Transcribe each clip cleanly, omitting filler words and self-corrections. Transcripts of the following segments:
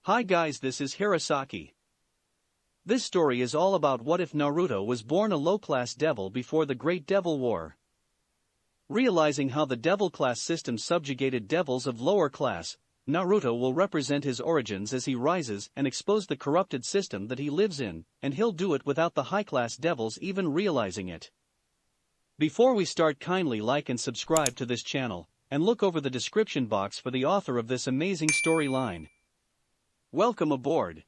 Hi guys, this is Hirosaki. This story is all about what if Naruto was born a low-class devil before the Great Devil War. Realizing how the devil class system subjugated devils of lower class, Naruto will represent his origins as he rises and expose the corrupted system that he lives in, and he'll do it without the high-class devils even realizing it. Before we start, kindly like and subscribe to this channel, and look over the description box for the author of this amazing storyline. Welcome aboard.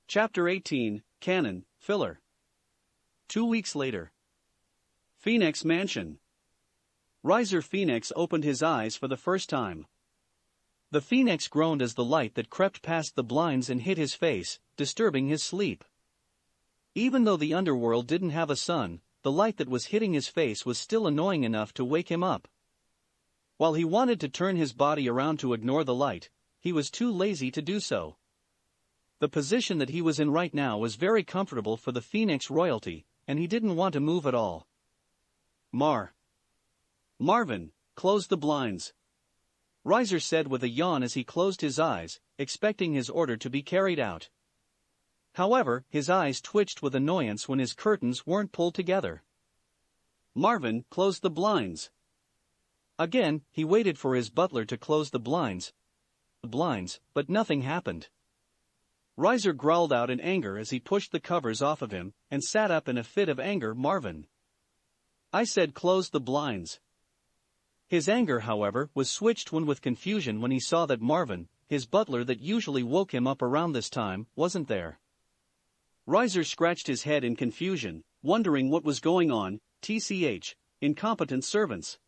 Chapter 18, Canon, Filler. 2 weeks later. Phoenix Mansion. Riser Phoenix opened his eyes for the first time. The Phoenix groaned as the light that crept past the blinds and hit his face, disturbing his sleep. Even though the underworld didn't have a sun, the light that was hitting his face was still annoying enough to wake him up. While he wanted to turn his body around to ignore the light, he was too lazy to do so. The position that he was in right now was very comfortable for the Phoenix royalty, and he didn't want to move at all. Marvin, close the blinds. Riser said with a yawn as he closed his eyes, expecting his order to be carried out. However, his eyes twitched with annoyance when his curtains weren't pulled together. Marvin, close the blinds. Again, he waited for his butler to close the blinds, but nothing happened. Riser growled out in anger as he pushed the covers off of him, and sat up in a fit of anger. Marvin, I said close the blinds. His anger, however, was switched with confusion when he saw that Marvin, his butler that usually woke him up around this time, wasn't there. Riser scratched his head in confusion, wondering what was going on. TCH, incompetent servants.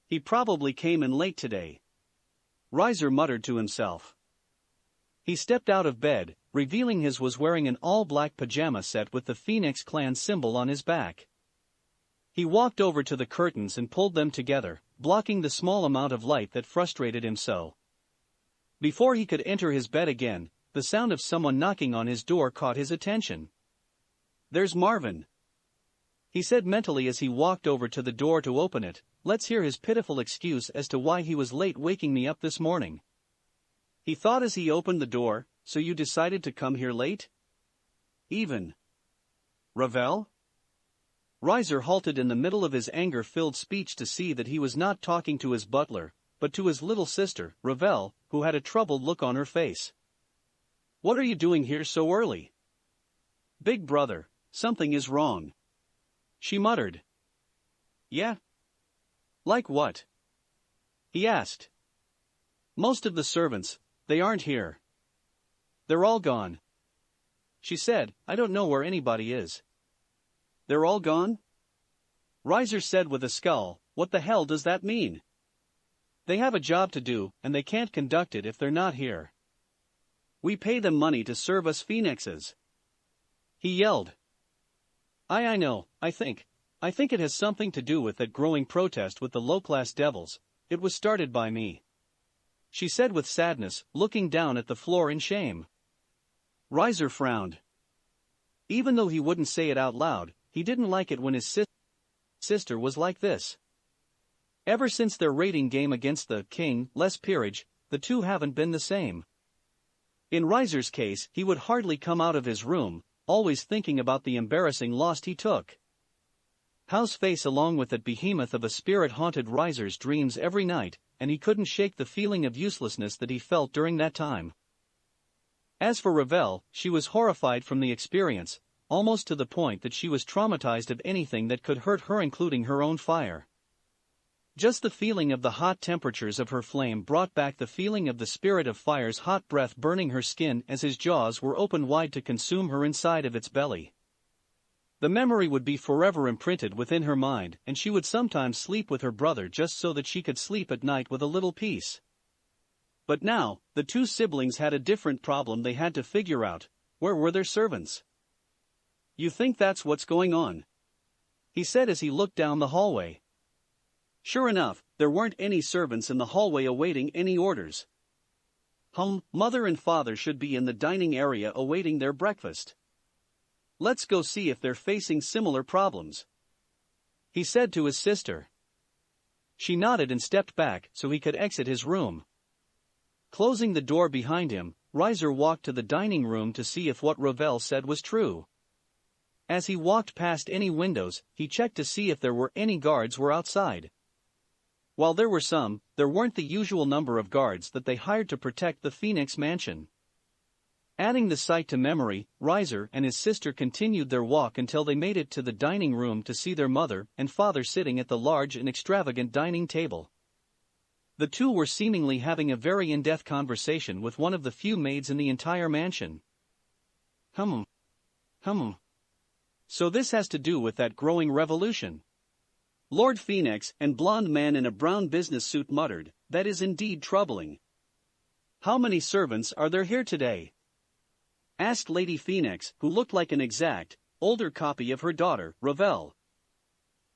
He probably came in late today. Riser muttered to himself. He stepped out of bed, revealing his was wearing an all-black pajama set with the Phoenix clan symbol on his back. He walked over to the curtains and pulled them together, blocking the small amount of light that frustrated him so. Before he could enter his bed again, the sound of someone knocking on his door caught his attention. There's Marvin, he said mentally as he walked over to the door to open it. Let's hear his pitiful excuse as to why he was late waking me up this morning. He thought as he opened the door, so you decided to come here late? Even Ravel? Riser halted in the middle of his anger-filled speech to see that he was not talking to his butler, but to his little sister, Ravel, who had a troubled look on her face. What are you doing here so early? Big brother, something is wrong, she muttered. Yeah? Like what? He asked. Most of the servants, they aren't here. They're all gone, she said. I don't know where anybody is. They're all gone? Riser said with a scowl. What the hell does that mean? They have a job to do, and they can't conduct it if they're not here. We pay them money to serve us Phoenixes, he yelled. I know, I think it has something to do with that growing protest with the low-class devils. It was started by me, she said with sadness, looking down at the floor in shame. Riser frowned. Even though he wouldn't say it out loud, he didn't like it when his sister was like this. Ever since their raiding game against the king, less peerage, the two haven't been the same. In Riser's case, he would hardly come out of his room, always thinking about the embarrassing loss he took. How's face along with that behemoth of a spirit haunted Riser's dreams every night, and he couldn't shake the feeling of uselessness that he felt during that time. As for Ravel, she was horrified from the experience, almost to the point that she was traumatized of anything that could hurt her, including her own fire. Just the feeling of the hot temperatures of her flame brought back the feeling of the spirit of fire's hot breath burning her skin as his jaws were open wide to consume her inside of its belly. The memory would be forever imprinted within her mind, and she would sometimes sleep with her brother just so that she could sleep at night with a little peace. But now, the two siblings had a different problem they had to figure out. Where were their servants? You think that's what's going on? He said as he looked down the hallway. Sure enough, there weren't any servants in the hallway awaiting any orders. Mother and father should be in the dining area awaiting their breakfast. Let's go see if they're facing similar problems, he said to his sister. She nodded and stepped back so he could exit his room. Closing the door behind him, Riser walked to the dining room to see if what Ravel said was true. As he walked past any windows, he checked to see if there were any guards were outside. While there were some, there weren't the usual number of guards that they hired to protect the Phoenix mansion. Adding the sight to memory, Riser and his sister continued their walk until they made it to the dining room to see their mother and father sitting at the large and extravagant dining table. The two were seemingly having a very in-depth conversation with one of the few maids in the entire mansion. So this has to do with that growing revolution. Lord Phoenix and blonde man in a brown business suit muttered, "That is indeed troubling. How many servants are there here today?" asked Lady Phoenix, who looked like an exact, older copy of her daughter, Ravel.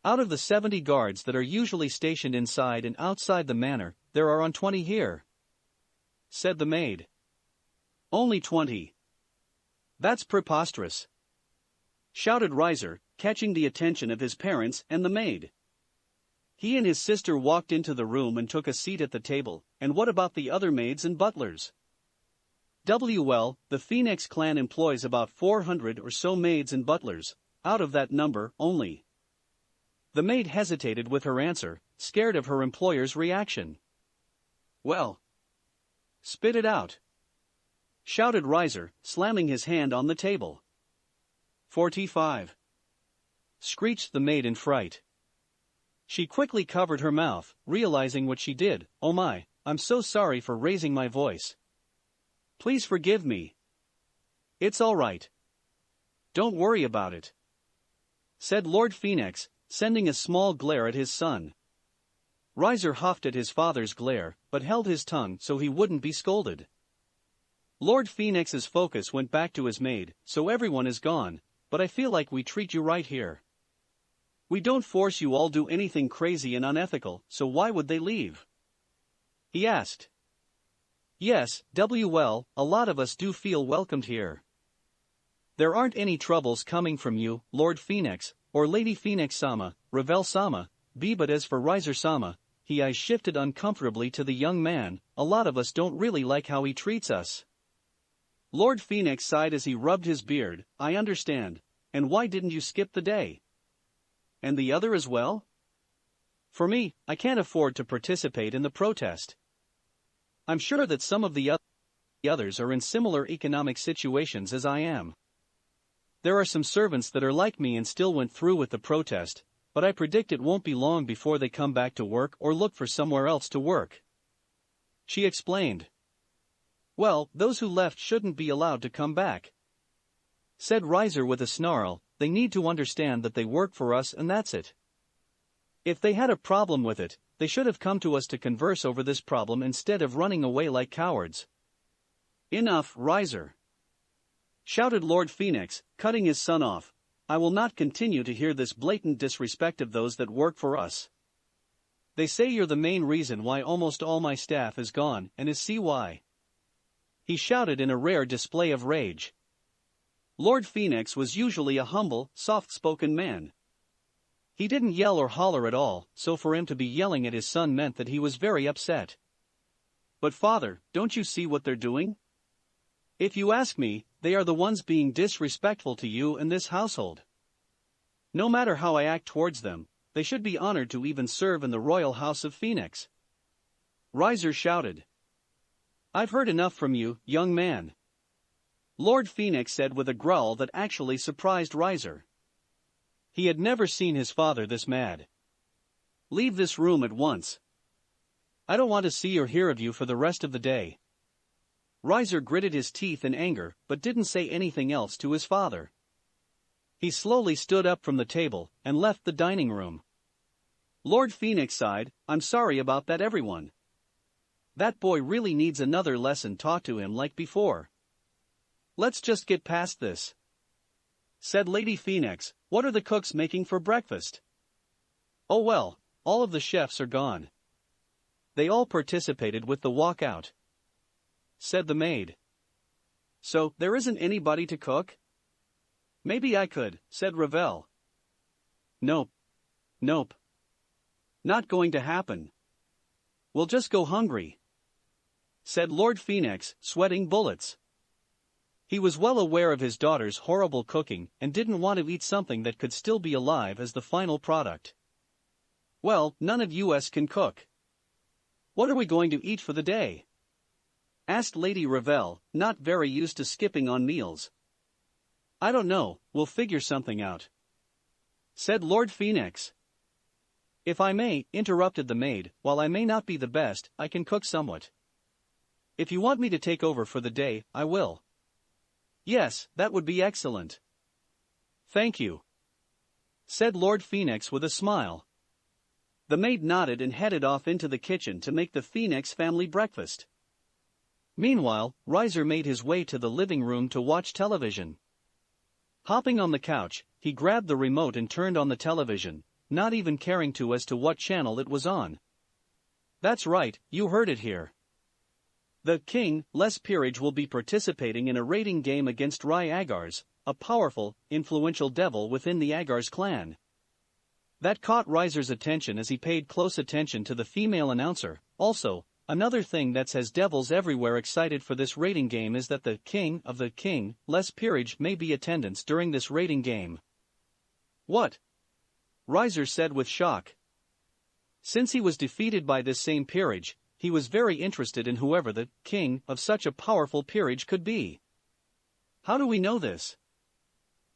"Out of the 70 guards that are usually stationed inside and outside the manor, there are 20 here," said the maid. "Only 20. That's preposterous," shouted Riser, catching the attention of his parents and the maid. He and his sister walked into the room and took a seat at the table. "And what about the other maids and butlers?" "Well, the Phoenix clan employs about 400 or so maids and butlers. Out of that number, only..." The maid hesitated with her answer, scared of her employer's reaction. "Well, spit it out," shouted Riser, slamming his hand on the table. 45. Screeched the maid in fright. She quickly covered her mouth, realizing what she did. "Oh my, I'm so sorry for raising my voice. Please forgive me. It's all right. Don't worry about it," said Lord Phoenix, sending a small glare at his son. Riser huffed at his father's glare, but held his tongue so he wouldn't be scolded. Lord Phoenix's focus went back to his maid. "So everyone is gone, but I feel like we treat you right here. We don't force you all do anything crazy and unethical, so why would they leave?" he asked. "Yes, well, a lot of us do feel welcomed here. There aren't any troubles coming from you, Lord Phoenix, or Lady Phoenix-sama, Ravel-sama, but as for Riser-sama," his eyes shifted uncomfortably to the young man, "a lot of us don't really like how he treats us." Lord Phoenix sighed as he rubbed his beard. "I understand. And why didn't you skip the day? And the other as well? For me, I can't afford to participate in the protest. I'm sure that some of the others are in similar economic situations as I am. There are some servants that are like me and still went through with the protest, but I predict it won't be long before they come back to work or look for somewhere else to work," she explained. "Well, those who left shouldn't be allowed to come back," said Riser with a snarl. "They need to understand that they work for us and that's it. If they had a problem with it, they should have come to us to converse over this problem instead of running away like cowards." "Enough, Riser," shouted Lord Phoenix, cutting his son off. "I will not continue to hear this blatant disrespect of those that work for us. They say you're the main reason why almost all my staff is gone, and is why," he shouted in a rare display of rage. Lord Phoenix was usually a humble, soft-spoken man. He didn't yell or holler at all, so for him to be yelling at his son meant that he was very upset. "But father, don't you see what they're doing? If you ask me, they are the ones being disrespectful to you and this household. No matter how I act towards them, they should be honored to even serve in the royal house of Phoenix," Riser shouted. "I've heard enough from you, young man," Lord Phoenix said with a growl that actually surprised Riser. He had never seen his father this mad. "Leave this room at once. I don't want to see or hear of you for the rest of the day." Riser gritted his teeth in anger, but didn't say anything else to his father. He slowly stood up from the table and left the dining room. Lord Phoenix sighed. "I'm sorry about that, everyone. That boy really needs another lesson taught to him like before. Let's just get past this," said Lady Phoenix. "What are the cooks making for breakfast?" "Oh well, all of the chefs are gone. They all participated with the walkout," said the maid. "So, there isn't anybody to cook?" "Maybe I could," said Ravel. Nope. Not going to happen. We'll just go hungry," said Lord Phoenix, sweating bullets. He was well aware of his daughter's horrible cooking and didn't want to eat something that could still be alive as the final product. Well, none of us can cook. What are we going to eat for the day? Asked Lady Ravel, not very used to skipping on meals. I don't know, we'll figure something out, said Lord Phoenix. If I may, interrupted the maid, while I may not be the best, I can cook somewhat. If you want me to take over for the day, I will. Yes, that would be excellent. Thank you, said Lord Phoenix with a smile. The maid nodded and headed off into the kitchen to make the Phoenix family breakfast. Meanwhile, Riser made his way to the living room to watch television. Hopping on the couch, he grabbed the remote and turned on the television, not even caring as to what channel it was on. That's right, you heard it here. The king, Les Peerage, will be participating in a raiding game against Rai Agars, a powerful, influential devil within the Agars clan. That caught Riser's attention as he paid close attention to the female announcer. Also, another thing that has devils everywhere excited for this raiding game is that the king of the king, Les Peerage, may be attendance during this raiding game. What? Riser said with shock. Since he was defeated by this same peerage, he was very interested in whoever the king of such a powerful peerage could be. How do we know this?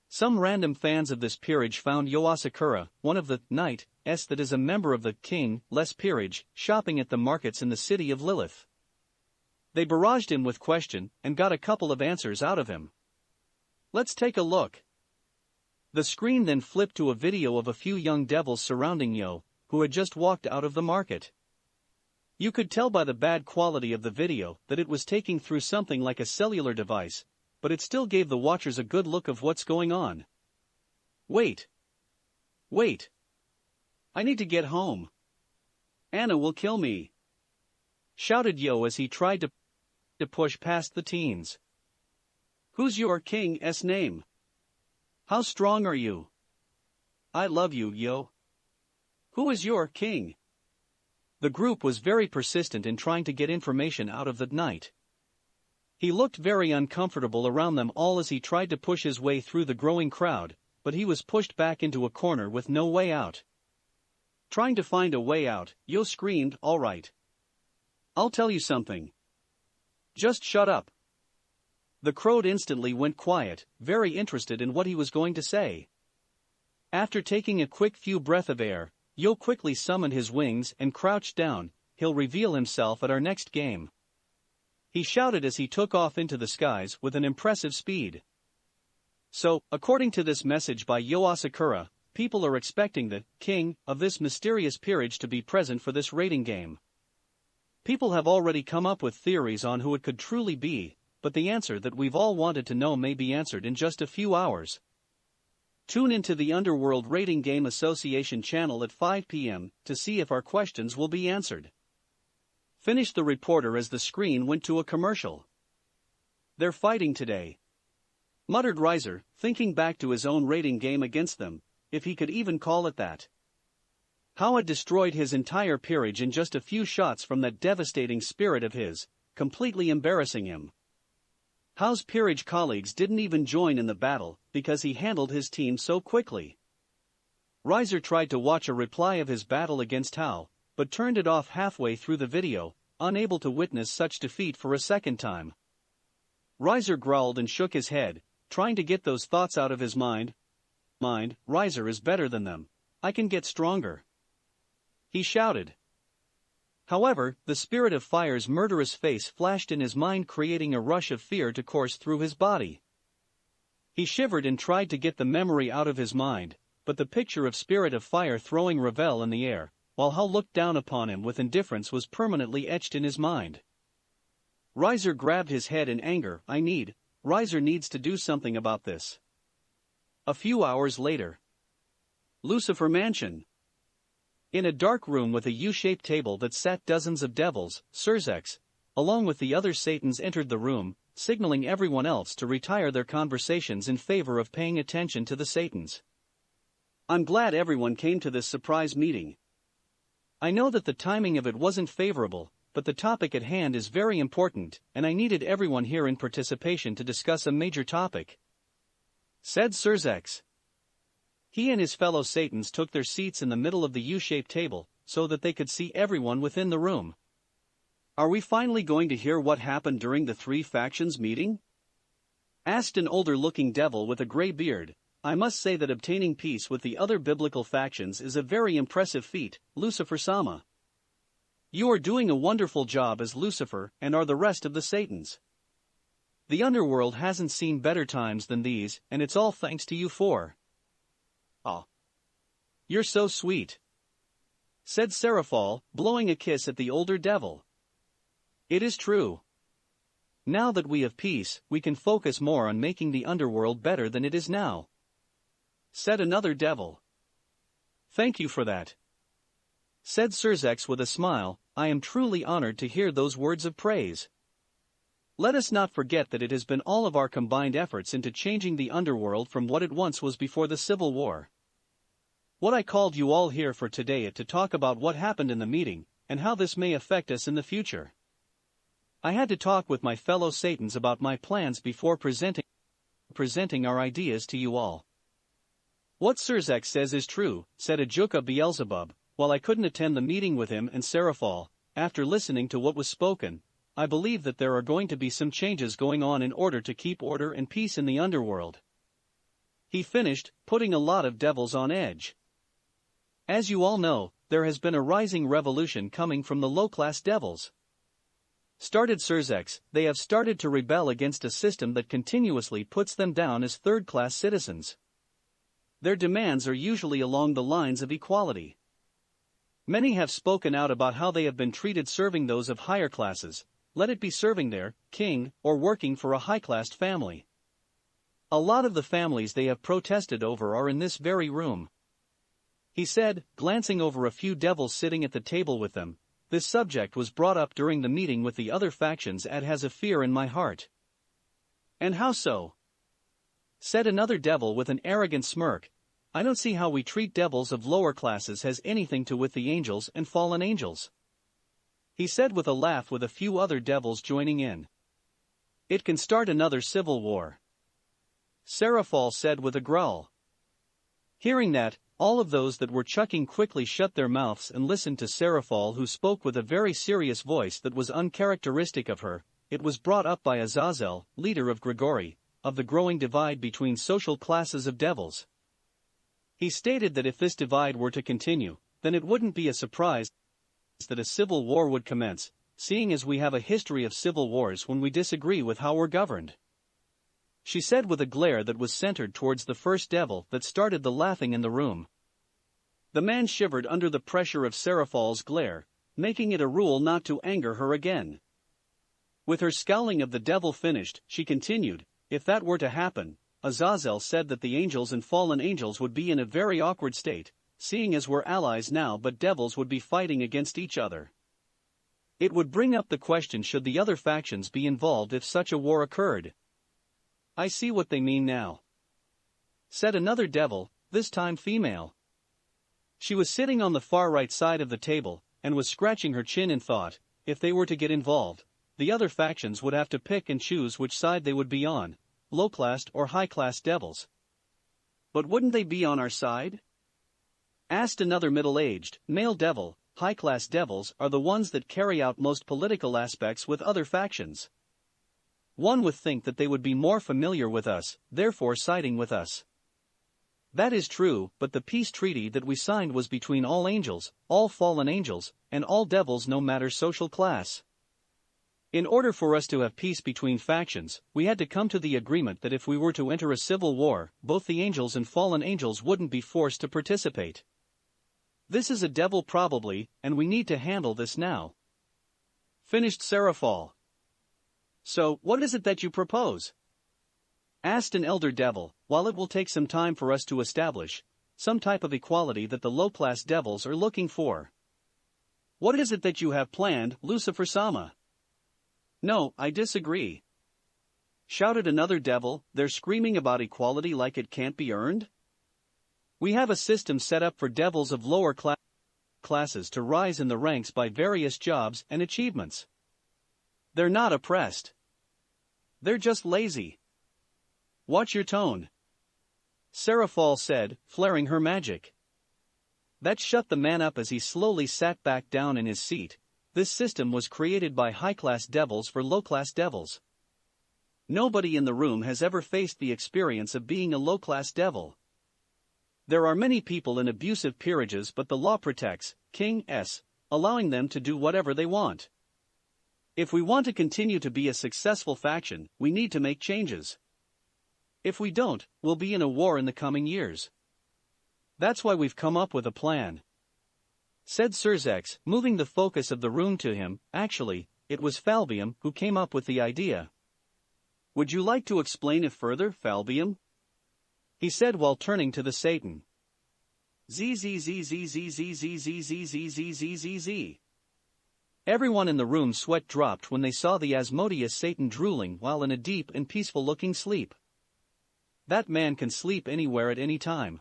Some random fans of this peerage found Yo Asakura, one of the knights that is a member of the king, Les Peerage, shopping at the markets in the city of Lilith. They barraged him with questions and got a couple of answers out of him. Let's take a look. The screen then flipped to a video of a few young devils surrounding Yo, who had just walked out of the market. You could tell by the bad quality of the video that it was taking through something like a cellular device, but it still gave the watchers a good look of what's going on. Wait. I need to get home. Anna will kill me, shouted Yo as he tried to push past the teens. Who's your king's name? How strong are you? I love you, Yo. Who is your king? The group was very persistent in trying to get information out of the knight. He looked very uncomfortable around them all as he tried to push his way through the growing crowd, but he was pushed back into a corner with no way out. Trying to find a way out, Yo screamed, "All right. I'll tell you something. Just shut up." The crowd instantly went quiet, very interested in what he was going to say. After taking a quick few breaths of air, Yo quickly summoned his wings and crouched down. He'll reveal himself at our next game, he shouted as he took off into the skies with an impressive speed. So, according to this message by Yo Asakura, people are expecting the king of this mysterious peerage to be present for this raiding game. People have already come up with theories on who it could truly be, but the answer that we've all wanted to know may be answered in just a few hours. Tune into the Underworld Raiding Game Association channel at 5 p.m. to see if our questions will be answered. Finished the reporter as the screen went to a commercial. They're fighting today, muttered Riser, thinking back to his own raiding game against them, if he could even call it that. How it destroyed his entire peerage in just a few shots from that devastating spirit of his, completely embarrassing him. How's peerage colleagues didn't even join in the battle because he handled his team so quickly. Riser tried to watch a reply of his battle against How, but turned it off halfway through the video, unable to witness such defeat for a second time. Riser growled and shook his head, trying to get those thoughts out of his mind. Riser is better than them. I can get stronger, he shouted. However, the spirit of fire's murderous face flashed in his mind, creating a rush of fear to course through his body. He shivered and tried to get the memory out of his mind, but the picture of spirit of fire throwing Ravel in the air, while Hal looked down upon him with indifference, was permanently etched in his mind. Riser grabbed his head in anger. Riser needs to do something about this. A few hours later. Lucifer Mansion. In a dark room with a U-shaped table that sat dozens of devils, Surzex, along with the other Satans, entered the room, signaling everyone else to retire their conversations in favor of paying attention to the Satans. I'm glad everyone came to this surprise meeting. I know that the timing of it wasn't favorable, but the topic at hand is very important, and I needed everyone here in participation to discuss a major topic," said Sirzex. He and his fellow Satans took their seats in the middle of the U-shaped table, so that they could see everyone within the room. "Are we finally going to hear what happened during the three factions meeting?" asked an older-looking devil with a gray beard. "I must say that obtaining peace with the other biblical factions is a very impressive feat, Lucifer-sama. You are doing a wonderful job as Lucifer and are the rest of the Satans. The underworld hasn't seen better times than these, and it's all thanks to you four." "Aw. You're so sweet," said Seraphol, blowing a kiss at the older devil. "It is true. Now that we have peace, we can focus more on making the underworld better than it is now," said another devil. "Thank you for that," said Sirzex with a smile. "I am truly honored to hear those words of praise. Let us not forget that it has been all of our combined efforts into changing the underworld from what it once was before the Civil War. What I called you all here for today is to talk about what happened in the meeting, and how this may affect us in the future. I had to talk with my fellow Satans about my plans before presenting our ideas to you all." "What Sirzex says is true," said Ajuka Beelzebub. "While I couldn't attend the meeting with him and Seraphol, after listening to what was spoken, I believe that there are going to be some changes going on in order to keep order and peace in the underworld," he finished, putting a lot of devils on edge. "As you all know, there has been a rising revolution coming from the low-class devils," started Sirzex. "They have started to rebel against a system that continuously puts them down as third-class citizens. Their demands are usually along the lines of equality. Many have spoken out about how they have been treated serving those of higher classes, let it be serving their king or working for a high-class family. A lot of the families they have protested over are in this very room," he said, glancing over a few devils sitting at the table with them. "This subject was brought up during the meeting with the other factions and has a fear in my heart." "And how so?" said another devil with an arrogant smirk. "I don't see how we treat devils of lower classes has anything to with the angels and fallen angels," he said with a laugh, with a few other devils joining in. "It can start another civil war," Seraphol said with a growl. Hearing that, all of those that were chucking quickly shut their mouths and listened to Seraphol, who spoke with a very serious voice that was uncharacteristic of her. It was brought up by Azazel, leader of Grigori, of the growing divide between social classes of devils. He stated that if this divide were to continue, then it wouldn't be a surprise that a civil war would commence, seeing as we have a history of civil wars when we disagree with how we're governed, she said with a glare that was centered towards the first devil that started the laughing in the room. The man shivered under the pressure of Seraphol's glare, making it a rule not to anger her again. With her scowling of the devil finished, she continued, "If that were to happen, Azazel said that the angels and fallen angels would be in a very awkward state, seeing as we're allies now but devils would be fighting against each other. It would bring up the question, should the other factions be involved if such a war occurred?" "I see what they mean now," said another devil, this time female. She was sitting on the far right side of the table, and was scratching her chin in thought. If they were to get involved, the other factions would have to pick and choose which side they would be on, low-class or high-class devils. "But wouldn't they be on our side?" asked another middle-aged, male devil. "High-class devils are the ones that carry out most political aspects with other factions. One would think that they would be more familiar with us, therefore siding with us." "That is true, but the peace treaty that we signed was between all angels, all fallen angels, and all devils no matter social class. In order for us to have peace between factions, we had to come to the agreement that if we were to enter a civil war, both the angels and fallen angels wouldn't be forced to participate. This is a devil probably, and we need to handle this now," finished Seraphol. "So, what is it that you propose?" asked an elder devil. "While it will take some time for us to establish some type of equality that the low-class devils are looking for. What is it that you have planned, Lucifer-sama?" "No, I disagree," shouted another devil. "They're screaming about equality like it can't be earned. We have a system set up for devils of lower class classes to rise in the ranks by various jobs and achievements. They're not oppressed. They're just lazy. Watch your tone, Seraphal said, flaring her magic. That shut the man up as he slowly sat back down in his seat. This system was created by high-class devils for low-class devils. Nobody in the room has ever faced the experience of being a low-class devil. There are many people in abusive peerages, but the law protects King-s, allowing them to do whatever they want. If we want to continue to be a successful faction, we need to make changes. If we don't, we'll be in a war in the coming years. That's why we've come up with a plan, said Surzex, moving the focus of the room to him. Actually, it was Falbium who came up with the idea. Would you like to explain it further, Falbium? He said while turning to the Satan. Z. Everyone in the room sweat dropped when they saw the Asmodeus Satan drooling while in a deep and peaceful-looking sleep. That man can sleep anywhere at any time,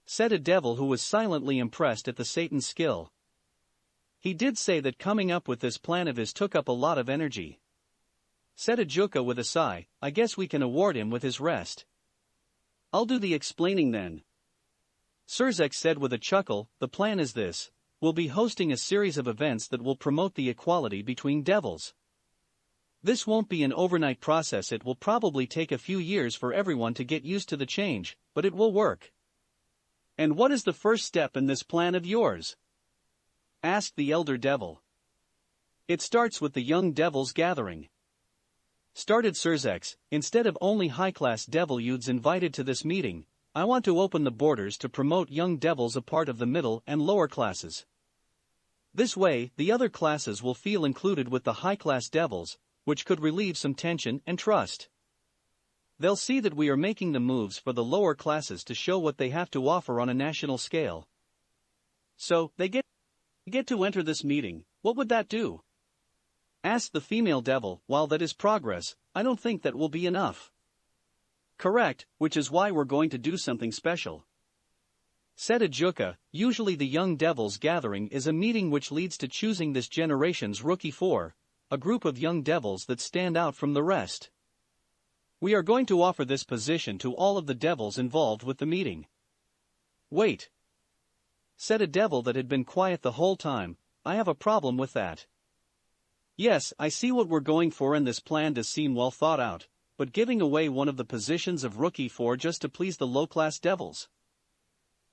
said a devil who was silently impressed at the Satan's skill. He did say that coming up with this plan of his took up a lot of energy, said a Juka with a sigh. I guess we can award him with his rest. I'll do the explaining then, Surzex said with a chuckle. The plan is this. We'll be hosting a series of events that will promote the equality between devils. This won't be an overnight process. It will probably take a few years for everyone to get used to the change, but it will work. And what is the first step in this plan of yours? Asked the elder devil. It starts with the young devils gathering, started Surzex. Instead of only high-class devil youths invited to this meeting, I want to open the borders to promote young devils a part of the middle and lower classes. This way, the other classes will feel included with the high-class devils, which could relieve some tension and trust. They'll see that we are making the moves for the lower classes to show what they have to offer on a national scale. So, they get to enter this meeting. What would that do? Asked the female devil. While that is progress, I don't think that will be enough. Correct, which is why we're going to do something special, said a Juka. Usually the young devils gathering is a meeting which leads to choosing this generation's rookie four, a group of young devils that stand out from the rest. We are going to offer this position to all of the devils involved with the meeting. Wait, said a devil that had been quiet the whole time. I have a problem with that. Yes, I see what we're going for, and this plan does seem well thought out, but giving away one of the positions of rookie four just to please the low-class devils.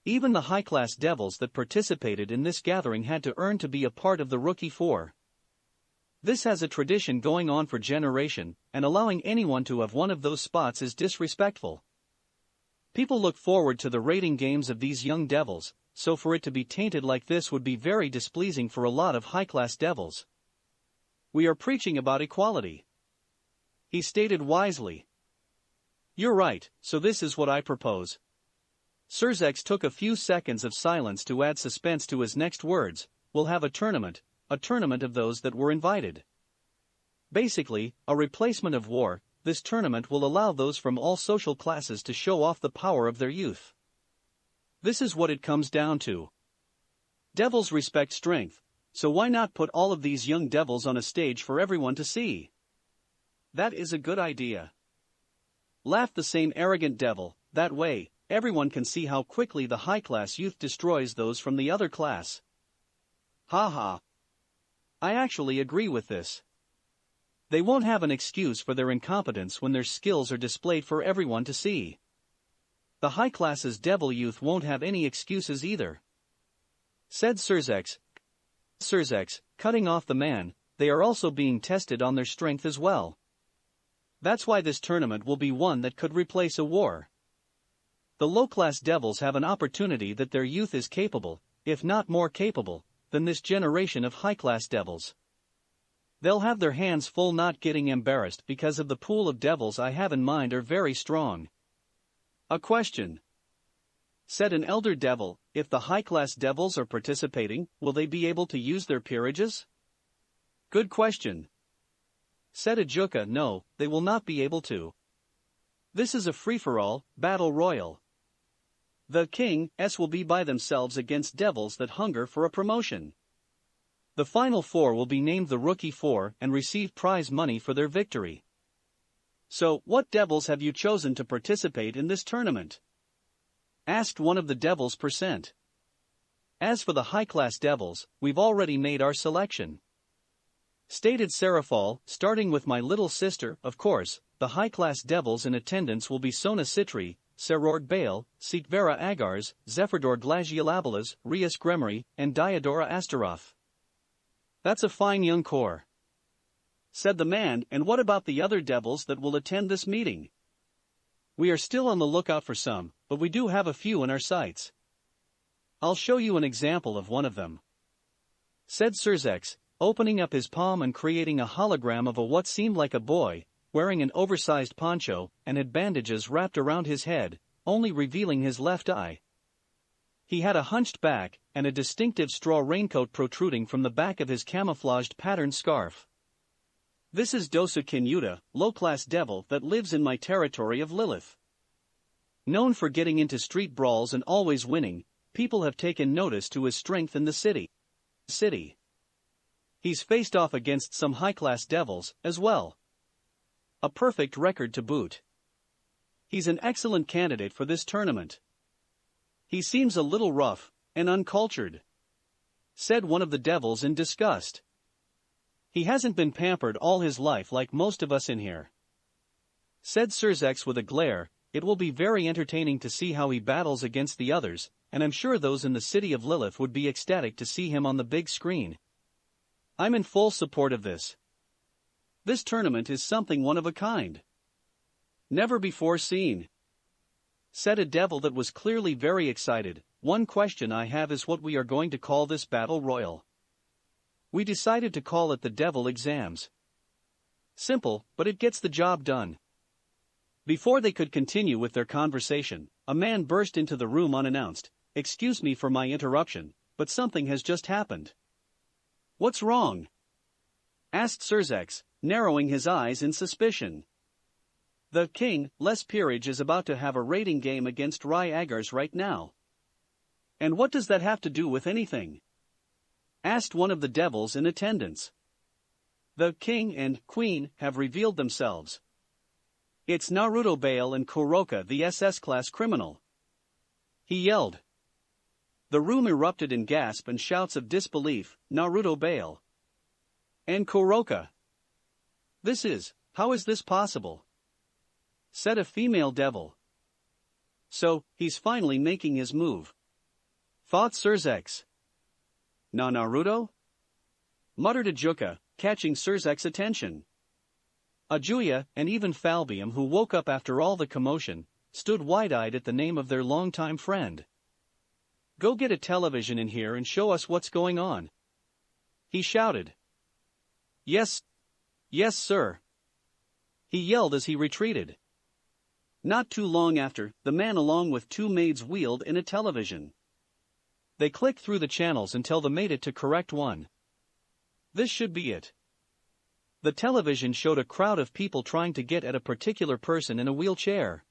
Even the high-class devils that participated in this gathering had to earn to be a part of the rookie four. This has a tradition going on for generation, and allowing anyone to have one of those spots is disrespectful. People look forward to the rating games of these young devils, so for it to be tainted like this would be very displeasing for a lot of high-class devils. We are preaching about equality, he stated wisely. You're right, so this is what I propose. Surzex took a few seconds of silence to add suspense to his next words. We'll have a tournament of those that were invited. Basically, a replacement of war. This tournament will allow those from all social classes to show off the power of their youth. This is what it comes down to. Devils respect strength, so why not put all of these young devils on a stage for everyone to see? That is a good idea, laughed the same arrogant devil. That way, everyone can see how quickly the high-class youth destroys those from the other class. Ha ha. I actually agree with this. They won't have an excuse for their incompetence when their skills are displayed for everyone to see. The high class's devil youth won't have any excuses either, said Surzex. Cutting off the man, they are also being tested on their strength as well. That's why this tournament will be one that could replace a war. The low-class devils have an opportunity that their youth is capable, if not more capable, than this generation of high-class devils. They'll have their hands full not getting embarrassed because of the pool of devils I have in mind are very strong. A question, said an elder devil. If the high-class devils are participating, will they be able to use their peerages? Good question, said a Juka. No, they will not be able to. This is a free-for-all, battle royal. The kings will be by themselves against devils that hunger for a promotion. The final four will be named the Rookie Four and receive prize money for their victory. So, what devils have you chosen to participate in this tournament? Asked one of the devils %. As for the high-class devils, we've already made our selection. Stated Seraphol, starting with my little sister, of course, the high-class devils in attendance will be Sona Citri, Serord Bael, Seekvera Agars, Zephyrdor Glagiolabalas, Rias Gremory, and Diodora Astaroth. That's a fine young corps, said the man. And what about the other devils that will attend this meeting? We are still on the lookout for some, but we do have a few in our sights. I'll show you an example of one of them, said Surzex, opening up his palm and creating a hologram of what seemed like a boy, wearing an oversized poncho and had bandages wrapped around his head, only revealing his left eye. He had a hunched back and a distinctive straw raincoat protruding from the back of his camouflaged patterned scarf. This is Dosukin Yuta, low-class devil that lives in my territory of Lilith. Known for getting into street brawls and always winning, people have taken notice to his strength in the city. He's faced off against some high-class devils, as well. A perfect record to boot. He's an excellent candidate for this tournament. He seems a little rough and uncultured, said one of the devils in disgust. He hasn't been pampered all his life like most of us in here, said Surzex with a glare. It will be very entertaining to see how he battles against the others, and I'm sure those in the city of Lilith would be ecstatic to see him on the big screen. I'm in full support of this. This tournament is something one of a kind, never before seen, said a devil that was clearly very excited. One question I have is what we are going to call this battle royal. We decided to call it the Devil Exams. Simple, but it gets the job done. Before they could continue with their conversation, a man burst into the room unannounced. Excuse me for my interruption, but something has just happened. What's wrong? Asked Surzex, narrowing his eyes in suspicion. The king, Les Peerage, is about to have a rating game against Rai Agars right now. And what does that have to do with anything? Asked one of the devils in attendance. The king and queen have revealed themselves. It's Naruto Bael and Kuroka, the SS-class criminal, he yelled. The room erupted in gasps and shouts of disbelief. Naruto Bael and Kuroka. How is this possible? Said a female devil. So, he's finally making his move, thought Surzex. Na Naruto? Muttered Ajuka, catching Surzex's attention. Ajuya, and even Falbium, who woke up after all the commotion, stood wide-eyed at the name of their longtime friend. Go get a television in here and show us what's going on, he shouted. Yes, sir, he yelled as he retreated. Not too long after, the man along with two maids wheeled in a television. They clicked through the channels until they made it to correct one. This should be it. The television showed a crowd of people trying to get at a particular person in a wheelchair.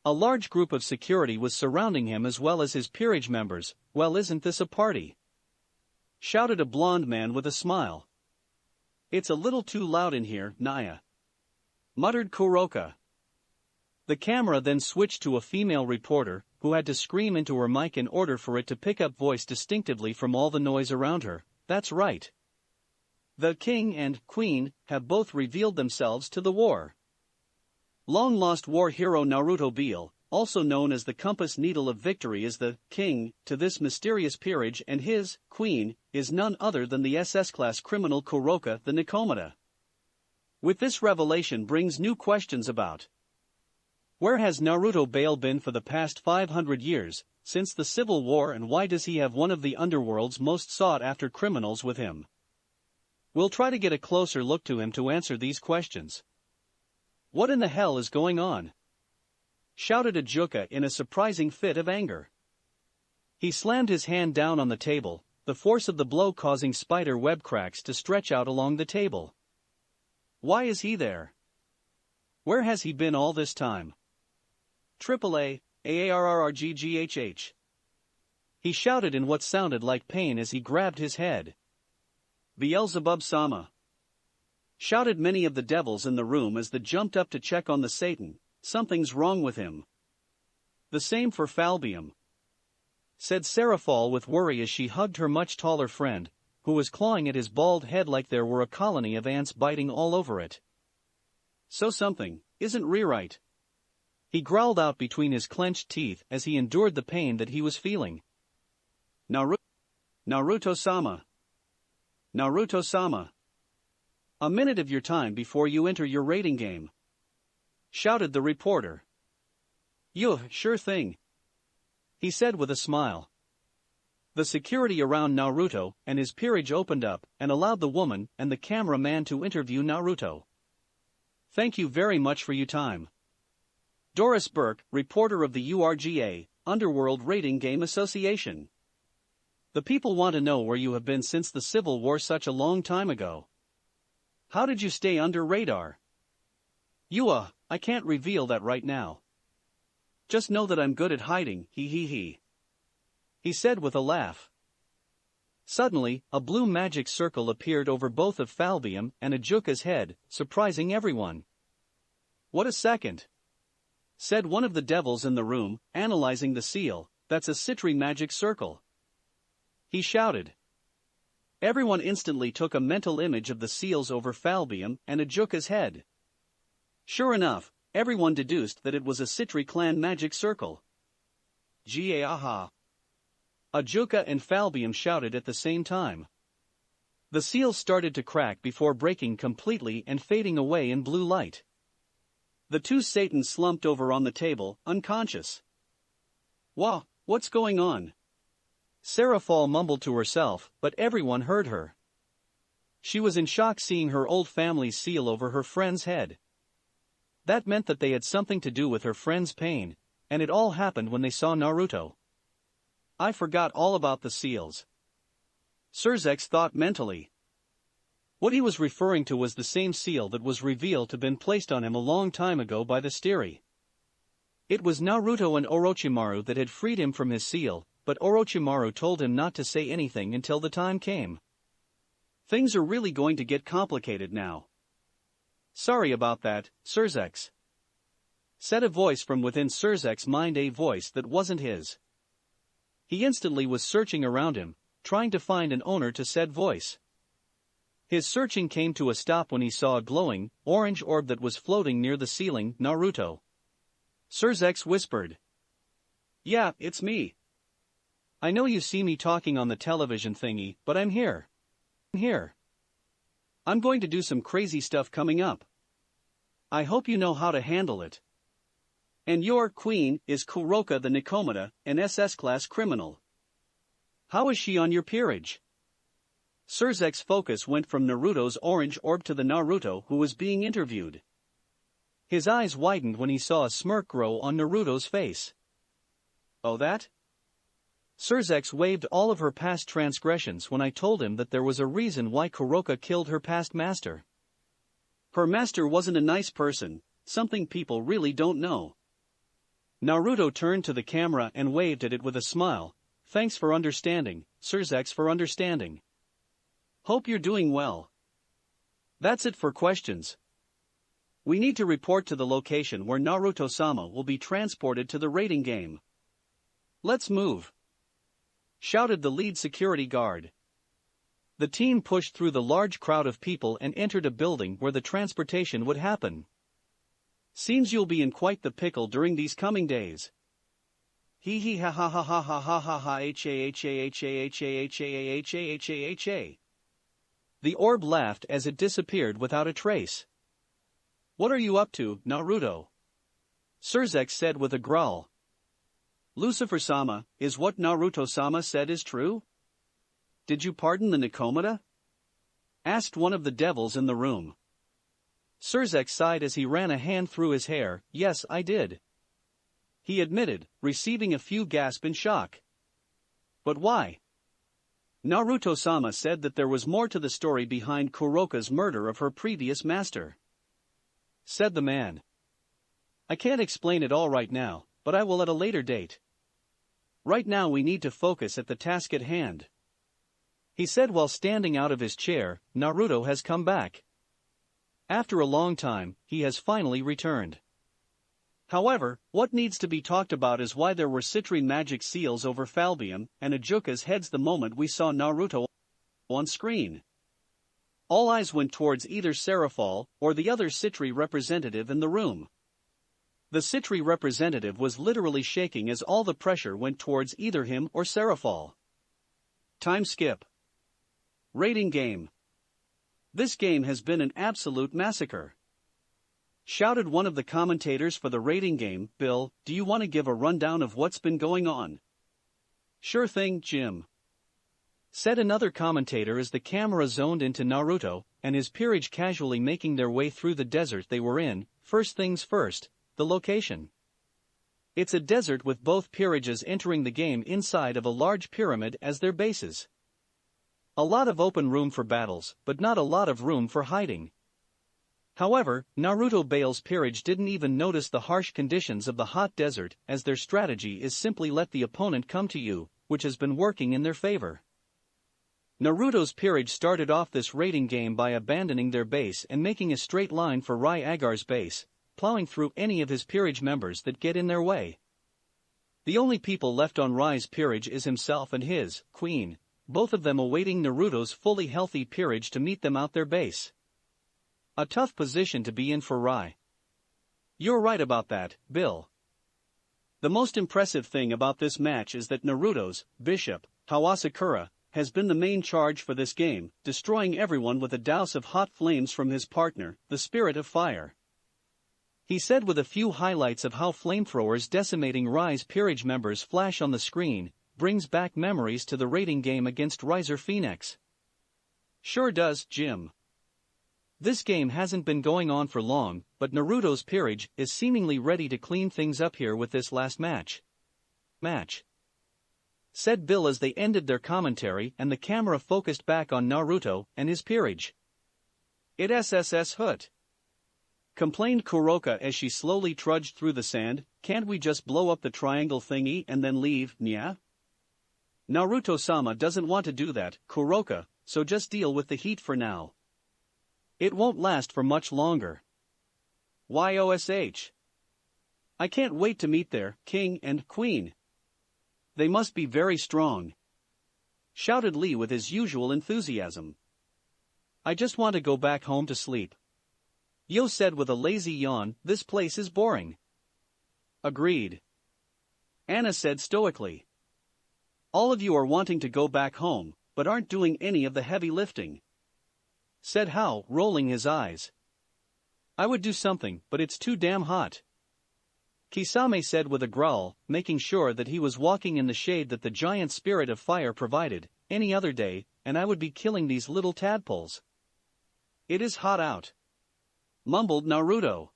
A large group of security was surrounding him as well as his peerage members. Well, isn't this a party? Shouted a blonde man with a smile. It's a little too loud in here, Naya, muttered Kuroka. The camera then switched to a female reporter, who had to scream into her mic in order for it to pick up voice distinctively from all the noise around her. That's right. The king and queen have both revealed themselves to the war. Long-lost war hero Naruto Bael, also known as the Compass Needle of Victory, is the king to this mysterious peerage, and his queen is none other than the SS-class criminal Kuroka the Nikomata. With this revelation brings new questions about: where has Naruto Bael been for the past 500 years, since the Civil War, and why does he have one of the underworld's most sought-after criminals with him? We'll try to get a closer look to him to answer these questions. What in the hell is going on? Shouted Ajuka in a surprising fit of anger. He slammed his hand down on the table, the force of the blow causing spider web cracks to stretch out along the table. Why is he there? Where has he been all this time? AAA, aarrrgghh. He shouted in what sounded like pain as he grabbed his head. Beelzebub-sama! Shouted many of the devils in the room as they jumped up to check on the Satan. Something's wrong with him. The same for Falbium, said Seraphol with worry as she hugged her much taller friend, who was clawing at his bald head like there were a colony of ants biting all over it. So something isn't right. He growled out between his clenched teeth as he endured the pain that he was feeling. Naruto-sama. Naruto-sama. A minute of your time before you enter your rating game, shouted the reporter. Sure thing, he said with a smile. The security around Naruto and his peerage opened up and allowed the woman and the cameraman to interview Naruto. Thank you very much for your time. Doris Burke, reporter of the URGA, Underworld Rating Game Association. The people want to know where you have been since the Civil War such a long time ago. How did you stay under radar? I can't reveal that right now. Just know that I'm good at hiding, he said with a laugh. Suddenly, a blue magic circle appeared over both of Falbium and Ajuka's head, surprising everyone. What a second, said one of the devils in the room, analyzing the seal. That's a Citri magic circle, he shouted. Everyone instantly took a mental image of the seals over Falbium and Ajuka's head. Sure enough, everyone deduced that it was a Citri clan magic circle. Aha! Ajuka and Falbium shouted at the same time. The seals started to crack before breaking completely and fading away in blue light. The two Satans slumped over on the table, unconscious. What's going on? Seraphol mumbled to herself, but everyone heard her. She was in shock seeing her old family's seal over her friend's head. That meant that they had something to do with her friend's pain, and it all happened when they saw Naruto. I forgot all about the seals, Surzex thought mentally. What he was referring to was the same seal that was revealed to have been placed on him a long time ago by the Stiri. It was Naruto and Orochimaru that had freed him from his seal, but Orochimaru told him not to say anything until the time came. Things are really going to get complicated now. Sorry about that, Surzex, said a voice from within Surzex's mind, a voice that wasn't his. He instantly was searching around him, trying to find an owner to said voice. His searching came to a stop when he saw a glowing, orange orb that was floating near the ceiling. Naruto, Surzex whispered. Yeah, it's me. I know you see me talking on the television thingy, but I'm here. I'm going to do some crazy stuff coming up. I hope you know how to handle it. And your queen is Kuroka the Nikomata, an SS-class criminal. How is she on your peerage? Surzex's focus went from Naruto's orange orb to the Naruto who was being interviewed. His eyes widened when he saw a smirk grow on Naruto's face. Oh, that? Surzex waved all of her past transgressions when I told him that there was a reason why Kuroka killed her past master. Her master wasn't a nice person, something people really don't know. Naruto turned to the camera and waved at it with a smile. Thanks for understanding, Surzex, for understanding. Hope you're doing well. That's it for questions. We need to report to the location where Naruto-sama will be transported to the raiding game. Let's move, shouted the lead security guard. The team pushed through the large crowd of people and entered a building where the transportation would happen. Seems you'll be in quite the pickle during these coming days. Hee hee ha ha ha ha ha ha ha ha ha. The orb laughed as it disappeared without a trace. What are you up to, Naruto? Surzex said with a growl. Lucifer-sama, is what Naruto-sama said is true? Did you pardon the Nikomata? Asked one of the devils in the room. Surzex sighed as he ran a hand through his hair. Yes, I did, he admitted, receiving a few gasps in shock. But why? Naruto-sama said that there was more to the story behind Kuroka's murder of her previous master, said the man. I can't explain it all right now, but I will at a later date. Right now we need to focus at the task at hand," he said while standing out of his chair. Naruto has come back. After a long time, he has finally returned. However, what needs to be talked about is why there were citrine magic seals over Falbium and Ajuka's heads the moment we saw Naruto on screen. All eyes went towards either Serafal or the other Citri representative in the room. The Citri representative was literally shaking as all the pressure went towards either him or Serafal. Time skip. Rating game. "This game has been an absolute massacre," shouted one of the commentators for the rating game. "Bill, do you want to give a rundown of what's been going on?" "Sure thing, Jim," said another commentator as the camera zoned into Naruto and his peerage casually making their way through the desert they were in. First things first, the location. It's a desert with both peerages entering the game inside of a large pyramid as their bases. A lot of open room for battles, but not a lot of room for hiding. However, Naruto Bael's peerage didn't even notice the harsh conditions of the hot desert, as their strategy is simply let the opponent come to you, which has been working in their favor. Naruto's peerage started off this rating game by abandoning their base and making a straight line for Rai Agar's base, plowing through any of his peerage members that get in their way. The only people left on Rai's peerage is himself and his queen, both of them awaiting Naruto's fully healthy peerage to meet them out their base. A tough position to be in for Rai. You're right about that, Bill. The most impressive thing about this match is that Naruto's Bishop, Hawasakura, has been the main charge for this game, destroying everyone with a douse of hot flames from his partner, the Spirit of Fire. He said with a few highlights of how flamethrowers decimating Rai's peerage members flash on the screen, brings back memories to the rating game against Riser Phoenix. Sure does, Jim. This game hasn't been going on for long, but Naruto's peerage is seemingly ready to clean things up here with this last match, said Bill as they ended their commentary and the camera focused back on Naruto and his peerage. "It SSS hoot," complained Kuroka as she slowly trudged through the sand. "Can't we just blow up the triangle thingy and then leave, nya?" "Naruto-sama doesn't want to do that, Kuroka, so just deal with the heat for now. It won't last for much longer. YOSH. I can't wait to meet their king and queen. They must be very strong," shouted Lee with his usual enthusiasm. "I just want to go back home to sleep," Yo said with a lazy yawn. "This place is boring." "Agreed," Anna said stoically. "All of you are wanting to go back home, but aren't doing any of the heavy lifting," said Hao, rolling his eyes. "I would do something, but it's too damn hot," Kisame said with a growl, making sure that he was walking in the shade that the giant Spirit of Fire provided. "Any other day, and I would be killing these little tadpoles." "It is hot out," mumbled Naruto.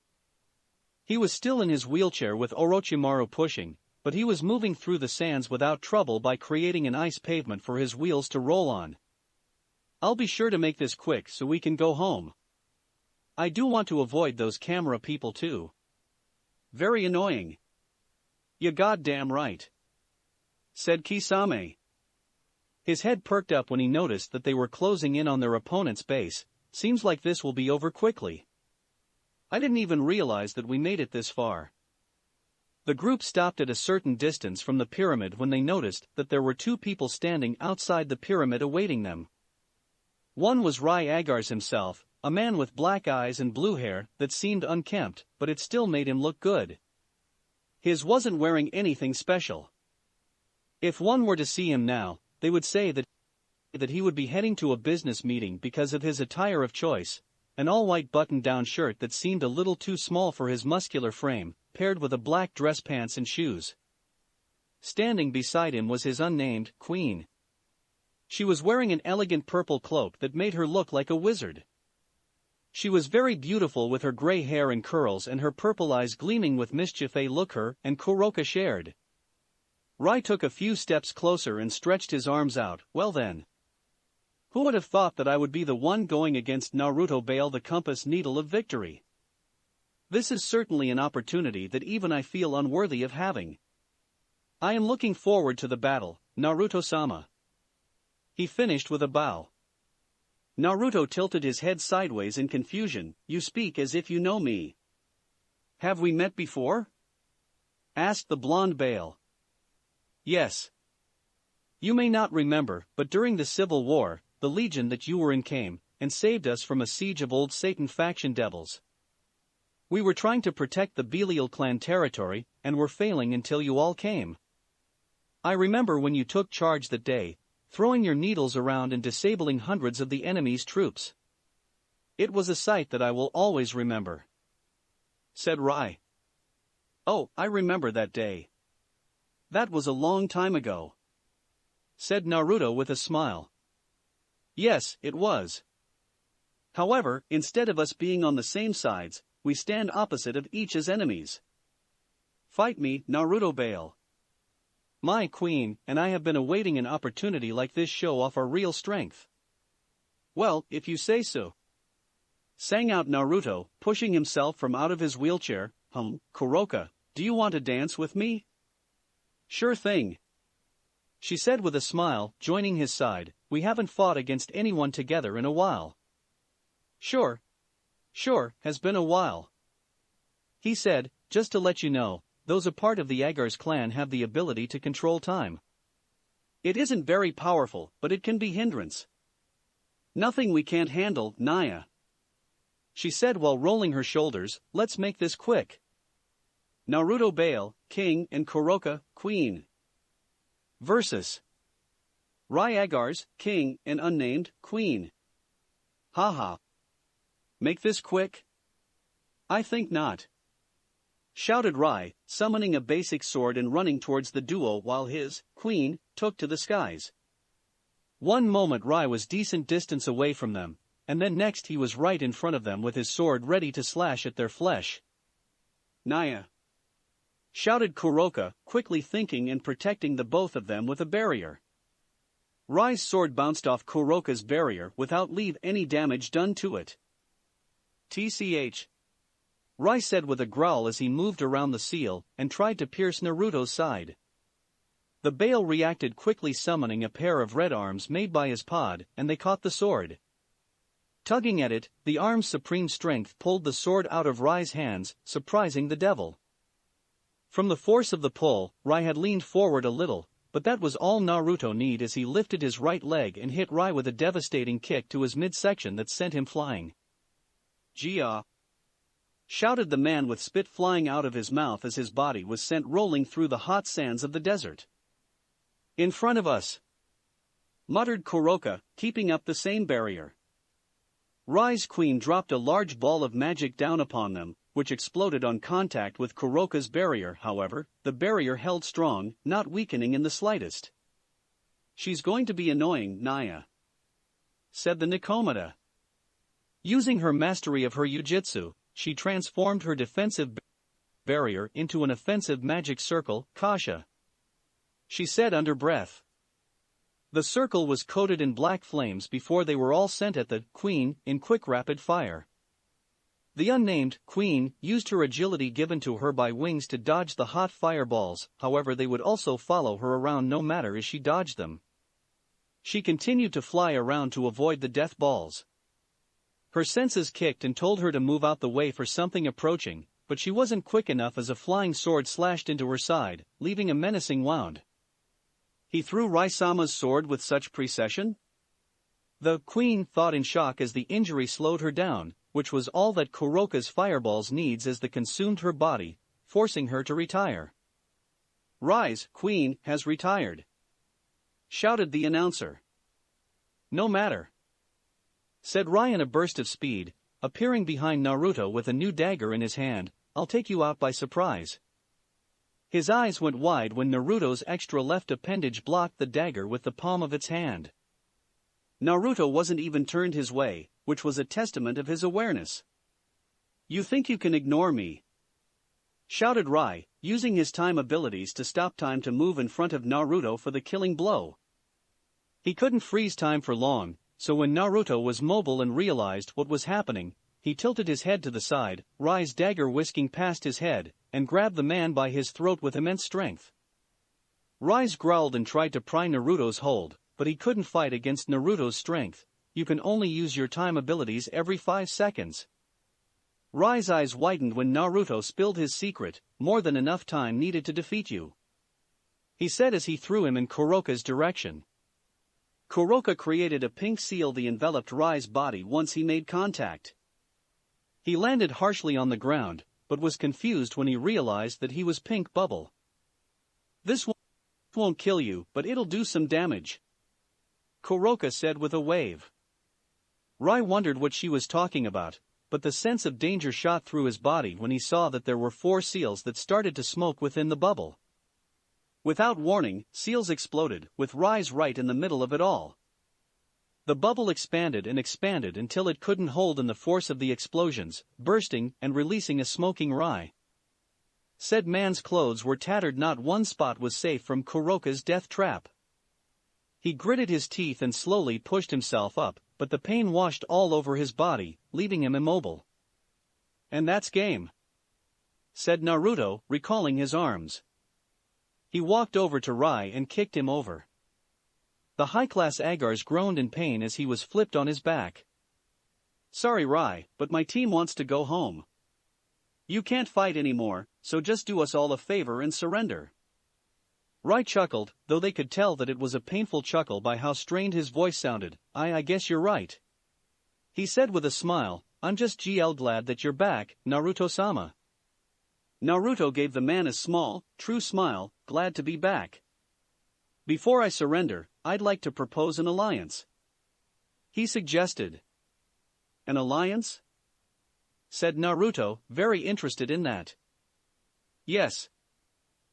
He was still in his wheelchair with Orochimaru pushing, but he was moving through the sands without trouble by creating an ice pavement for his wheels to roll on. "I'll be sure to make this quick so we can go home. I do want to avoid those camera people too. Very annoying." "You goddamn right," said Kisame. His head perked up when he noticed that they were closing in on their opponent's base. "Seems like this will be over quickly. I didn't even realize that we made it this far." The group stopped at a certain distance from the pyramid when they noticed that there were two people standing outside the pyramid awaiting them. One was Rai Agars himself, a man with black eyes and blue hair that seemed unkempt, but it still made him look good. His wasn't wearing anything special. If one were to see him now, they would say that he would be heading to a business meeting because of his attire of choice, an all-white button-down shirt that seemed a little too small for his muscular frame, paired with a black dress pants and shoes. Standing beside him was his unnamed queen. She was wearing an elegant purple cloak that made her look like a wizard. She was very beautiful with her gray hair and curls and her purple eyes gleaming with mischief. A look her and Kuroka shared. Rai took a few steps closer and stretched his arms out. "Well then. Who would have thought that I would be the one going against Naruto Bael, the compass needle of victory? This is certainly an opportunity that even I feel unworthy of having. I am looking forward to the battle, Naruto-sama. He finished with a bow. Naruto tilted his head sideways in confusion. You speak as if you know me. Have we met before? Asked the blonde Bael. Yes. You may not remember, but during the Civil War, the legion that you were in came and saved us from a siege of old Satan faction devils. We were trying to protect the Belial clan territory, and were failing until you all came. I remember when you took charge that day, throwing your needles around and disabling hundreds of the enemy's troops. It was a sight that I will always remember. Said Rai. Oh, I remember that day. That was a long time ago. Said Naruto with a smile. Yes, it was. However, instead of us being on the same sides, we stand opposite of each as enemies. Fight me, Naruto Bael. My queen and I have been awaiting an opportunity like this show off our real strength. Well, if you say so. Sang out Naruto, pushing himself from out of his wheelchair. Kuroka, do you want to dance with me? Sure thing. She said with a smile, joining his side. We haven't fought against anyone together in a while. Sure, has been a while. He said, just to let you know, those a part of the Agar's clan have the ability to control time. It isn't very powerful, but it can be hindrance. Nothing we can't handle, Naya. She said while rolling her shoulders, let's make this quick. Naruto Bael, king, and Kuroka, queen. Versus Rai Agars, king, and unnamed, queen. Haha. Make this quick? I think not. Shouted Rai, summoning a basic sword and running towards the duo while his queen took to the skies. One moment Rai was decent distance away from them, and then next he was right in front of them with his sword ready to slash at their flesh. Naya. Shouted Kuroka, quickly thinking and protecting the both of them with a barrier. Rai's sword bounced off Kuroka's barrier without leave any damage done to it. TCH. Rai said with a growl as he moved around the seal and tried to pierce Naruto's side. The Bael reacted quickly, summoning a pair of red arms made by his pod, and they caught the sword. Tugging at it, the arm's supreme strength pulled the sword out of Rai's hands, surprising the devil. From the force of the pull, Rai had leaned forward a little, but that was all Naruto needed as he lifted his right leg and hit Rai with a devastating kick to his midsection that sent him flying. Gia! Shouted the man with spit flying out of his mouth as his body was sent rolling through the hot sands of the desert. In front of us! Muttered Kuroka, keeping up the same barrier. Rai's queen dropped a large ball of magic down upon them, which exploded on contact with Kuroka's barrier. However, the barrier held strong, not weakening in the slightest. She's going to be annoying, Naya. Said the Nikomata. Using her mastery of her Jujutsu, she transformed her defensive barrier into an offensive magic circle, Kasha. She said under breath. The circle was coated in black flames before they were all sent at the queen in quick rapid fire. The unnamed queen used her agility given to her by wings to dodge the hot fireballs, however they would also follow her around no matter as she dodged them. She continued to fly around to avoid the death balls. Her senses kicked and told her to move out the way for something approaching, but she wasn't quick enough as a flying sword slashed into her side, leaving a menacing wound. He threw Rai-sama's sword with such precision? The queen thought in shock as the injury slowed her down, which was all that Kuroka's fireballs needs as they consumed her body, forcing her to retire. Rai's queen has retired. Shouted the announcer. No matter. Said Rai in a burst of speed, appearing behind Naruto with a new dagger in his hand. I'll take you out by surprise. His eyes went wide when Naruto's extra left appendage blocked the dagger with the palm of its hand. Naruto wasn't even turned his way, which was a testament of his awareness. You think you can ignore me? Shouted Rai, using his time abilities to stop time to move in front of Naruto for the killing blow. He couldn't freeze time for long, so when Naruto was mobile and realized what was happening, he tilted his head to the side, Rai's dagger whisking past his head, and grabbed the man by his throat with immense strength. Rise growled and tried to pry Naruto's hold, but he couldn't fight against Naruto's strength. You can only use your time abilities every 5 seconds. Rai's eyes widened when Naruto spilled his secret, more than enough time needed to defeat you, he said as he threw him in Kuroka's direction. Kuroka created a pink seal that enveloped Rai's body once he made contact. He landed harshly on the ground, but was confused when he realized that he was Pink Bubble. This won't kill you, but it'll do some damage, Kuroka said with a wave. Rai wondered what she was talking about, but the sense of danger shot through his body when he saw that there were 4 seals that started to smoke within the bubble. Without warning, seals exploded, with Rai's right in the middle of it all. The bubble expanded and expanded until it couldn't hold in the force of the explosions, bursting and releasing a smoking Rai. Said man's clothes were tattered, not one spot was safe from Kuroka's death trap. He gritted his teeth and slowly pushed himself up, but the pain washed all over his body, leaving him immobile. And that's game, said Naruto, recalling his arms. He walked over to Rai and kicked him over. The high-class Agars groaned in pain as he was flipped on his back. Sorry Rai, but my team wants to go home. You can't fight anymore, so just do us all a favor and surrender. Rai chuckled, though they could tell that it was a painful chuckle by how strained his voice sounded. I guess you're right, he said with a smile. I'm just glad that you're back, Naruto-sama. Naruto gave the man a small, true smile, glad to be back. Before I surrender, I'd like to propose an alliance, he suggested. An alliance? Said Naruto, very interested in that. Yes,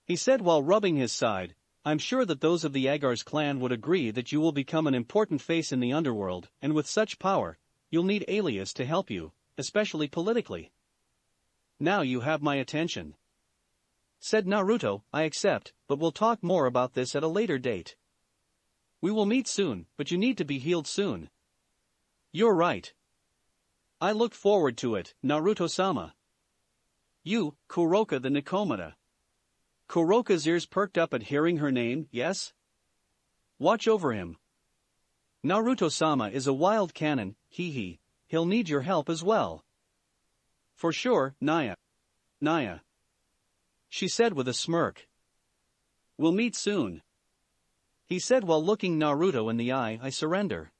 he said while rubbing his side. I'm sure that those of the Agars clan would agree that you will become an important face in the underworld, and with such power, you'll need alias to help you, especially politically. Now you have my attention, said Naruto. I accept, but we'll talk more about this at a later date. We will meet soon, but you need to be healed soon. You're right. I look forward to it, Naruto-sama. You, Kuroka the Nikomata. Kuroka's ears perked up at hearing her name. Yes? Watch over him. Naruto-sama is a wild cannon, hee. He'll need your help as well. For sure, Naya, she said with a smirk. We'll meet soon, he said while looking Naruto in the eye. I surrender.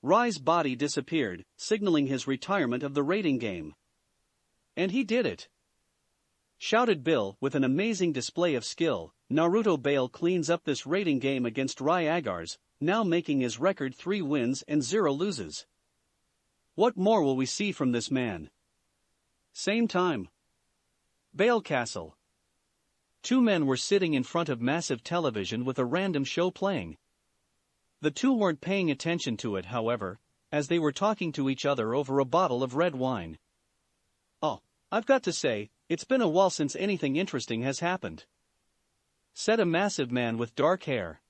Rai's body disappeared, signaling his retirement of the raiding game. And he did it, shouted Bill. With an amazing display of skill, Naruto Bael cleans up this raiding game against Rai Agars, now making his record 3 wins and 0 loses. What more will we see from this man? Same time. Bael Castle. 2 men were sitting in front of massive television with a random show playing. The 2 weren't paying attention to it, however, as they were talking to each other over a bottle of red wine. Oh, I've got to say, it's been a while since anything interesting has happened, said a massive man with dark hair.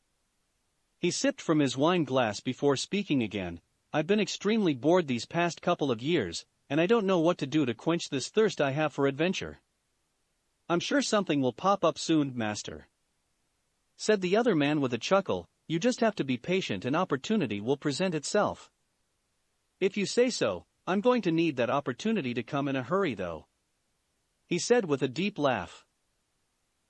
He sipped from his wine glass before speaking again. I've been extremely bored these past couple of years, and I don't know what to do to quench this thirst I have for adventure. I'm sure something will pop up soon, master, said the other man with a chuckle. You just have to be patient and opportunity will present itself. If you say so. I'm going to need that opportunity to come in a hurry though, he said with a deep laugh.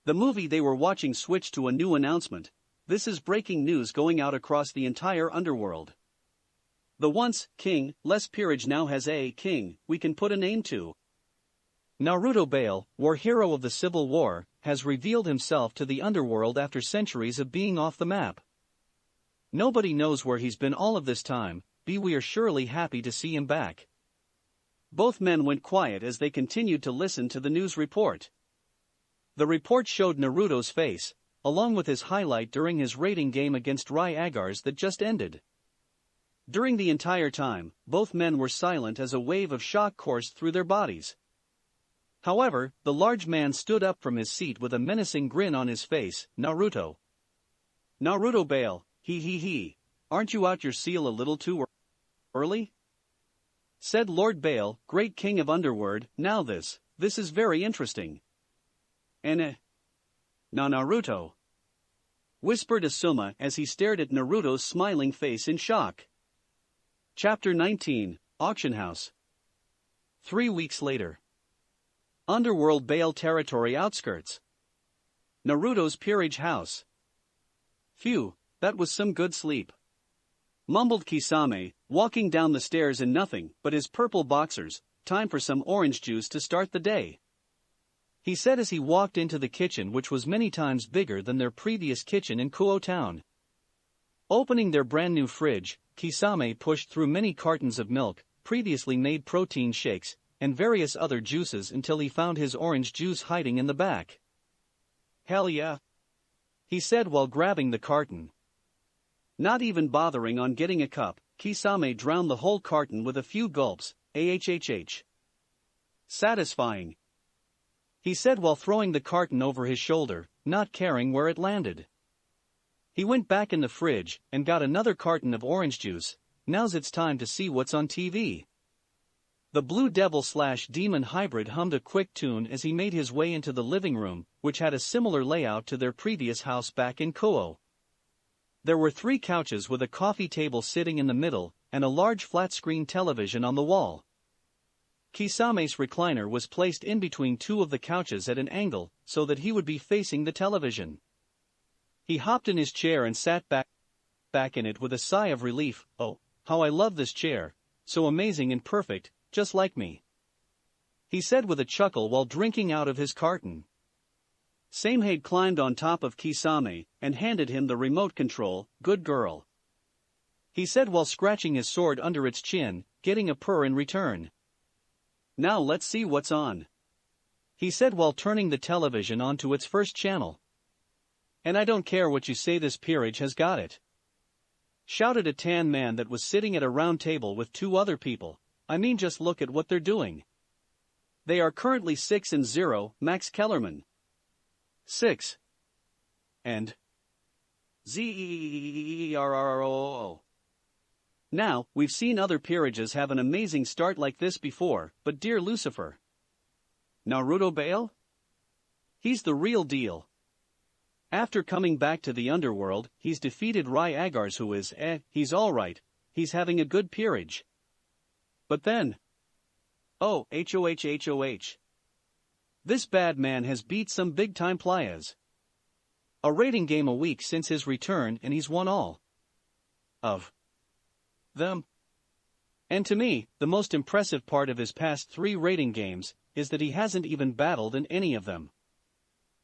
The movie they were watching switched to a new announcement. This is breaking news going out across the entire underworld. The once king, less peerage now has a king we can put a name to. Naruto Bael, war hero of the Civil War, has revealed himself to the underworld after centuries of being off the map. Nobody knows where he's been all of this time, but we are surely happy to see him back. Both men went quiet as they continued to listen to the news report. The report showed Naruto's face, along with his highlight during his raiding game against Rai Agars that just ended. During the entire time, both men were silent as a wave of shock coursed through their bodies. However, the large man stood up from his seat with a menacing grin on his face. Naruto Bael, he. Aren't you out your seal a little too early? said Lord Bael, great king of underworld. Now this is very interesting. Na Naruto, whispered Asuma as he stared at Naruto's smiling face in shock. Chapter 19, Auction House. 3 weeks later. Underworld Bael territory outskirts. Naruto's peerage house. Phew, that was some good sleep, mumbled Kisame, walking down the stairs in nothing but his purple boxers. Time for some orange juice to start the day, he said as he walked into the kitchen, which was many times bigger than their previous kitchen in Kuo Town. Opening their brand new fridge, Kisame pushed through many cartons of milk, previously made protein shakes, and various other juices until he found his orange juice hiding in the back. Hell yeah, he said while grabbing the carton. Not even bothering on getting a cup, Kisame drowned the whole carton with a few gulps. Ahhh. Satisfying, he said while throwing the carton over his shoulder, not caring where it landed. He went back in the fridge and got another carton of orange juice. Now's its time to see what's on TV. The Blue Devil/Demon hybrid hummed a quick tune as he made his way into the living room, which had a similar layout to their previous house back in Kuo. There were 3 couches with a coffee table sitting in the middle, and a large flat-screen television on the wall. Kisame's recliner was placed in between 2 of the couches at an angle, so that he would be facing the television. He hopped in his chair and sat back in it with a sigh of relief. Oh, how I love this chair, so amazing and perfect, just like me, he said with a chuckle while drinking out of his carton. Samehade climbed on top of Kisame and handed him the remote control. Good girl, he said while scratching his sword under its chin, getting a purr in return. Now let's see what's on, he said while turning the television onto its first channel. And I don't care what you say, this peerage has got it, shouted a tan man that was sitting at a round table with 2 other people. I mean, just look at what they're doing. They are currently 6-0, Max Kellerman 6 and Zerroo. Now, we've seen other peerages have an amazing start like this before, but dear Lucifer, Naruto Bael? He's the real deal. After coming back to the underworld, he's defeated Rai Agars, who is, he's alright, he's having a good peerage. But then, oh, hoh. This bad man has beat some big-time players. A rating game a week since his return, and he's won all of them. And to me, the most impressive part of his past 3 rating games is that he hasn't even battled in any of them,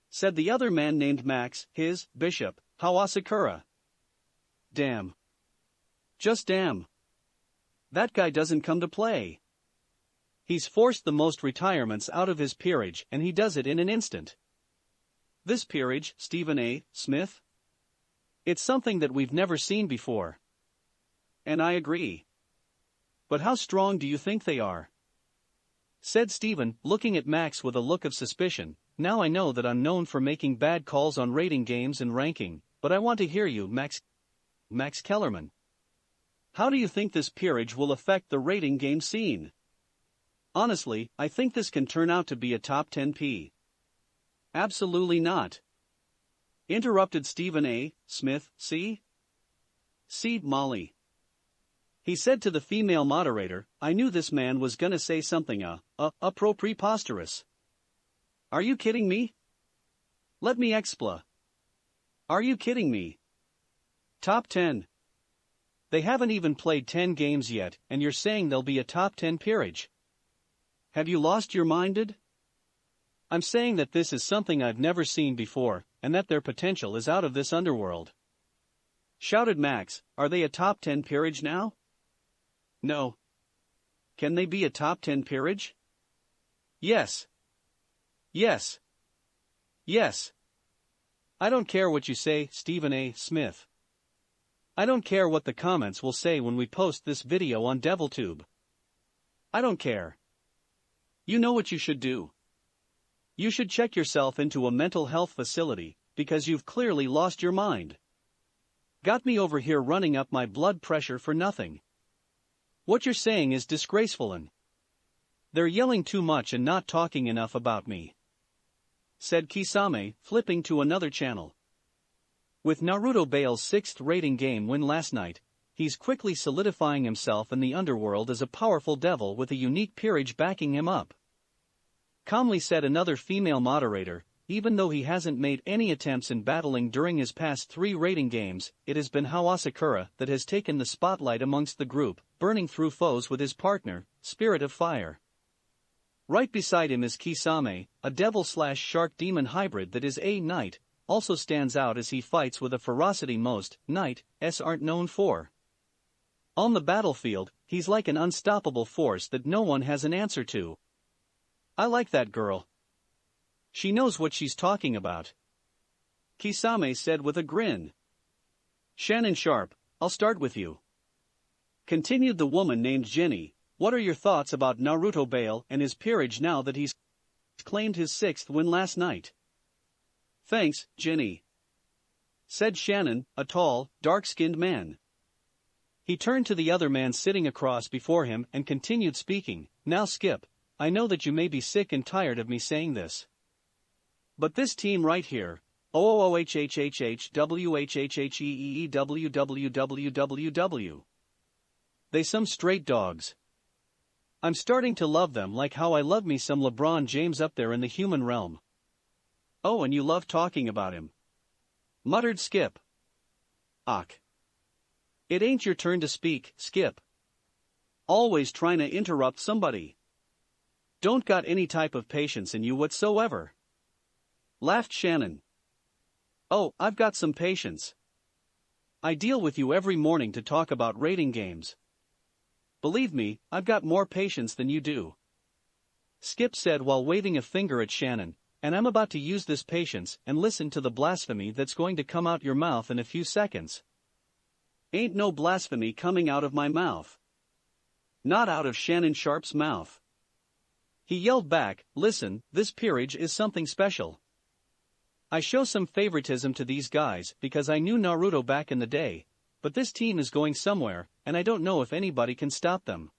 said the other man named Max, his bishop, Hawasakura. Damn. Just damn. That guy doesn't come to play. He's forced the most retirements out of his peerage, and he does it in an instant. This peerage, Stephen A. Smith? It's something that we've never seen before. And I agree. But how strong do you think they are? Said Stephen, looking at Max with a look of suspicion. Now I know that I'm known for making bad calls on rating games and ranking, but I want to hear you, Max Kellerman. How do you think this peerage will affect the rating game scene? Honestly, I think this can turn out to be a top 10p. Absolutely not, interrupted Stephen A. Smith. See, Molly, he said to the female moderator. I knew this man was gonna say something preposterous. Are you kidding me? Let me expla. Are you kidding me? Top 10. They haven't even played 10 games yet, and you're saying they'll be a top 10 peerage? Have you lost your mind? I'm saying that this is something I've never seen before, and that their potential is out of this underworld, shouted Max. Are they a top 10 peerage now? No. Can they be a top 10 peerage? Yes. Yes. Yes. I don't care what you say, Stephen A. Smith. I don't care what the comments will say when we post this video on DevilTube. I don't care. You know what you should do? You should check yourself into a mental health facility, because you've clearly lost your mind. Got me over here running up my blood pressure for nothing. What you're saying is disgraceful and they're yelling too much and not talking enough about me," said Kisame, flipping to another channel. With Naruto Bael's 6th rating game win last night, he's quickly solidifying himself in the underworld as a powerful devil with a unique peerage backing him up. Calmly said another female moderator, even though he hasn't made any attempts in battling during his past 3 rating games, it has been Hirosaki that has taken the spotlight amongst the group, burning through foes with his partner, Spirit of Fire. Right beside him is Kisame, a devil/shark demon hybrid that is a knight, also stands out as he fights with a ferocity most knights aren't known for. On the battlefield, he's like an unstoppable force that no one has an answer to. "I like that girl. She knows what she's talking about," Kisame said with a grin. "Shannon Sharp, I'll start with you," continued the woman named Jenny. "What are your thoughts about Naruto Bael and his peerage now that he's claimed his 6th win last night?" "Thanks, Jenny," said Shannon, a tall, dark-skinned man. He turned to the other man sitting across before him and continued speaking. "Now Skip, I know that you may be sick and tired of me saying this, but this team right here, OOOHHHWHHHEEWWWWW, they some straight dogs. I'm starting to love them like how I love me some LeBron James up there in the human realm." "Oh, and you love talking about him," muttered Skip. "Ach. It ain't your turn to speak, Skip. Always trying to interrupt somebody. Don't got any type of patience in you whatsoever," laughed Shannon. "Oh, I've got some patience. I deal with you every morning to talk about rating games. Believe me, I've got more patience than you do," Skip said while waving a finger at Shannon, "and I'm about to use this patience and listen to the blasphemy that's going to come out your mouth in a few seconds." "Ain't no blasphemy coming out of my mouth. Not out of Shannon Sharp's mouth." He yelled back, "Listen, this peerage is something special. I show some favoritism to these guys because I knew Naruto back in the day, but this team is going somewhere, and I don't know if anybody can stop them.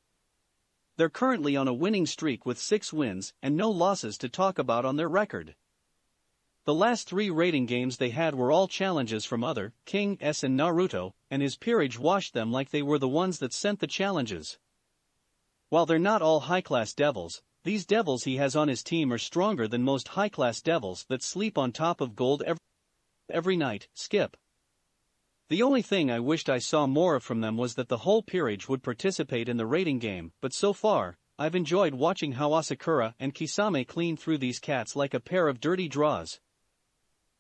They're currently on a winning streak with 6 wins and no losses to talk about on their record. The last 3 rating games they had were all challenges from other Kings and Naruto, and his peerage washed them like they were the ones that sent the challenges. While they're not all high-class devils, these devils he has on his team are stronger than most high-class devils that sleep on top of gold every night, Skip. The only thing I wished I saw more of from them was that the whole peerage would participate in the rating game, but so far, I've enjoyed watching how Asakura and Kisame clean through these cats like a pair of dirty draws.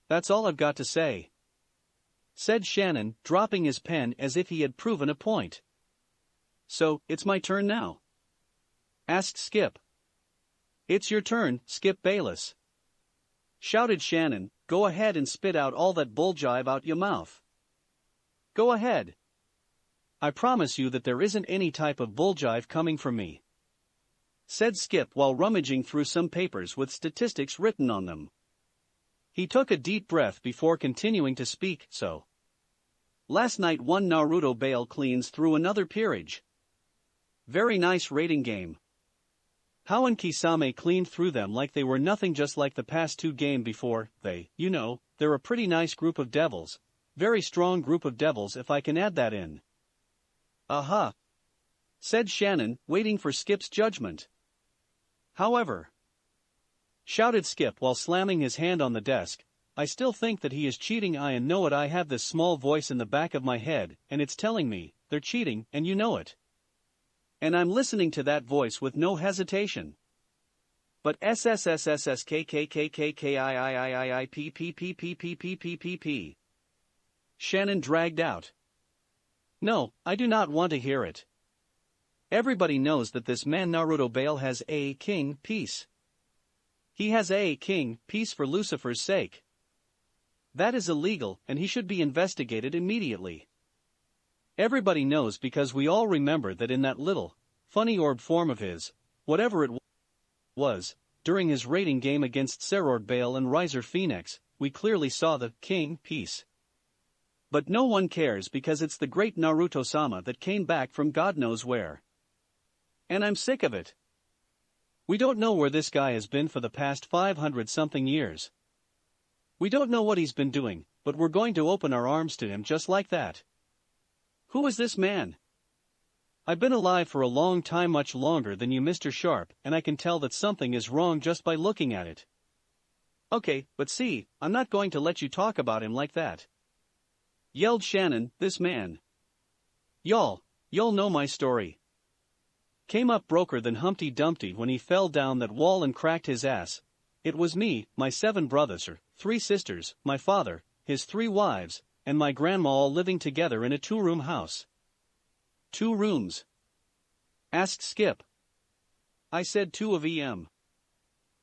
That's all I've got to say," said Shannon, dropping his pen as if he had proven a point. "So, it's my turn now?" asked Skip. "It's your turn, Skip Bayless," shouted Shannon. "Go ahead and spit out all that bulljive out your mouth. Go ahead. I promise you that there isn't any type of bulljive coming from me," said Skip while rummaging through some papers with statistics written on them. He took a deep breath before continuing to speak. "So, last night one Naruto Bael cleans through another peerage. Very nice rating game. How and Kisame cleaned through them like they were nothing, just like the past 2 game before. They're a pretty nice group of devils. Very strong group of devils if I can add that in." "Aha," said Shannon, waiting for Skip's judgment. "However," shouted Skip while slamming his hand on the desk, "I still think that he is cheating. I know it. I have this small voice in the back of my head, and it's telling me, they're cheating, and you know it. And I'm listening to that voice with no hesitation. But SSSSSKKKKKIIIIIPPPPPPPPP. Shannon dragged out. "No, I do not want to hear it. Everybody knows that this man Naruto Bael has a king piece. He has a king piece for Lucifer's sake. That is illegal and he should be investigated immediately. Everybody knows because we all remember that in that little, funny orb form of his, whatever it was, during his rating game against Serord Bael and Riser Phoenix, we clearly saw the king piece. But no one cares because it's the great Naruto-sama that came back from God knows where. And I'm sick of it. We don't know where this guy has been for the past 500-something years. We don't know what he's been doing, but we're going to open our arms to him just like that. Who is this man? I've been alive for a long time, much longer than you, Mr. Sharp, and I can tell that something is wrong just by looking at it. Okay, but see, I'm not going to let you talk about him like that. Yelled Shannon, this man. Y'all know my story. Came up broker than Humpty Dumpty when he fell down that wall and cracked his ass. It was me, my 7 brothers, 3 sisters, my father, his 3 wives, and my grandma all living together in a 2-room house. 2 rooms? Asked Skip. I said 2 of em.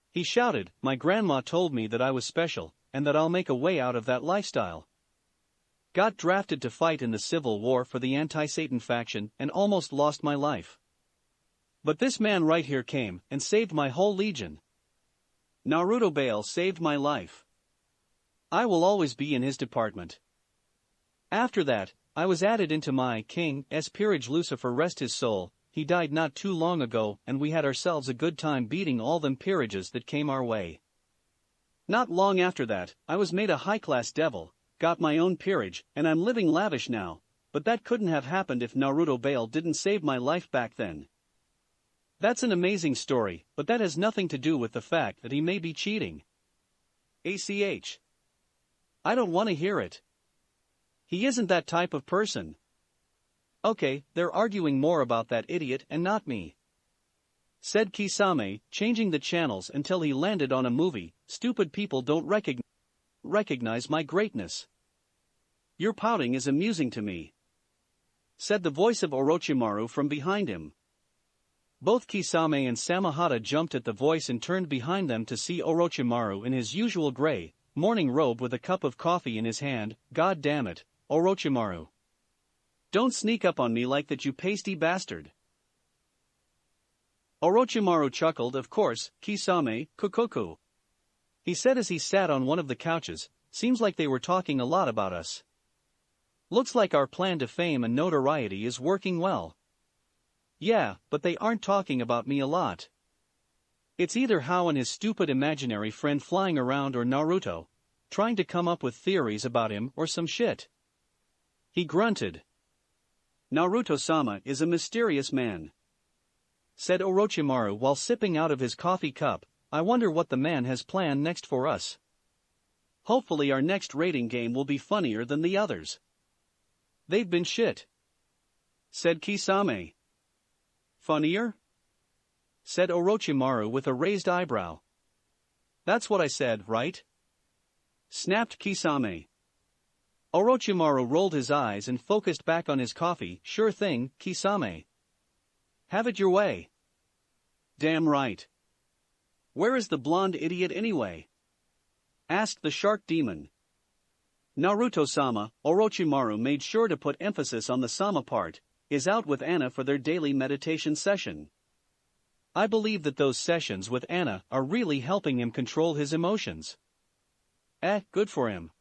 He shouted, my grandma told me that I was special, and that I'll make a way out of that lifestyle. Got drafted to fight in the Civil War for the anti-Satan faction and almost lost my life. But this man right here came and saved my whole legion. Naruto Bael saved my life. I will always be in his department. After that, I was added into my king's peerage. Lucifer rest his soul, he died not too long ago, and we had ourselves a good time beating all them peerages that came our way. Not long after that, I was made a high-class devil, got my own peerage, and I'm living lavish now, but that couldn't have happened if Naruto Bael didn't save my life back then. That's an amazing story, but that has nothing to do with the fact that he may be cheating. ACH. I don't want to hear it. He isn't that type of person. Okay, they're arguing more about that idiot and not me. Said Kisame, changing the channels until he landed on a movie. Stupid people don't recognize my greatness. Your pouting is amusing to me. Said the voice of Orochimaru from behind him. Both Kisame and Samahata jumped at the voice and turned behind them to see Orochimaru in his usual gray, morning robe with a cup of coffee in his hand. God damn it, Orochimaru. Don't sneak up on me like that, you pasty bastard. Orochimaru chuckled. Of course, Kisame, kukuku. He said as he sat on one of the couches, seems like they were talking a lot about us. Looks like our plan to fame and notoriety is working well. Yeah, but they aren't talking about me a lot. It's either Hao and his stupid imaginary friend flying around or Naruto, trying to come up with theories about him or some shit. He grunted. Naruto-sama is a mysterious man. Said Orochimaru while sipping out of his coffee cup. I wonder what the man has planned next for us. Hopefully our next rating game will be funnier than the others. They've been shit. Said Kisame. Funnier? Said Orochimaru with a raised eyebrow. That's what I said, right? Snapped Kisame. Orochimaru rolled his eyes and focused back on his coffee. Sure thing, Kisame. Have it your way. Damn right. Where is the blonde idiot anyway? Asked the shark demon. Naruto-sama, Orochimaru made sure to put emphasis on the sama part, is out with Anna for their daily meditation session. I believe that those sessions with Anna are really helping him control his emotions. Good for him.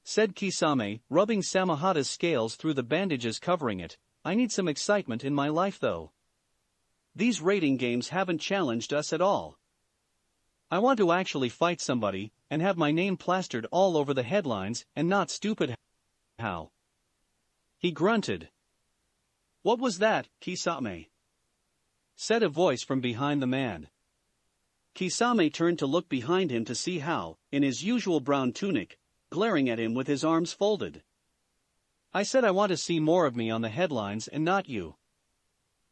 Said Kisame, rubbing Samahata's scales through the bandages covering it. I need some excitement in my life though. These rating games haven't challenged us at all. I want to actually fight somebody, and have my name plastered all over the headlines, and not stupid how. He grunted. What was that, Kisame? Said a voice from behind the man. Kisame turned to look behind him to see Hao, in his usual brown tunic, glaring at him with his arms folded. I said I want to see more of me on the headlines and not you.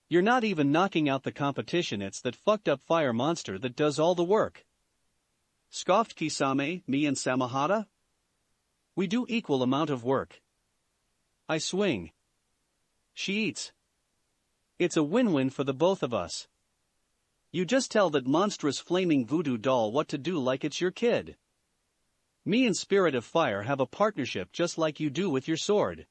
You're not even knocking out the competition, it's that fucked up fire monster that does all the work. Scoffed Kisame, me and Samahata? We do equal amount of work. I swing. She eats. It's a win-win for the both of us. You just tell that monstrous flaming voodoo doll what to do like it's your kid. Me and Spirit of Fire have a partnership just like you do with your sword.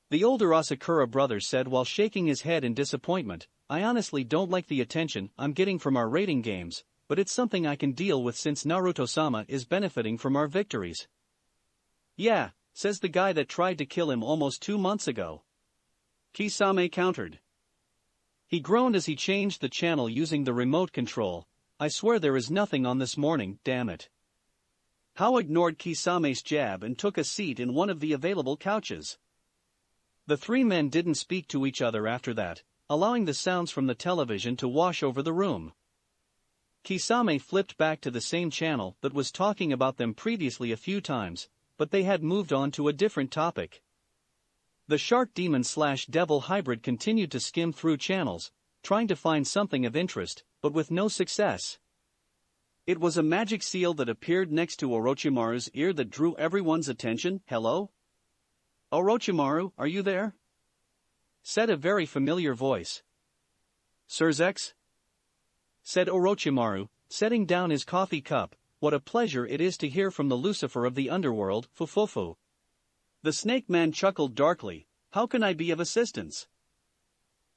The older Asakura brother said while shaking his head in disappointment, I honestly don't like the attention I'm getting from our rating games, but it's something I can deal with since Naruto-sama is benefiting from our victories. Yeah, says the guy that tried to kill him almost 2 months ago. Kisame countered. He groaned as he changed the channel using the remote control. I swear there is nothing on this morning, damn it. Hao ignored Kisame's jab and took a seat in one of the available couches. The three men didn't speak to each other after that, allowing the sounds from the television to wash over the room. Kisame flipped back to the same channel that was talking about them previously a few times, but they had moved on to a different topic. The shark demon/devil hybrid continued to skim through channels, trying to find something of interest, but with no success. It was a magic seal that appeared next to Orochimaru's ear that drew everyone's attention. Hello? Orochimaru, are you there? Said a very familiar voice. Surzex? Said Orochimaru, setting down his coffee cup. What a pleasure it is to hear from the Lucifer of the underworld, Fufufu. The snake man chuckled darkly. How can I be of assistance?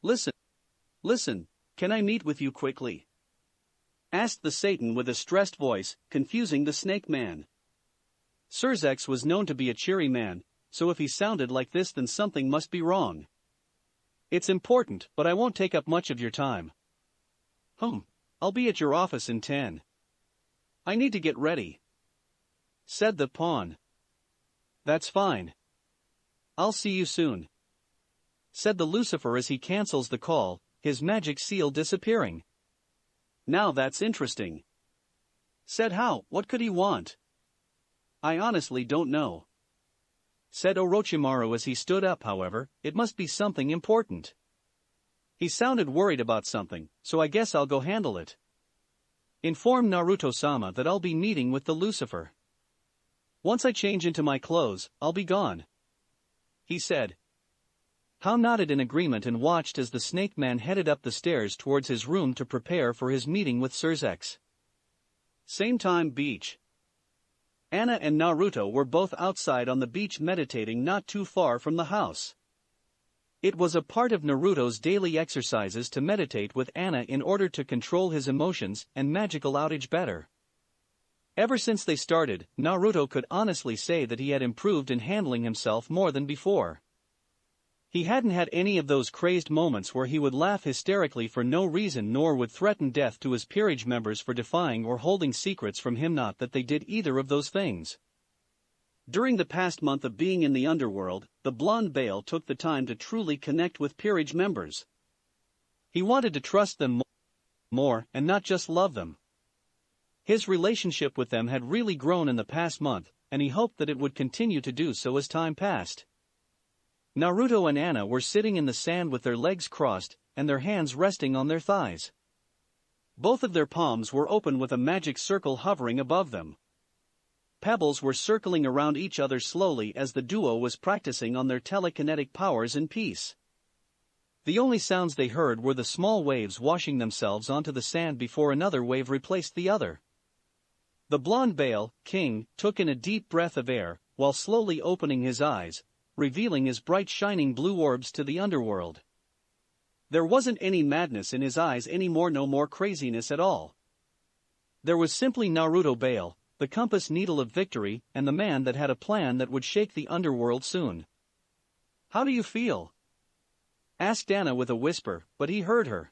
Listen, can I meet with you quickly? Asked the Satan with a stressed voice, confusing the snake man. Surzex was known to be a cheery man, so if he sounded like this then something must be wrong. It's important, but I won't take up much of your time. I'll be at your office in 10. I need to get ready. Said the pawn. That's fine. I'll see you soon. Said the Lucifer as he cancels the call, his magic seal disappearing. Now that's interesting. Said Hao, what could he want? I honestly don't know. Said Orochimaru as he stood up. However, it must be something important. He sounded worried about something, so I guess I'll go handle it. Inform Naruto-sama that I'll be meeting with the Lucifer. Once I change into my clothes, I'll be gone. He said. Hao nodded in agreement and watched as the snake man headed up the stairs towards his room to prepare for his meeting with Surzex. Same time beach. Anna and Naruto were both outside on the beach meditating not too far from the house. It was a part of Naruto's daily exercises to meditate with Anna in order to control his emotions and magical outage better. Ever since they started, Naruto could honestly say that he had improved in handling himself more than before. He hadn't had any of those crazed moments where he would laugh hysterically for no reason nor would threaten death to his peerage members for defying or holding secrets from him. Not that they did either of those things. During the past month of being in the underworld, the blonde Bael took the time to truly connect with peerage members. He wanted to trust them more and not just love them. His relationship with them had really grown in the past month, and he hoped that it would continue to do so as time passed. Naruto and Anna were sitting in the sand with their legs crossed and their hands resting on their thighs. Both of their palms were open with a magic circle hovering above them. Pebbles were circling around each other slowly as the duo was practicing on their telekinetic powers in peace. The only sounds they heard were the small waves washing themselves onto the sand before another wave replaced the other. The blonde Bael, king, took in a deep breath of air, while slowly opening his eyes, revealing his bright shining blue orbs to the underworld. There wasn't any madness in his eyes anymore, no more craziness at all. There was simply Naruto Bael, the compass needle of victory, and the man that had a plan that would shake the underworld soon. How do you feel? Asked Anna with a whisper, but he heard her.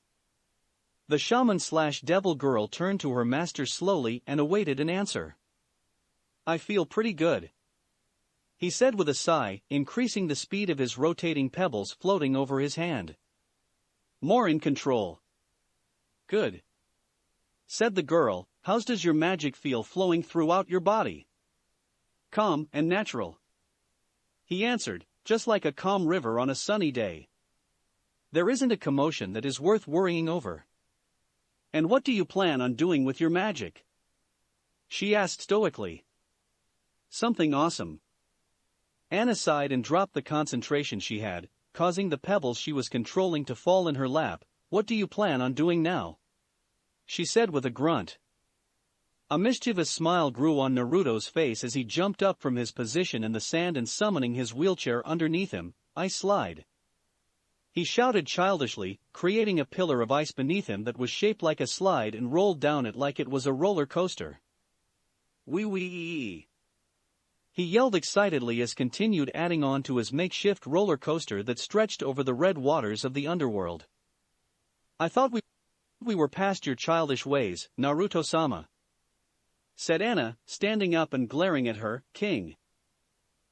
The shaman/devil girl turned to her master slowly and awaited an answer. I feel pretty good. He said with a sigh, increasing the speed of his rotating pebbles floating over his hand. More in control. Good. Said the girl, how does your magic feel flowing throughout your body? Calm and natural. He answered, just like a calm river on a sunny day. There isn't a commotion that is worth worrying over. And what do you plan on doing with your magic? She asked stoically. Something awesome. Anna sighed and dropped the concentration she had, causing the pebbles she was controlling to fall in her lap. What do you plan on doing now? She said with a grunt. A mischievous smile grew on Naruto's face as he jumped up from his position in the sand and summoning his wheelchair underneath him, Ice Slide. He shouted childishly, creating a pillar of ice beneath him that was shaped like a slide and rolled down it like it was a roller coaster. Wee wee. He yelled excitedly as continued adding on to his makeshift roller coaster that stretched over the red waters of the underworld. I thought we were past your childish ways, Naruto-sama, said Anna, standing up and glaring at her, king.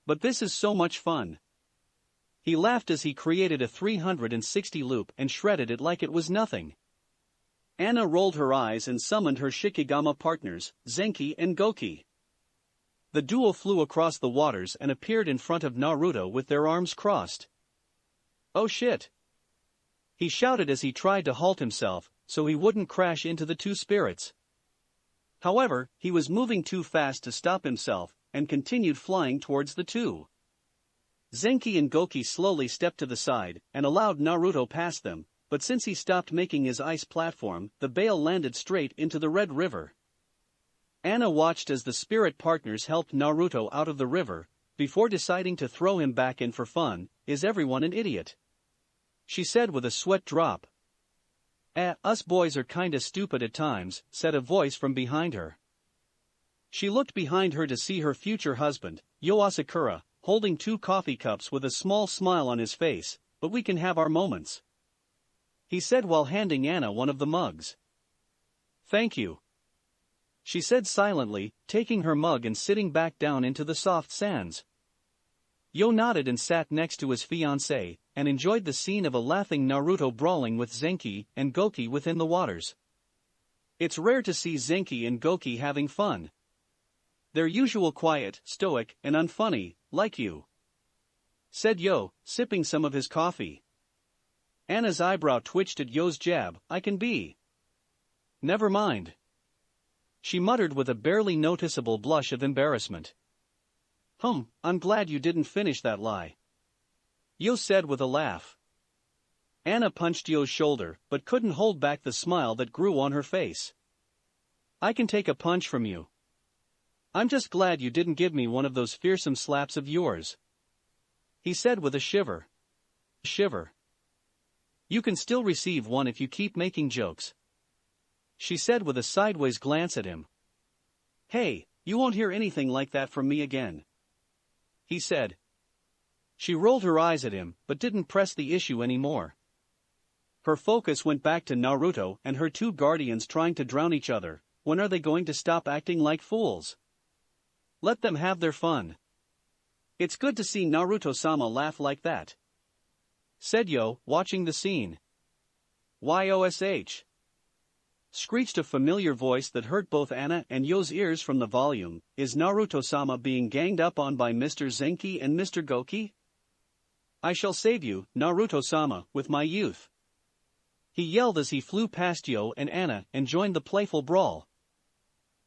But this is so much fun. He laughed as he created a 360 loop and shredded it like it was nothing. Anna rolled her eyes and summoned her Shikigama partners, Zenki and Goki. The duo flew across the waters and appeared in front of Naruto with their arms crossed. Oh shit! He shouted as he tried to halt himself, so he wouldn't crash into the two spirits. However, he was moving too fast to stop himself, and continued flying towards the two. Zenki and Goki slowly stepped to the side, and allowed Naruto past them, but since he stopped making his ice platform, the Bael landed straight into the Red River. Anna watched as the spirit partners helped Naruto out of the river, before deciding to throw him back in for fun. Is everyone an idiot? She said with a sweat drop. Us boys are kinda stupid at times, said a voice from behind her. She looked behind her to see her future husband, Yo Asakura, holding 2 coffee cups with a small smile on his face. But we can have our moments, he said while handing Anna one of the mugs. Thank you, she said silently, taking her mug and sitting back down into the soft sands. Yo nodded and sat next to his fiancée, and enjoyed the scene of a laughing Naruto brawling with Zenki and Goki within the waters. It's rare to see Zenki and Goki having fun. They're usually quiet, stoic, and unfunny, like you, said Yo, sipping some of his coffee. Anna's eyebrow twitched at Yo's jab. I can be. Never mind, she muttered with a barely noticeable blush of embarrassment. I'm glad you didn't finish that lie, Yo said with a laugh. Anna punched Yo's shoulder, but couldn't hold back the smile that grew on her face. I can take a punch from you. I'm just glad you didn't give me one of those fearsome slaps of yours, he said with a shiver. Shiver. You can still receive one if you keep making jokes, she said with a sideways glance at him. Hey, you won't hear anything like that from me again, he said. She rolled her eyes at him, but didn't press the issue anymore. Her focus went back to Naruto and her 2 guardians trying to drown each other. When are they going to stop acting like fools? Let them have their fun. It's good to see Naruto-sama laugh like that, said Yo, watching the scene. Yosh! Screeched a familiar voice that hurt both Anna and Yo's ears from the volume. Is Naruto-sama being ganged up on by Mr. Zenki and Mr. Goki? I shall save you, Naruto-sama, with my youth, he yelled as he flew past Yo and Anna and joined the playful brawl.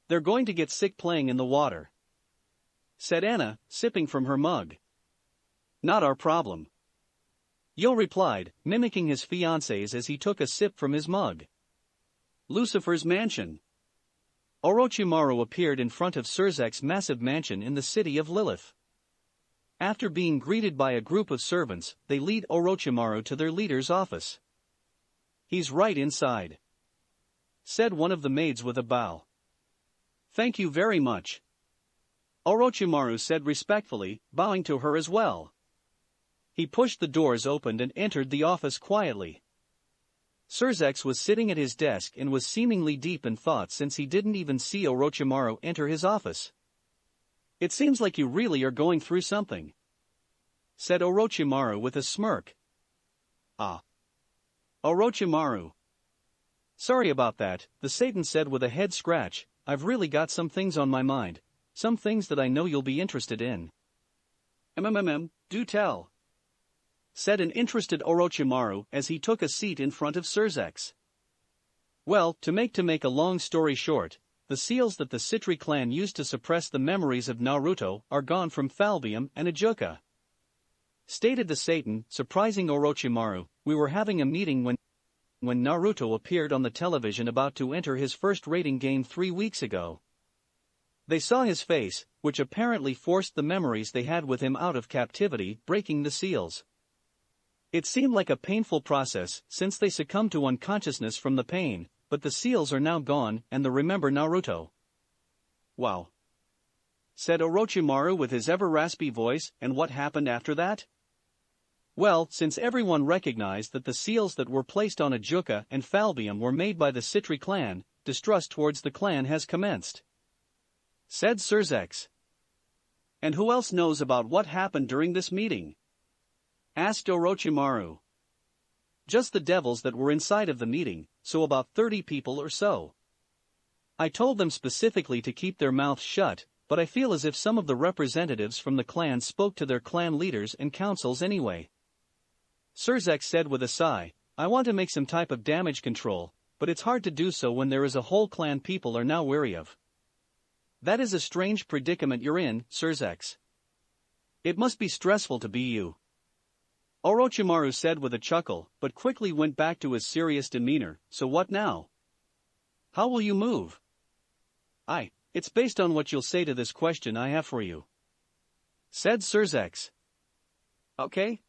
They're going to get sick playing in the water, said Anna, sipping from her mug. Not our problem, Yo replied, mimicking his fiancé's as he took a sip from his mug. Lucifer's mansion. Orochimaru appeared in front of Surzek's massive mansion in the city of Lilith. After being greeted by a group of servants, they lead Orochimaru to their leader's office. He's right inside, said one of the maids with a bow. Thank you very much, Orochimaru said respectfully, bowing to her as well. He pushed the doors open and entered the office quietly. Surzek was sitting at his desk and was seemingly deep in thought since he didn't even see Orochimaru enter his office. It seems like you really are going through something, said Orochimaru with a smirk. Ah. Orochimaru. Sorry about that, the Satan said with a head scratch. I've really got some things on my mind, some things that I know you'll be interested in. Do tell, said an interested Orochimaru as he took a seat in front of Surzek. Well, to make a long story short, the seals that the Citri clan used to suppress the memories of Naruto are gone from Falbium and Ajuka, stated the Satan, surprising Orochimaru. We were having a meeting when Naruto appeared on the television about to enter his first rating game 3 weeks ago. They saw his face, which apparently forced the memories they had with him out of captivity, breaking the seals. It seemed like a painful process since they succumbed to unconsciousness from the pain, but the seals are now gone and they remember Naruto. Wow, said Orochimaru with his ever-raspy voice. And what happened after that? Well, since everyone recognized that the seals that were placed on Ajuka and Falbium were made by the Citri clan, distrust towards the clan has commenced," said Surzex. "And who else knows about what happened during this meeting?" asked Orochimaru. "Just the devils that were inside of the meeting, so about 30 people or so. I told them specifically to keep their mouths shut, but I feel as if some of the representatives from the clan spoke to their clan leaders and councils anyway." Surzex said with a sigh, "I want to make some type of damage control, but it's hard to do so when there is a whole clan people are now wary of." "That is a strange predicament you're in, Surzex. It must be stressful to be you," Orochimaru said with a chuckle, but quickly went back to his serious demeanor. "So what now? How will you move?" It's based on what you'll say to this question I have for you," said Surzex. "Okay,"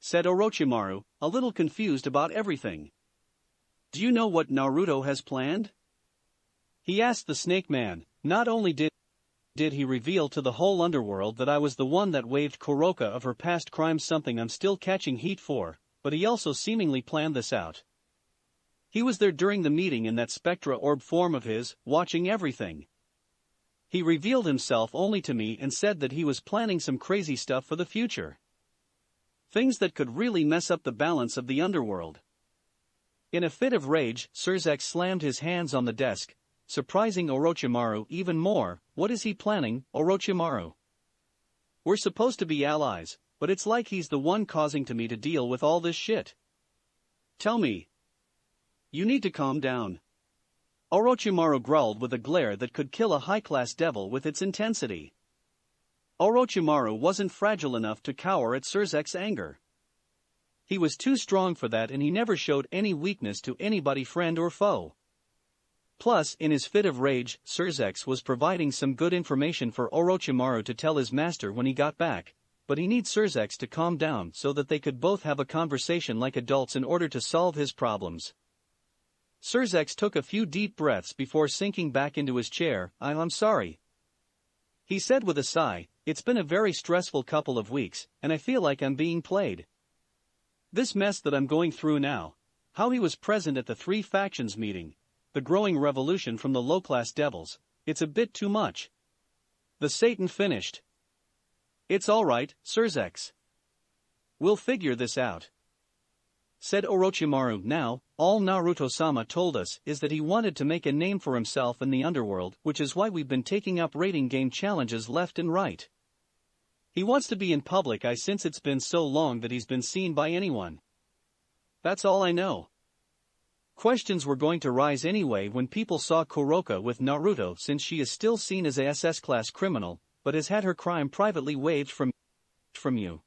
said Orochimaru, a little confused about everything. "Do you know what Naruto has planned?" he asked the Snake Man. Not only did he reveal to the whole underworld that I was the one that waived Kuroka of her past crimes, something I'm still catching heat for, but he also seemingly planned this out. He was there during the meeting in that Spectra orb form of his, watching everything. He revealed himself only to me and said that he was planning some crazy stuff for the future. Things that could really mess up the balance of the underworld. In a fit of rage, Surzex slammed his hands on the desk, surprising Orochimaru even more. "What is he planning, Orochimaru? We're supposed to be allies, but it's like he's the one causing me to deal with all this shit. Tell me." "You need to calm down," Orochimaru growled with a glare that could kill a high-class devil with its intensity. Orochimaru wasn't fragile enough to cower at Surzex's anger. He was too strong for that, and he never showed any weakness to anybody, friend or foe. Plus, in his fit of rage, Surzex was providing some good information for Orochimaru to tell his master when he got back, but he needs Surzex to calm down so that they could both have a conversation like adults in order to solve his problems. Surzex took a few deep breaths before sinking back into his chair. "I'm sorry," he said with a sigh. "It's been a very stressful couple of weeks, and I feel like I'm being played. This mess that I'm going through now, how he was present at the 3 factions meeting, the growing revolution from the low-class devils, it's a bit too much." The Satan finished. "It's all right, Surzex. We'll figure this out," said Orochimaru. "Now, all Naruto-sama told us is that he wanted to make a name for himself in the underworld, which is why we've been taking up rating game challenges left and right. He wants to be in public eye since it's been so long that he's been seen by anyone. That's all I know." Questions were going to rise anyway when people saw Kuroka with Naruto, since she is still seen as a SS-class criminal, but has had her crime privately waived from you.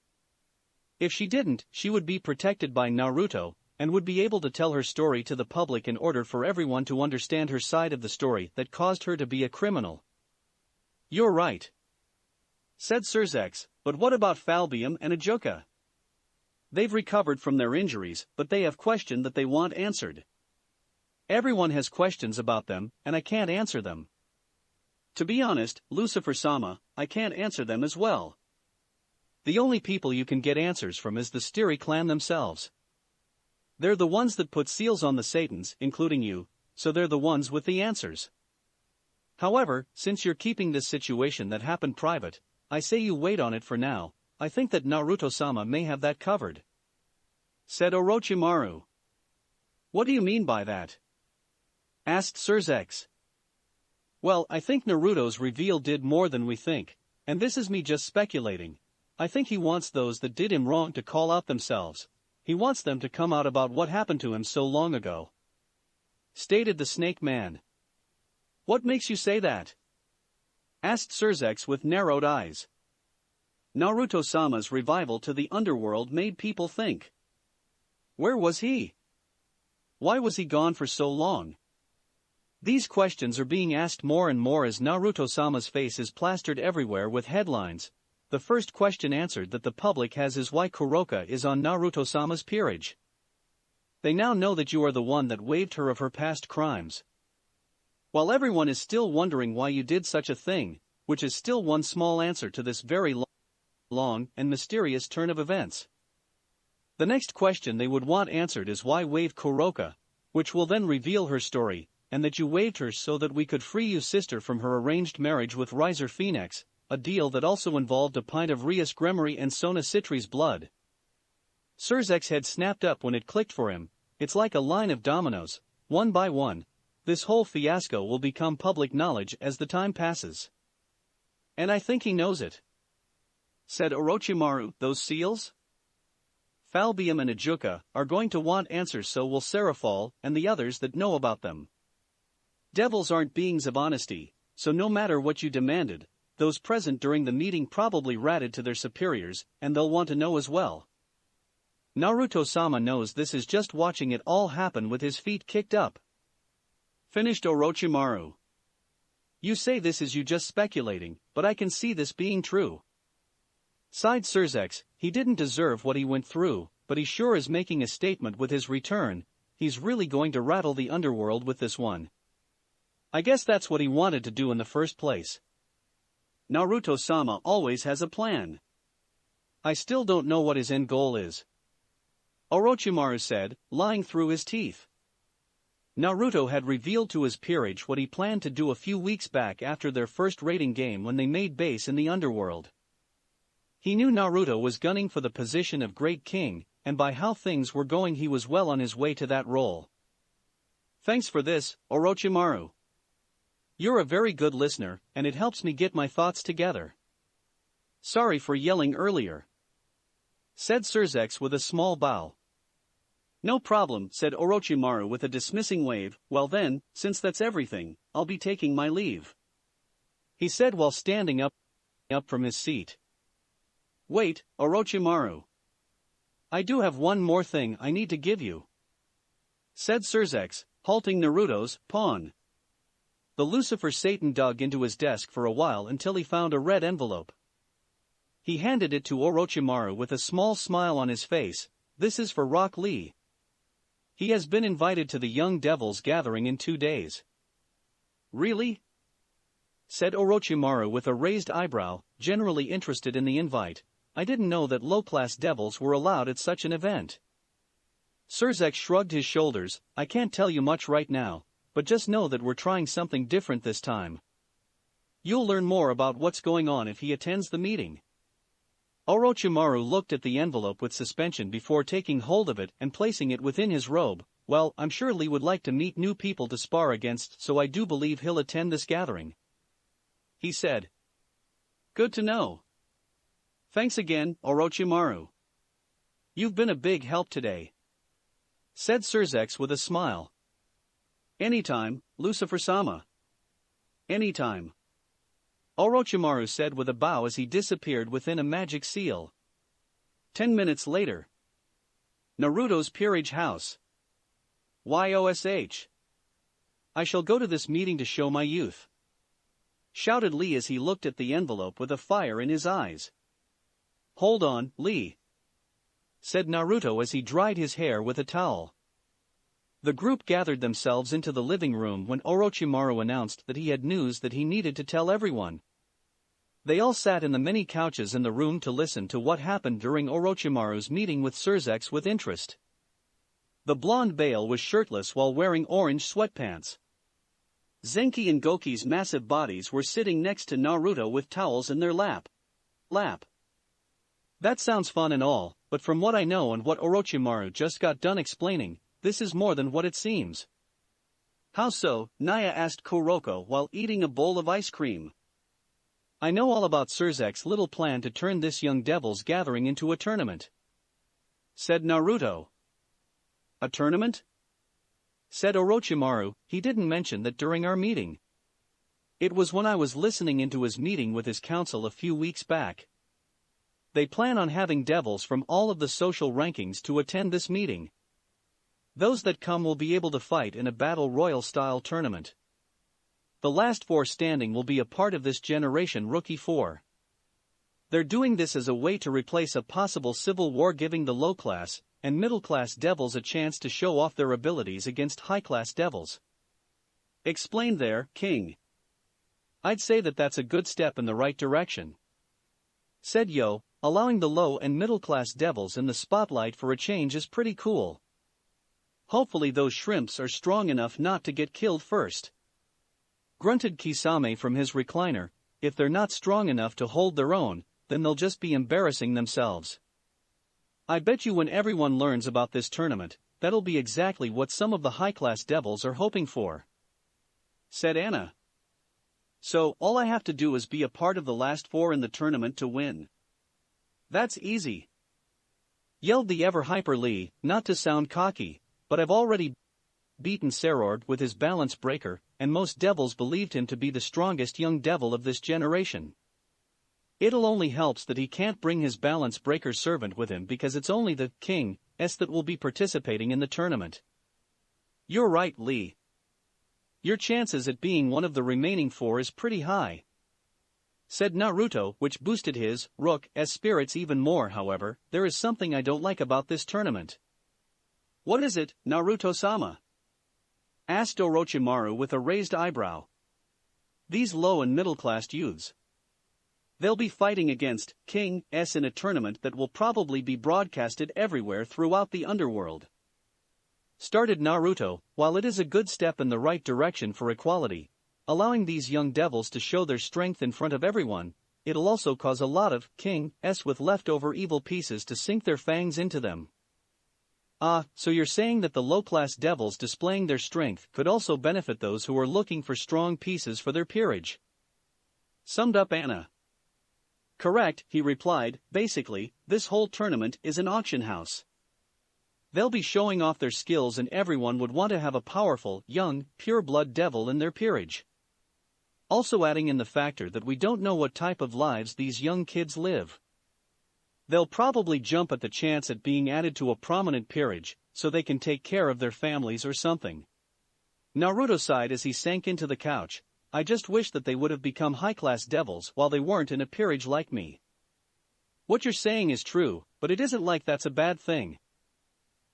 If she didn't, she would be protected by Naruto, and would be able to tell her story to the public in order for everyone to understand her side of the story that caused her to be a criminal. "You're right," said Surzex, "but what about Falbium and Ajuka? They've recovered from their injuries, but they have questions that they want answered. Everyone has questions about them, and I can't answer them. To be honest, Lucifer-sama, I can't answer them as well. The only people you can get answers from is the Stiri clan themselves. They're the ones that put seals on the Satans, including you, so they're the ones with the answers. However, since you're keeping this situation that happened private, I say you wait on it for now. I think that Naruto-sama may have that covered," said Orochimaru. "What do you mean by that?" asked Surzex. "Well, I think Naruto's reveal did more than we think, and this is me just speculating. I think he wants those that did him wrong to call out themselves. He wants them to come out about what happened to him so long ago," stated the Snake Man. "What makes you say that?" asked Surzex with narrowed eyes. "Naruto-sama's revival to the underworld made people think. Where was he? Why was he gone for so long? These questions are being asked more and more as Naruto-sama's face is plastered everywhere with headlines. The first question answered that the public has is why Kuroka is on Naruto-sama's peerage. They now know that you are the one that waived her of her past crimes. While everyone is still wondering why you did such a thing, which is still one small answer to this very long and mysterious turn of events. The next question they would want answered is why wave Kuroka, which will then reveal her story, and that you waived her so that we could free you sister from her arranged marriage with Riser Phoenix, a deal that also involved a pint of Rias Gremory and Sona Citri's blood. Surzek's head snapped up when it clicked for him. It's like a line of dominoes, one by one. This whole fiasco will become public knowledge as the time passes. And I think he knows it, said Orochimaru. Those seals? Falbium and Ajuka are going to want answers, so will Serafal and the others that know about them. Devils aren't beings of honesty, so no matter what you demanded, those present during the meeting probably ratted to their superiors, and they'll want to know as well. Naruto-sama knows this is just watching it all happen with his feet kicked up. Finished Orochimaru. You say this is you just speculating, but I can see this being true. Sighed Surzek. He didn't deserve what he went through, but he sure is making a statement with his return. He's really going to rattle the underworld with this one. I guess that's what he wanted to do in the first place. Naruto-sama always has a plan. I still don't know what his end goal is, Orochimaru said, lying through his teeth. Naruto had revealed to his peerage what he planned to do a few weeks back after their first raiding game when they made base in the underworld. He knew Naruto was gunning for the position of Great King, and by how things were going he was well on his way to that role. Thanks for this, Orochimaru. You're a very good listener, and it helps me get my thoughts together. Sorry for yelling earlier, said Surzek with a small bow. No problem, said Orochimaru with a dismissing wave. Well then, since that's everything, I'll be taking my leave, he said while standing up from his seat. Wait, Orochimaru. I do have one more thing I need to give you, said Surzek, halting Naruto's pawn. The Lucifer Satan dug into his desk for a while until he found a red envelope. He handed it to Orochimaru with a small smile on his face. This is for Rock Lee. He has been invited to the Young Devils gathering in 2 days. Really? Said Orochimaru with a raised eyebrow, generally interested in the invite. I didn't know that low-class devils were allowed at such an event. Surzek shrugged his shoulders. I can't tell you much right now, but just know that we're trying something different this time. You'll learn more about what's going on if he attends the meeting. Orochimaru looked at the envelope with suspension before taking hold of it and placing it within his robe. Well, I'm sure Lee would like to meet new people to spar against, so I do believe he'll attend this gathering, he said. Good to know. Thanks again, Orochimaru. You've been a big help today, said Surzek with a smile. Anytime, Lucifer-sama. Anytime, Orochimaru said with a bow as he disappeared within a magic seal. 10 minutes later. Naruto's peerage house. YOSH. I shall go to this meeting to show my youth, shouted Lee as he looked at the envelope with a fire in his eyes. Hold on, Lee, said Naruto as he dried his hair with a towel. The group gathered themselves into the living room when Orochimaru announced that he had news that he needed to tell everyone. They all sat in the many couches in the room to listen to what happened during Orochimaru's meeting with Surzek with interest. The blonde Bael was shirtless while wearing orange sweatpants. Zenki and Goki's massive bodies were sitting next to Naruto with towels in their lap. That sounds fun and all, but from what I know and what Orochimaru just got done explaining, this is more than what it seems. How so? Naya asked Kuroko while eating a bowl of ice cream. I know all about Surzek's little plan to turn this young devil's gathering into a tournament, said Naruto. A tournament? Said Orochimaru. He didn't mention that during our meeting. It was when I was listening into his meeting with his council a few weeks back. They plan on having devils from all of the social rankings to attend this meeting. Those that come will be able to fight in a battle royal-style tournament. The last 4 standing will be a part of this generation Rookie 4. They're doing this as a way to replace a possible civil war, giving the low-class and middle-class devils a chance to show off their abilities against high-class devils. Explained there, King. I'd say that that's a good step in the right direction, said Yo, allowing the low and middle-class devils in the spotlight for a change is pretty cool. Hopefully those shrimps are strong enough not to get killed first. Grunted Kisame from his recliner. If they're not strong enough to hold their own, then they'll just be embarrassing themselves. I bet you when everyone learns about this tournament, that'll be exactly what some of the high-class devils are hoping for," said Anna. "So, all I have to do is be a part of the last 4 in the tournament to win." "That's easy," yelled the ever-hyper Lee, not to sound cocky, but I've already beaten Serord with his balance breaker, and most devils believed him to be the strongest young devil of this generation. It'll only helps that he can't bring his balance breaker servant with him because it's only the King S that will be participating in the tournament. "You're right, Lee. Your chances at being one of the remaining 4 is pretty high," said Naruto, which boosted his Rook's spirits even more. However, there is something I don't like about this tournament. "What is it, Naruto-sama?" asked Orochimaru with a raised eyebrow. "These low and middle-class youths. They'll be fighting against King S in a tournament that will probably be broadcasted everywhere throughout the underworld," started Naruto. While it is a good step in the right direction for equality, allowing these young devils to show their strength in front of everyone, it'll also cause a lot of King S with leftover evil pieces to sink their fangs into them. So you're saying that the low-class devils displaying their strength could also benefit those who are looking for strong pieces for their peerage?" summed up Anna. "Correct," he replied. "Basically, this whole tournament is an auction house. They'll be showing off their skills and everyone would want to have a powerful, young, pure-blood devil in their peerage. Also adding in the factor that we don't know what type of lives these young kids live. They'll probably jump at the chance at being added to a prominent peerage, so they can take care of their families or something." Naruto sighed as he sank into the couch. "I just wish that they would have become high-class devils while they weren't in a peerage like me." "What you're saying is true, but it isn't like that's a bad thing,"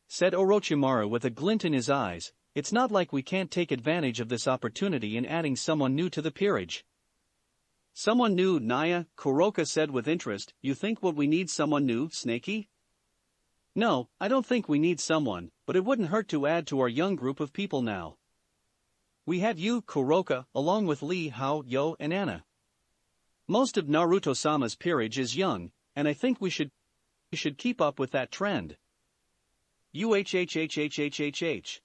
said Orochimaru with a glint in his eyes. "It's not like we can't take advantage of this opportunity in adding someone new to the peerage." "Someone new?" Naya Kuroka said with interest. "You think what we need someone new, Snakey?" "No, I don't think we need someone, but it wouldn't hurt to add to our young group of people now. We have you, Kuroka, along with Lee, Hao, Yo, and Anna. Most of Naruto-sama's peerage is young, and I think we should keep up with that trend." UHHHHHHH.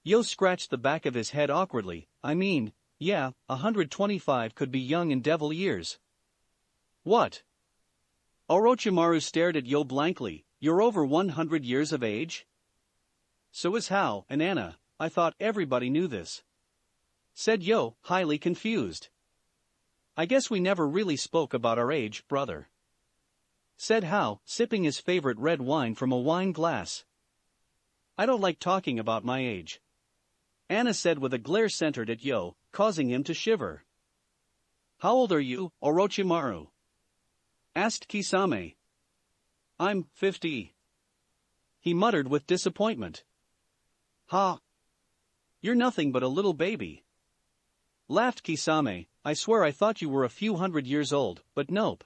Yo scratched the back of his head awkwardly. "I mean, yeah, 125 could be young in devil years." "What?" Orochimaru stared at Yo blankly. "You're over 100 years of age?" "So is Hao and Anna. I thought everybody knew this," said Yo, highly confused. "I guess we never really spoke about our age, brother," said Hao, sipping his favorite red wine from a wine glass. "I don't like talking about my age," Anna said with a glare centered at Yo, causing him to shiver. "How old are you, Orochimaru?" asked Kisame. "I'm 50. He muttered with disappointment. "Ha! You're nothing but a little baby," laughed Kisame. "I swear I thought you were a few hundred years old, but nope."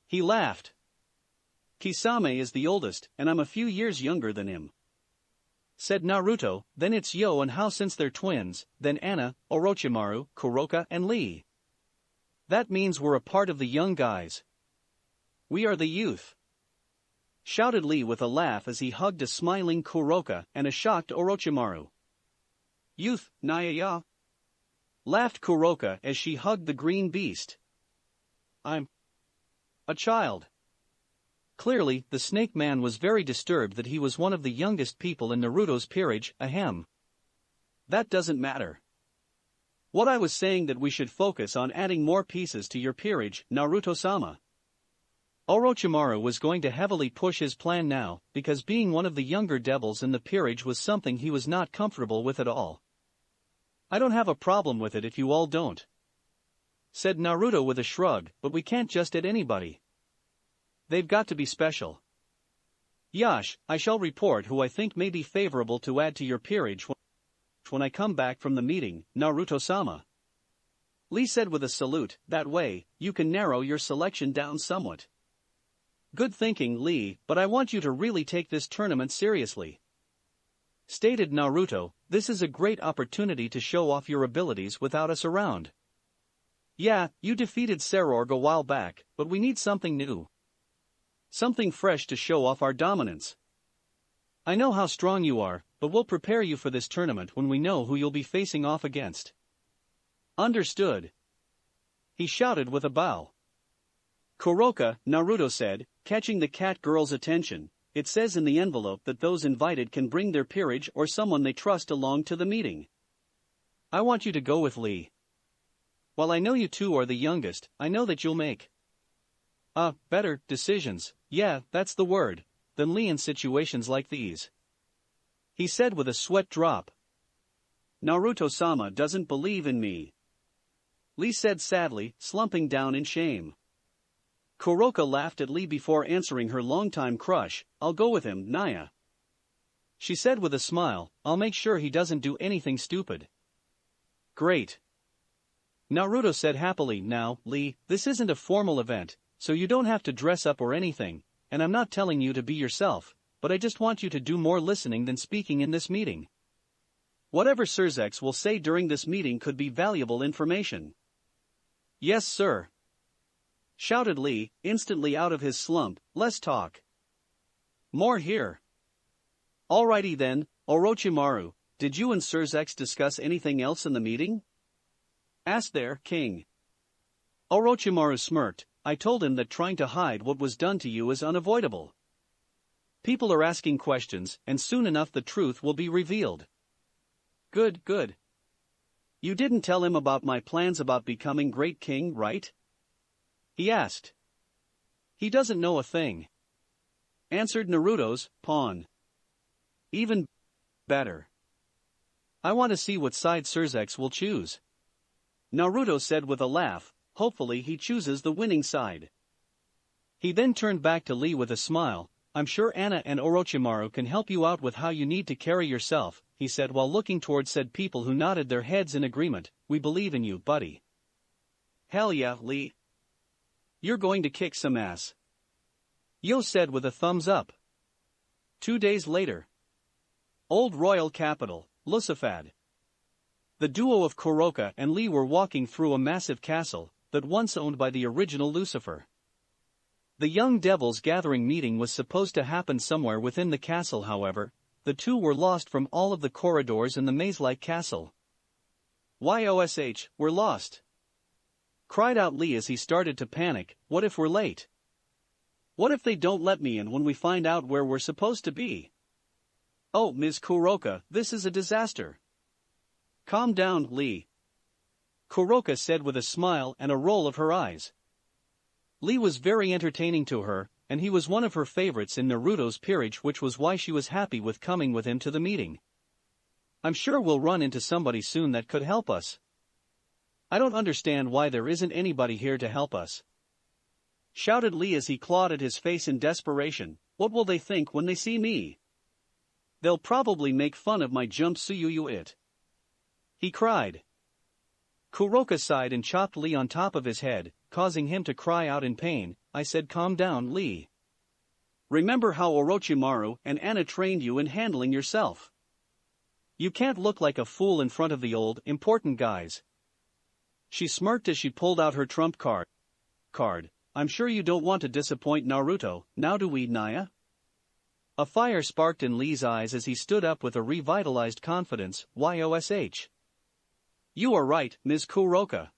He laughed. "Kisame is the oldest, and I'm a few years younger than him," said Naruto. "Then it's Yo and Hao since they're twins, then Anna, Orochimaru, Kuroka, and Lee. That means we're a part of the young guys. We are the youth," shouted Lee with a laugh as he hugged a smiling Kuroka and a shocked Orochimaru. "Youth, Naya," laughed Kuroka as she hugged the green beast. "I'm a child." Clearly, the Snake Man was very disturbed that he was one of the youngest people in Naruto's peerage. Ahem. "That doesn't matter. What I was saying that we should focus on adding more pieces to your peerage, Naruto-sama." Orochimaru was going to heavily push his plan now, because being one of the younger devils in the peerage was something he was not comfortable with at all. "I don't have a problem with it if you all don't," said Naruto with a shrug, "but we can't just add anybody. They've got to be special. Yash, I shall report who I think may be favorable to add to your peerage when I come back from the meeting, Naruto-sama," Lee said with a salute. "That way, you can narrow your selection down somewhat." Good thinking, Lee, but I want you to really take this tournament seriously. Stated Naruto, this is a great opportunity to show off your abilities without us around. Yeah, you defeated Sarorg a while back, but we need something new. Something fresh to show off our dominance. I know how strong you are, but we'll prepare you for this tournament when we know who you'll be facing off against. Understood. He shouted with a bow. Kuroka, Naruto said, catching the cat girl's attention. It says in the envelope that those invited can bring their peerage or someone they trust along to the meeting. I want you to go with Lee. While I know you two are the youngest, I know that you'll make better decisions, yeah, that's the word, than Lee in situations like these. He said with a sweat drop. Naruto-sama doesn't believe in me. Lee said sadly, slumping down in shame. Kuroka laughed at Lee before answering her longtime crush, I'll go with him, Naya. She said with a smile, I'll make sure he doesn't do anything stupid. Great. Naruto said happily, now, Lee, this isn't a formal event, so you don't have to dress up or anything, and I'm not telling you to be yourself, but I just want you to do more listening than speaking in this meeting. Whatever Sirzex will say during this meeting could be valuable information. Yes, sir. Shouted Lee, instantly out of his slump, less talk. More here. Alrighty then, Orochimaru, did you and Sirzex discuss anything else in the meeting? Asked their king. Orochimaru smirked, I told him that trying to hide what was done to you is unavoidable. People are asking questions, and soon enough the truth will be revealed. Good, good. You didn't tell him about my plans about becoming great king, right? He asked. He doesn't know a thing. Answered Naruto's pawn. Even better. I want to see what side Sirzex will choose. Naruto said with a laugh, hopefully he chooses the winning side. He then turned back to Lee with a smile, I'm sure Anna and Orochimaru can help you out with how you need to carry yourself, he said while looking towards said people who nodded their heads in agreement, we believe in you, buddy. Hell yeah, Lee. You're going to kick some ass. Yo said with a thumbs up. 2 days later. Old Royal Capital, Lucifad. The duo of Kuroka and Lee were walking through a massive castle that once owned by the original Lucifer. The young devils gathering meeting was supposed to happen somewhere within the castle, however, the two were lost from all of the corridors in the maze-like castle. YOSH, we're lost. Cried out Lee as he started to panic, what if we're late? What if they don't let me in when we find out where we're supposed to be? Oh, Ms. Kuroka, this is a disaster. Calm down, Lee. Kuroka said with a smile and a roll of her eyes. Lee was very entertaining to her, and he was one of her favorites in Naruto's peerage, which was why she was happy with coming with him to the meeting. I'm sure we'll run into somebody soon that could help us. I don't understand why there isn't anybody here to help us. Shouted Lee as he clawed at his face in desperation, what will they think when they see me? They'll probably make fun of my jumpsuit. He cried. Kuroka sighed and chopped Lee on top of his head, causing him to cry out in pain. I said calm down, Lee. Remember how Orochimaru and Anna trained you in handling yourself. You can't look like a fool in front of the old, important guys. She smirked as she pulled out her trump card. I'm sure you don't want to disappoint Naruto, now do we, Naya? A fire sparked in Lee's eyes as he stood up with a revitalized confidence, YOSH. You are right, Ms. Kuroka.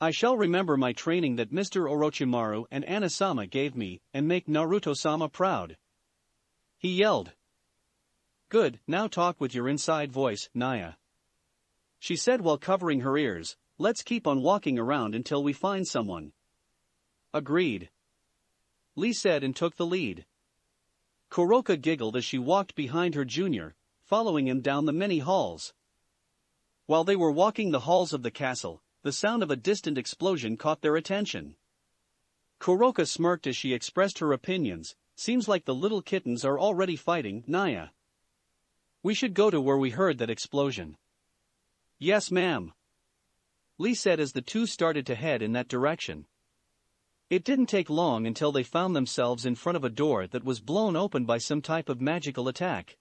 I shall remember my training that Mr. Orochimaru and Anna-sama gave me, and make Naruto-sama proud. He yelled. Good, now talk with your inside voice, Naya. She said while covering her ears, let's keep on walking around until we find someone. Agreed. Lee said and took the lead. Kuroka giggled as she walked behind her junior, following him down the many halls. While they were walking the halls of the castle, the sound of a distant explosion caught their attention. Kuroka smirked as she expressed her opinions, seems like the little kittens are already fighting, Naya. We should go to where we heard that explosion. Yes, ma'am. Lee said as the two started to head in that direction. It didn't take long until they found themselves in front of a door that was blown open by some type of magical attack.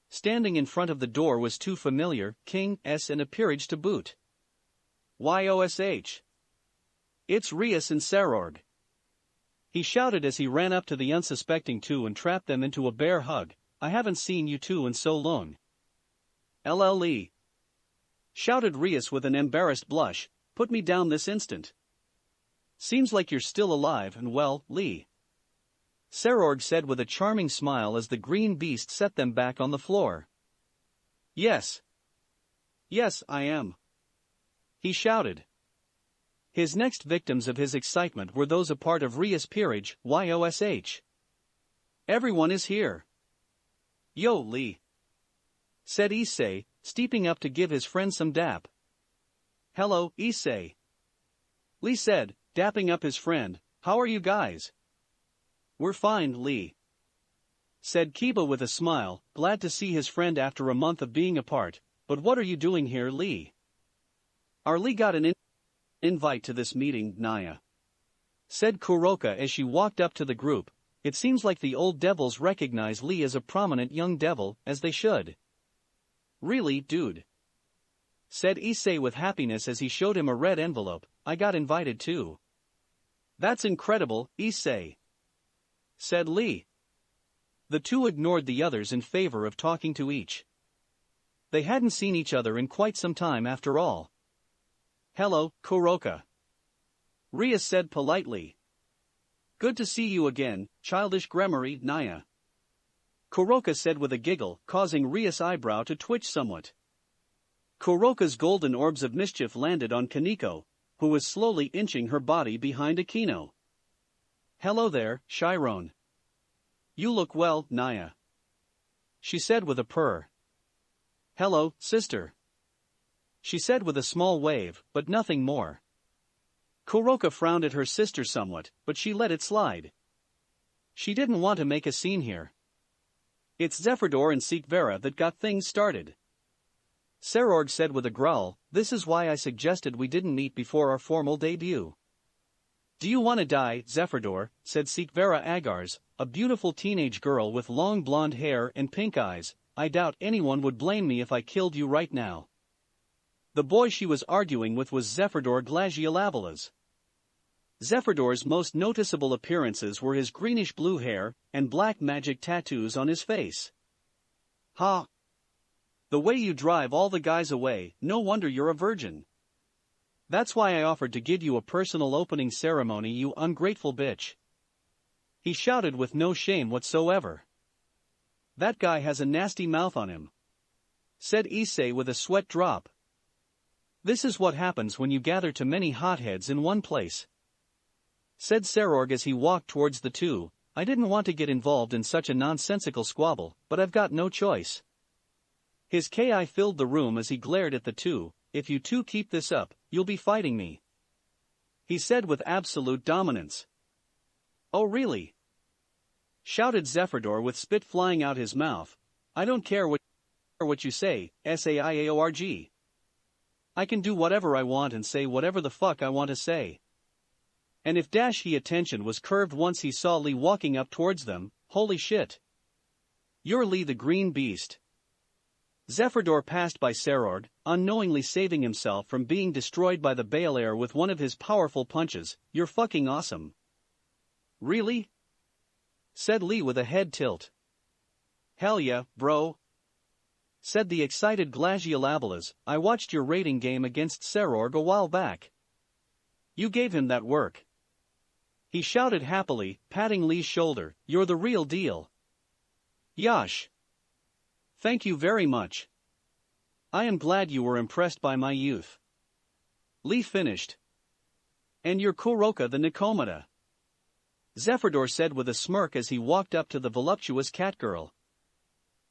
Standing in front of the door was two familiar, King S and a peerage to boot. YOSH. It's Rias and Sarorg. He shouted as he ran up to the unsuspecting two and trapped them into a bear hug. I haven't seen you two in so long. LLE. Shouted Rias with an embarrassed blush, put me down this instant. Seems like you're still alive and well, Lee. Sarorg said with a charming smile as the green beast set them back on the floor. Yes. Yes, I am. He shouted. His next victims of his excitement were those a part of Rias' peerage, YOSH. Everyone is here. Yo, Lee. Said Issei, stepping up to give his friend some dap. Hello, Issei. Lee said, dapping up his friend, how are you guys? We're fine, Lee. Said Kiba with a smile, glad to see his friend after a month of being apart, but what are you doing here, Lee? Our Lee got an invite to this meeting, Naya. Said Kuroka as she walked up to the group. It seems like the old devils recognize Lee as a prominent young devil, as they should. Really, dude? Said Issei with happiness as he showed him a red envelope. I got invited too. That's incredible, Issei. Said Lee. The two ignored the others in favor of talking to each. They hadn't seen each other in quite some time after all. Hello, Kuroka. Rias said politely. Good to see you again, childish Gremory, Naya. Kuroka said with a giggle, causing Rias' eyebrow to twitch somewhat. Kuroka's golden orbs of mischief landed on Kaneko, who was slowly inching her body behind Akino. Hello there, Chiron. You look well, Naya. She said with a purr. Hello, sister. She said with a small wave, but nothing more. Kuroka frowned at her sister somewhat, but she let it slide. She didn't want to make a scene here. It's Zephyror and Seekvera that got things started. Sarorg said with a growl, this is why I suggested we didn't meet before our formal debut. Do you want to die, Zephyror? Said Seekvera Agars, a beautiful teenage girl with long blonde hair and pink eyes. I doubt anyone would blame me if I killed you right now. The boy she was arguing with was Zephyror Glagiolavelas. Zephyror's most noticeable appearances were his greenish-blue hair and black magic tattoos on his face. Ha! The way you drive all the guys away, no wonder you're a virgin. That's why I offered to give you a personal opening ceremony, you ungrateful bitch. He shouted with no shame whatsoever. That guy has a nasty mouth on him. Said Issei with a sweat drop. This is what happens when you gather too many hotheads in one place. Said Sarorg as he walked towards the two. I didn't want to get involved in such a nonsensical squabble, but I've got no choice. His Ki filled the room as he glared at the two. If you two keep this up, you'll be fighting me. He said with absolute dominance. Oh really? Shouted Zephyror with spit flying out his mouth. I don't care what you say, SAIAORG. I can do whatever I want and say whatever the fuck I want to say. And if he attention was curved once he saw Lee walking up towards them, holy shit. You're Lee the Green Beast. Zephyror passed by Sarorg, unknowingly saving himself from being destroyed by the Baelair with one of his powerful punches. You're fucking awesome. Really? Said Lee with a head tilt. Hell yeah, bro. Said the excited Glagiolavelas, I watched your rating game against Sarorg a while back. You gave him that work. He shouted happily, patting Lee's shoulder, you're the real deal. Yosh. Thank you very much. I am glad you were impressed by my youth. Lee finished. And you're Kuroka the Nikomata. Zephyror said with a smirk as he walked up to the voluptuous catgirl.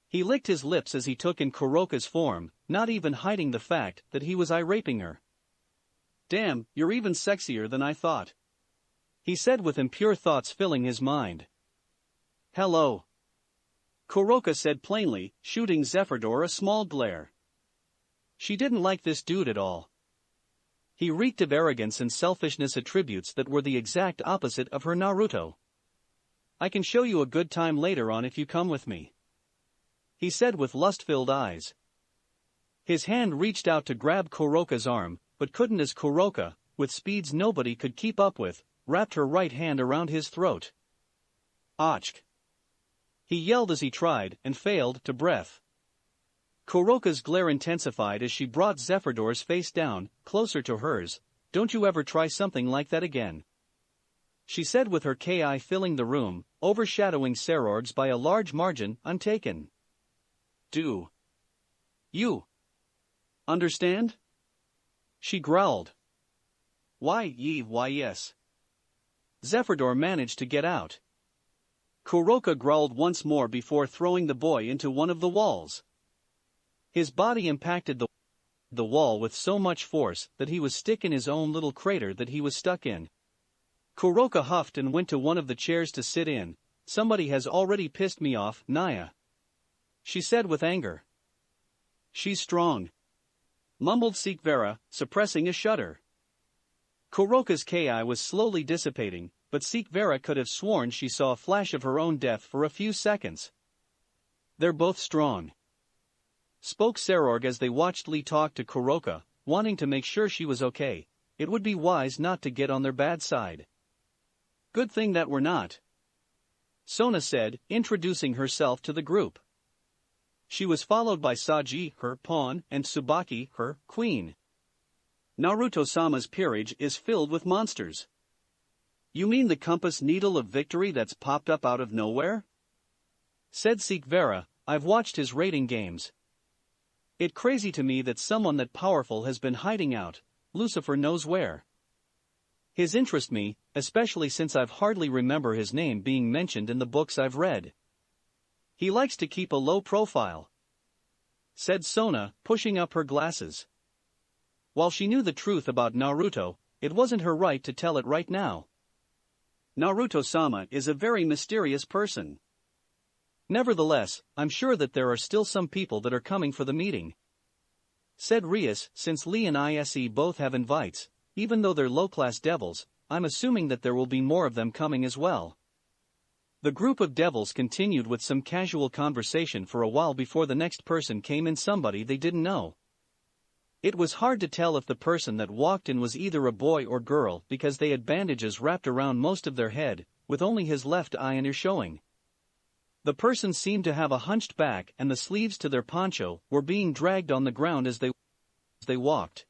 He licked his lips as he took in Kuroka's form, not even hiding the fact that he was eye-raping her. Damn, you're even sexier than I thought. He said with impure thoughts filling his mind. Hello. Kuroka said plainly, shooting Zephyror a small glare. She didn't like this dude at all. He reeked of arrogance and selfishness, attributes that were the exact opposite of her Naruto. I can show you a good time later on if you come with me, he said with lust-filled eyes. His hand reached out to grab Kuroka's arm, but couldn't, as Kuroka, with speeds nobody could keep up with, wrapped her right hand around his throat. Achk! He yelled as he tried, and failed, to breath. Kuroka's glare intensified as she brought Zephyrdore's face down, closer to hers. Don't you ever try something like that again, she said with her ki filling the room, overshadowing Serorg's by a large margin. I'm taken. Do you understand? She growled. Why yes. Zephyrdour managed to get out. Kuroka growled once more before throwing the boy into one of the walls. His body impacted the wall with so much force that he was stuck in his own little crater that he was stuck in. Kuroka huffed and went to one of the chairs to sit in. Somebody has already pissed me off, Naya, she said with anger. She's strong, mumbled Sikvera, suppressing a shudder. Kuroka's ki was slowly dissipating, but Sikvera could have sworn she saw a flash of her own death for a few seconds. They're both strong, spoke Serorg as they watched Lee talk to Kuroka, wanting to make sure she was okay. It would be wise not to get on their bad side. Good thing that we're not, Sona said, introducing herself to the group. She was followed by Saji, her pawn, and Tsubaki, her queen. Naruto-sama's peerage is filled with monsters. You mean the compass needle of victory that's popped up out of nowhere? Said Sikvera. I've watched his rating games. It's crazy to me that someone that powerful has been hiding out, Lucifer knows where. His interest me, especially since I've hardly remember his name being mentioned in the books I've read. He likes to keep a low profile, said Sona, pushing up her glasses. While she knew the truth about Naruto, it wasn't her right to tell it right now. Naruto-sama is a very mysterious person. Nevertheless, I'm sure that there are still some people that are coming for the meeting, said Rias. Since Lee and ISE both have invites, even though they're low-class devils, I'm assuming that there will be more of them coming as well. The group of devils continued with some casual conversation for a while before the next person came in, somebody they didn't know. It was hard to tell if the person that walked in was either a boy or girl because they had bandages wrapped around most of their head, with only his left eye and ear showing. The person seemed to have a hunched back, and the sleeves to their poncho were being dragged on the ground as they walked.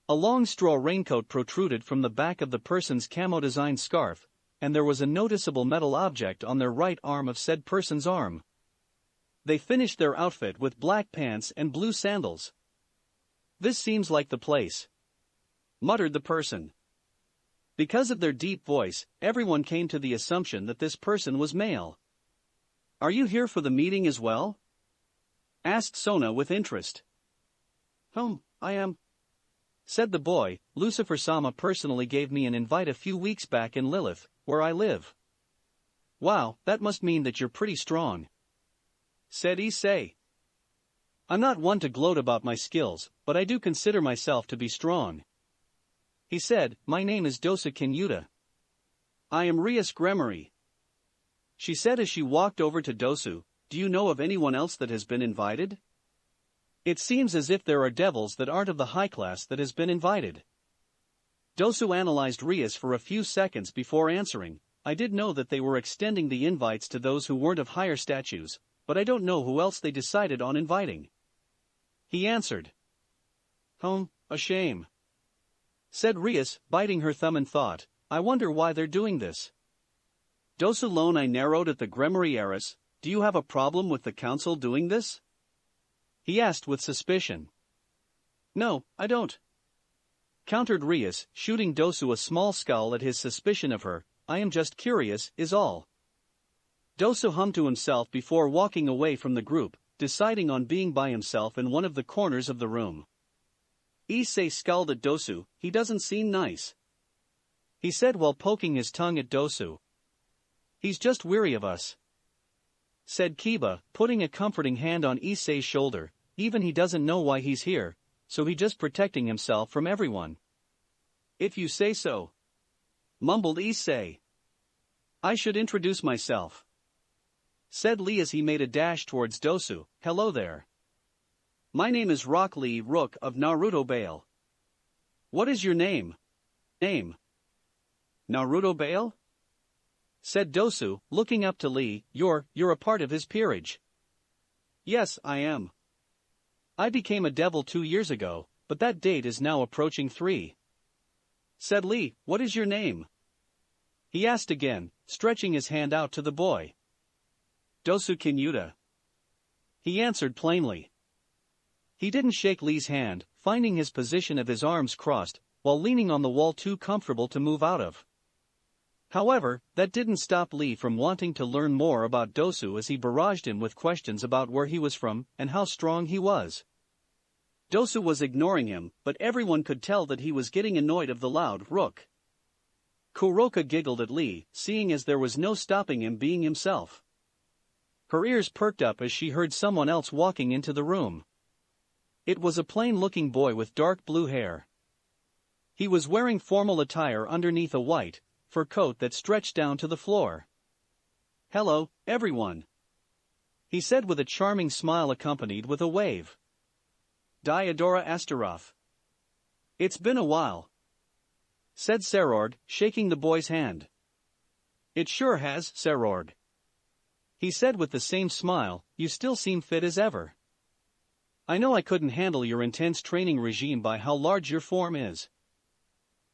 A long straw raincoat protruded from the back of the person's camo-designed scarf, and there was a noticeable metal object on their right arm of said person's arm. They finished their outfit with black pants and blue sandals. This seems like the place, muttered the person. Because of their deep voice, everyone came to the assumption that this person was male. Are you here for the meeting as well? Asked Sona with interest. I am, said the boy. Lucifer-sama personally gave me an invite a few weeks back in Lilith, where I live. Wow, that must mean that you're pretty strong, said Issei. I'm not one to gloat about my skills, but I do consider myself to be strong, he said. My name is Dosa Kinyuta. I am Rias Gremory, she said as she walked over to Dosu. Do you know of anyone else that has been invited? It seems as if there are devils that aren't of the high class that has been invited. Dosu analyzed Rias for a few seconds before answering. I did know that they were extending the invites to those who weren't of higher statues, but I don't know who else they decided on inviting, he answered. A shame, said Rias, biting her thumb in thought. I wonder why they're doing this. Dosu lone I narrowed at the Gremory Eris. Do you have a problem with the council doing this? He asked with suspicion. No, I don't, countered Rias, shooting Dosu a small scowl at his suspicion of her. I am just curious, is all. Dosu hummed to himself before walking away from the group, deciding on being by himself in one of the corners of the room. Issei scowled at Dosu. He doesn't seem nice, he said while poking his tongue at Dosu. He's just weary of us, said Kiba, putting a comforting hand on Issei's shoulder. Even he doesn't know why he's here. so he just protecting himself from everyone. If you say so. Mumbled Issei. I should introduce myself. Said Lee as he made a dash towards Dosu. Hello there. My name is Rock Lee Rook of Naruto Bael. What is your name? Name. Naruto Bael? Said Dosu, looking up to Lee. You're a part of his peerage. Yes, I am. I became a devil 2 years ago, but that date is now approaching 3. Said Lee, what is your name? He asked again, stretching his hand out to the boy. Dosu Kinyuta. He answered plainly. He didn't shake Lee's hand, finding his position of his arms crossed, while leaning on the wall too comfortable to move out of. However, that didn't stop Lee from wanting to learn more about Dosu as he barraged him with questions about where he was from and how strong he was. Dosu was ignoring him, but everyone could tell that he was getting annoyed of the loud rook. Kuroka giggled at Lee, seeing as there was no stopping him being himself. Her ears perked up as she heard someone else walking into the room. It was a plain-looking boy with dark blue hair. He was wearing formal attire underneath a white, fur coat that stretched down to the floor. Hello, everyone. He said with a charming smile accompanied with a wave. Diodora Astaroth. It's been a while. Said Serord, shaking the boy's hand. It sure has, Serord. He said with the same smile, you still seem fit as ever. I know I couldn't handle your intense training regime by how large your form is.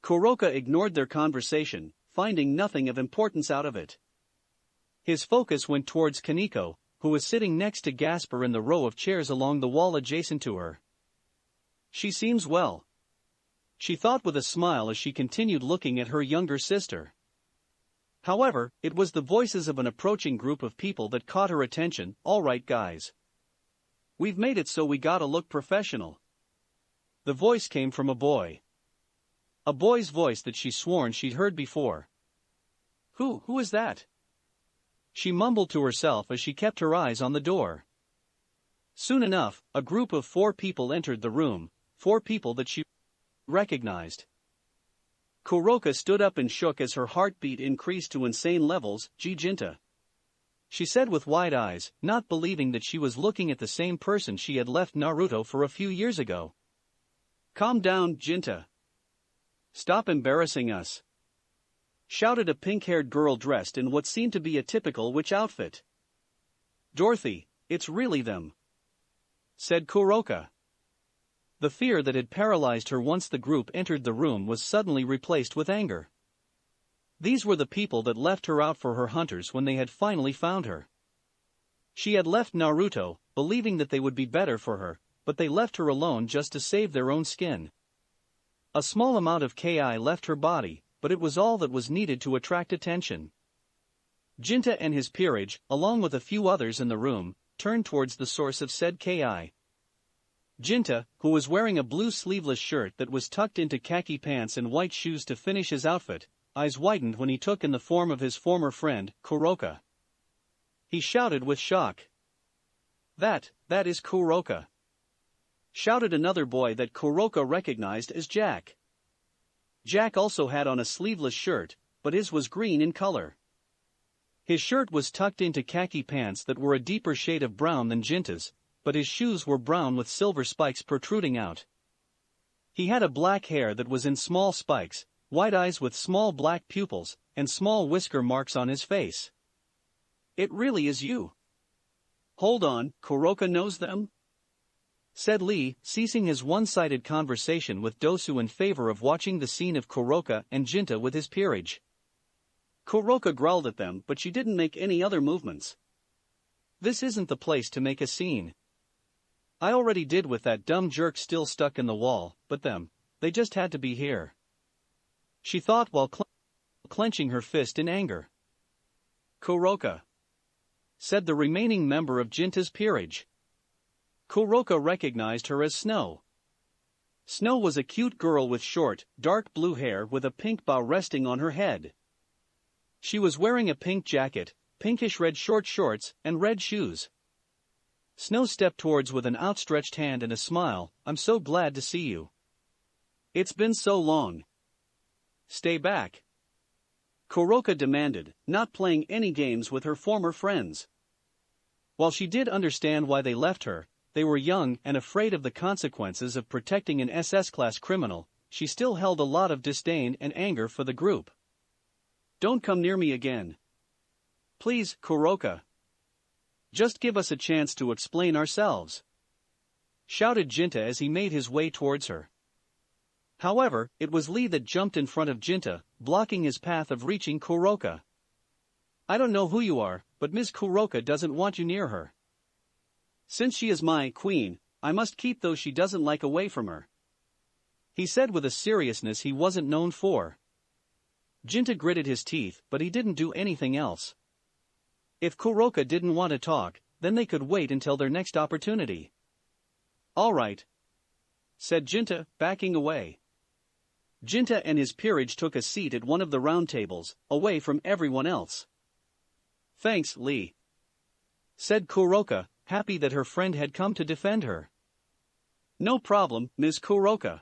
Kuroka ignored their conversation, finding nothing of importance out of it. His focus went towards Kaneko, who was sitting next to Gasper in the row of chairs along the wall adjacent to her. She seems well. She thought with a smile as she continued looking at her younger sister. However, it was the voices of an approaching group of people that caught her attention. All right, guys. We've made it, so we gotta look professional. The voice came from a boy. A boy's voice that she sworn she'd heard before. Who is that? She mumbled to herself as she kept her eyes on the door. Soon enough, a group of 4 people entered the room, 4 people that she recognized. Kuroka stood up and shook as her heartbeat increased to insane levels. Jinta. She said with wide eyes, not believing that she was looking at the same person she had left Naruto for a few years ago. Calm down, Jinta. Stop embarrassing us. Shouted a pink-haired girl dressed in what seemed to be a typical witch outfit. Dorothy, it's really them. Said Kuroka. The fear that had paralyzed her once the group entered the room was suddenly replaced with anger. These were the people that left her out for her hunters when they had finally found her. She had left Naruto, believing that they would be better for her, but they left her alone just to save their own skin. A small amount of Ki left her body, but it was all that was needed to attract attention. Jinta and his peerage, along with a few others in the room, turned towards the source of said Ki. Jinta, who was wearing a blue sleeveless shirt that was tucked into khaki pants and white shoes to finish his outfit, eyes widened when he took in the form of his former friend, Kuroka. He shouted with shock. That is Kuroka. Shouted another boy that Kuroka recognized as Jack. Jack also had on a sleeveless shirt, but his was green in color. His shirt was tucked into khaki pants that were a deeper shade of brown than Jinta's, but his shoes were brown with silver spikes protruding out. He had a black hair that was in small spikes, white eyes with small black pupils, and small whisker marks on his face. It really is you. Hold on, Kuroka knows them? Said Lee, ceasing his one-sided conversation with Dosu in favor of watching the scene of Kuroka and Jinta with his peerage. Kuroka growled at them, but she didn't make any other movements. This isn't the place to make a scene. I already did with that dumb jerk still stuck in the wall, but they just had to be here. She thought while clenching her fist in anger. Kuroka. Said the remaining member of Jinta's peerage. Kuroka recognized her as Snow. Snow was a cute girl with short, dark blue hair with a pink bow resting on her head. She was wearing a pink jacket, pinkish red short shorts, and red shoes. Snow stepped towards with an outstretched hand and a smile. I'm so glad to see you. It's been so long. Stay back. Kuroka demanded, not playing any games with her former friends. While she did understand why they left her, they were young and afraid of the consequences of protecting an SS-class criminal, she still held a lot of disdain and anger for the group. Don't come near me again. Please, Kuroka. Just give us a chance to explain ourselves. Shouted Jinta as he made his way towards her. However, it was Lee that jumped in front of Jinta, blocking his path of reaching Kuroka. I don't know who you are, but Ms. Kuroka doesn't want you near her. Since she is my queen, I must keep those she doesn't like away from her. He said with a seriousness he wasn't known for. Jinta gritted his teeth, but he didn't do anything else. If Kuroka didn't want to talk, then they could wait until their next opportunity. All right, said Jinta, backing away. Jinta and his peerage took a seat at one of the round tables, away from everyone else. Thanks, Lee, said Kuroka, happy that her friend had come to defend her. No problem, Ms. Kuroka.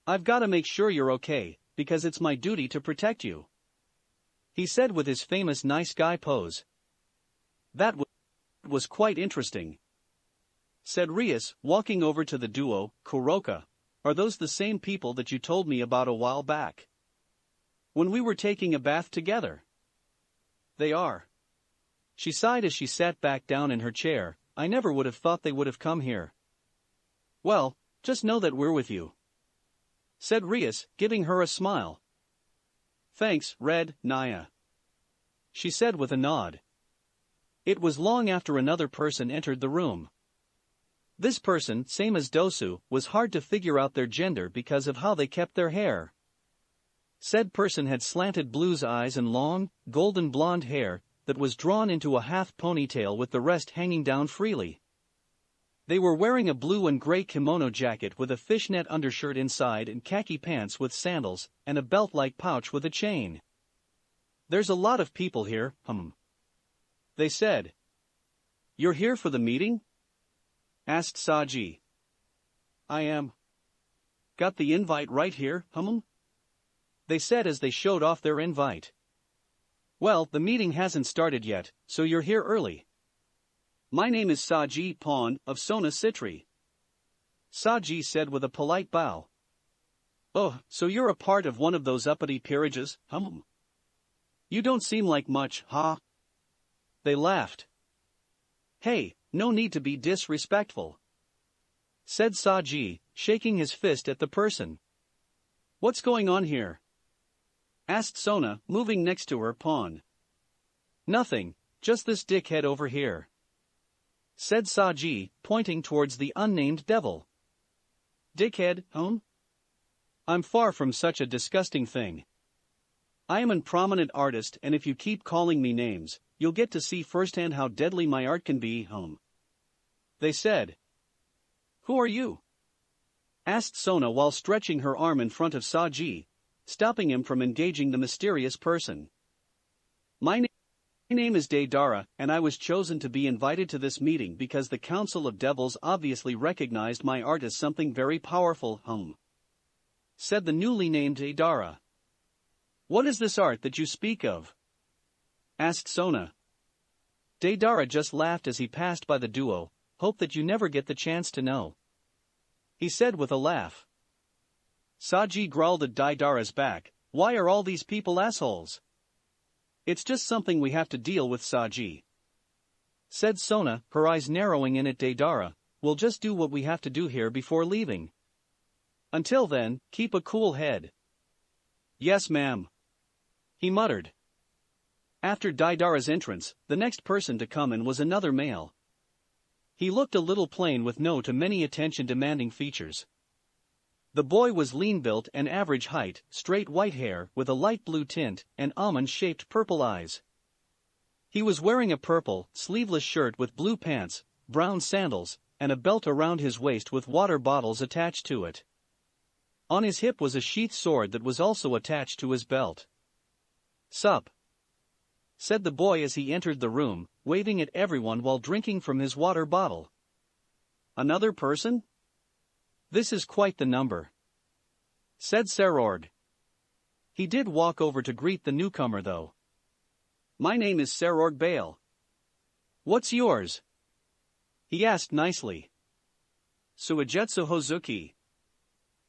I've got to make sure you're okay, because it's my duty to protect you, he said with his famous nice guy pose. That was quite interesting, said Rias, walking over to the duo. Kuroka, are those the same people that you told me about a while back, when we were taking a bath together? They are. She sighed as she sat back down in her chair. I never would have thought they would have come here. Well, just know that we're with you, said Rias, giving her a smile. Thanks, Red, Naya, she said with a nod. It was long after another person entered the room. This person, same as Dosu, was hard to figure out their gender because of how they kept their hair. Said person had slanted blues eyes and long, golden blonde hair that was drawn into a half ponytail with the rest hanging down freely. They were wearing a blue and gray kimono jacket with a fishnet undershirt inside and khaki pants with sandals, and a belt-like pouch with a chain. There's a lot of people here, they said. You're here for the meeting? Asked Saji. I am. Got the invite right here, they said as they showed off their invite. Well, the meeting hasn't started yet, so you're here early. My name is Saji Pawn of Sona Citri, Saji said with a polite bow. Oh, so you're a part of one of those uppity peerages, You don't seem like much, huh? They laughed. Hey, no need to be disrespectful, said Saji, shaking his fist at the person. What's going on here? Asked Sona, moving next to her pawn. Nothing, just this dickhead over here, said Saji, pointing towards the unnamed devil. Dickhead, I'm far from such a disgusting thing. I am an prominent artist, and if you keep calling me names, you'll get to see firsthand how deadly my art can be, they said. Who are you? Asked Sona while stretching her arm in front of Saji, stopping him from engaging the mysterious person. My name is Deidara, and I was chosen to be invited to this meeting because the Council of Devils obviously recognized my art as something very powerful, said the newly named Deidara. What is this art that you speak of? Asked Sona. Deidara just laughed as he passed by the duo. Hope that you never get the chance to know, he said with a laugh. Saji growled at Deidara's back. Why are all these people assholes? It's just something we have to deal with, Saji, said Sona, her eyes narrowing in at Deidara. We'll just do what we have to do here before leaving. Until then, keep a cool head. Yes, ma'am, he muttered. After Deidara's entrance, the next person to come in was another male. He looked a little plain with no to many attention-demanding features. The boy was lean-built and average height, straight white hair with a light blue tint and almond-shaped purple eyes. He was wearing a purple, sleeveless shirt with blue pants, brown sandals, and a belt around his waist with water bottles attached to it. On his hip was a sheath sword that was also attached to his belt. Sup, said the boy as he entered the room, waving at everyone while drinking from his water bottle. "Another person? This is quite the number," said Serord. He did walk over to greet the newcomer though. "My name is Serord Bael. What's yours?" he asked nicely. "Suigetsu Hozuki.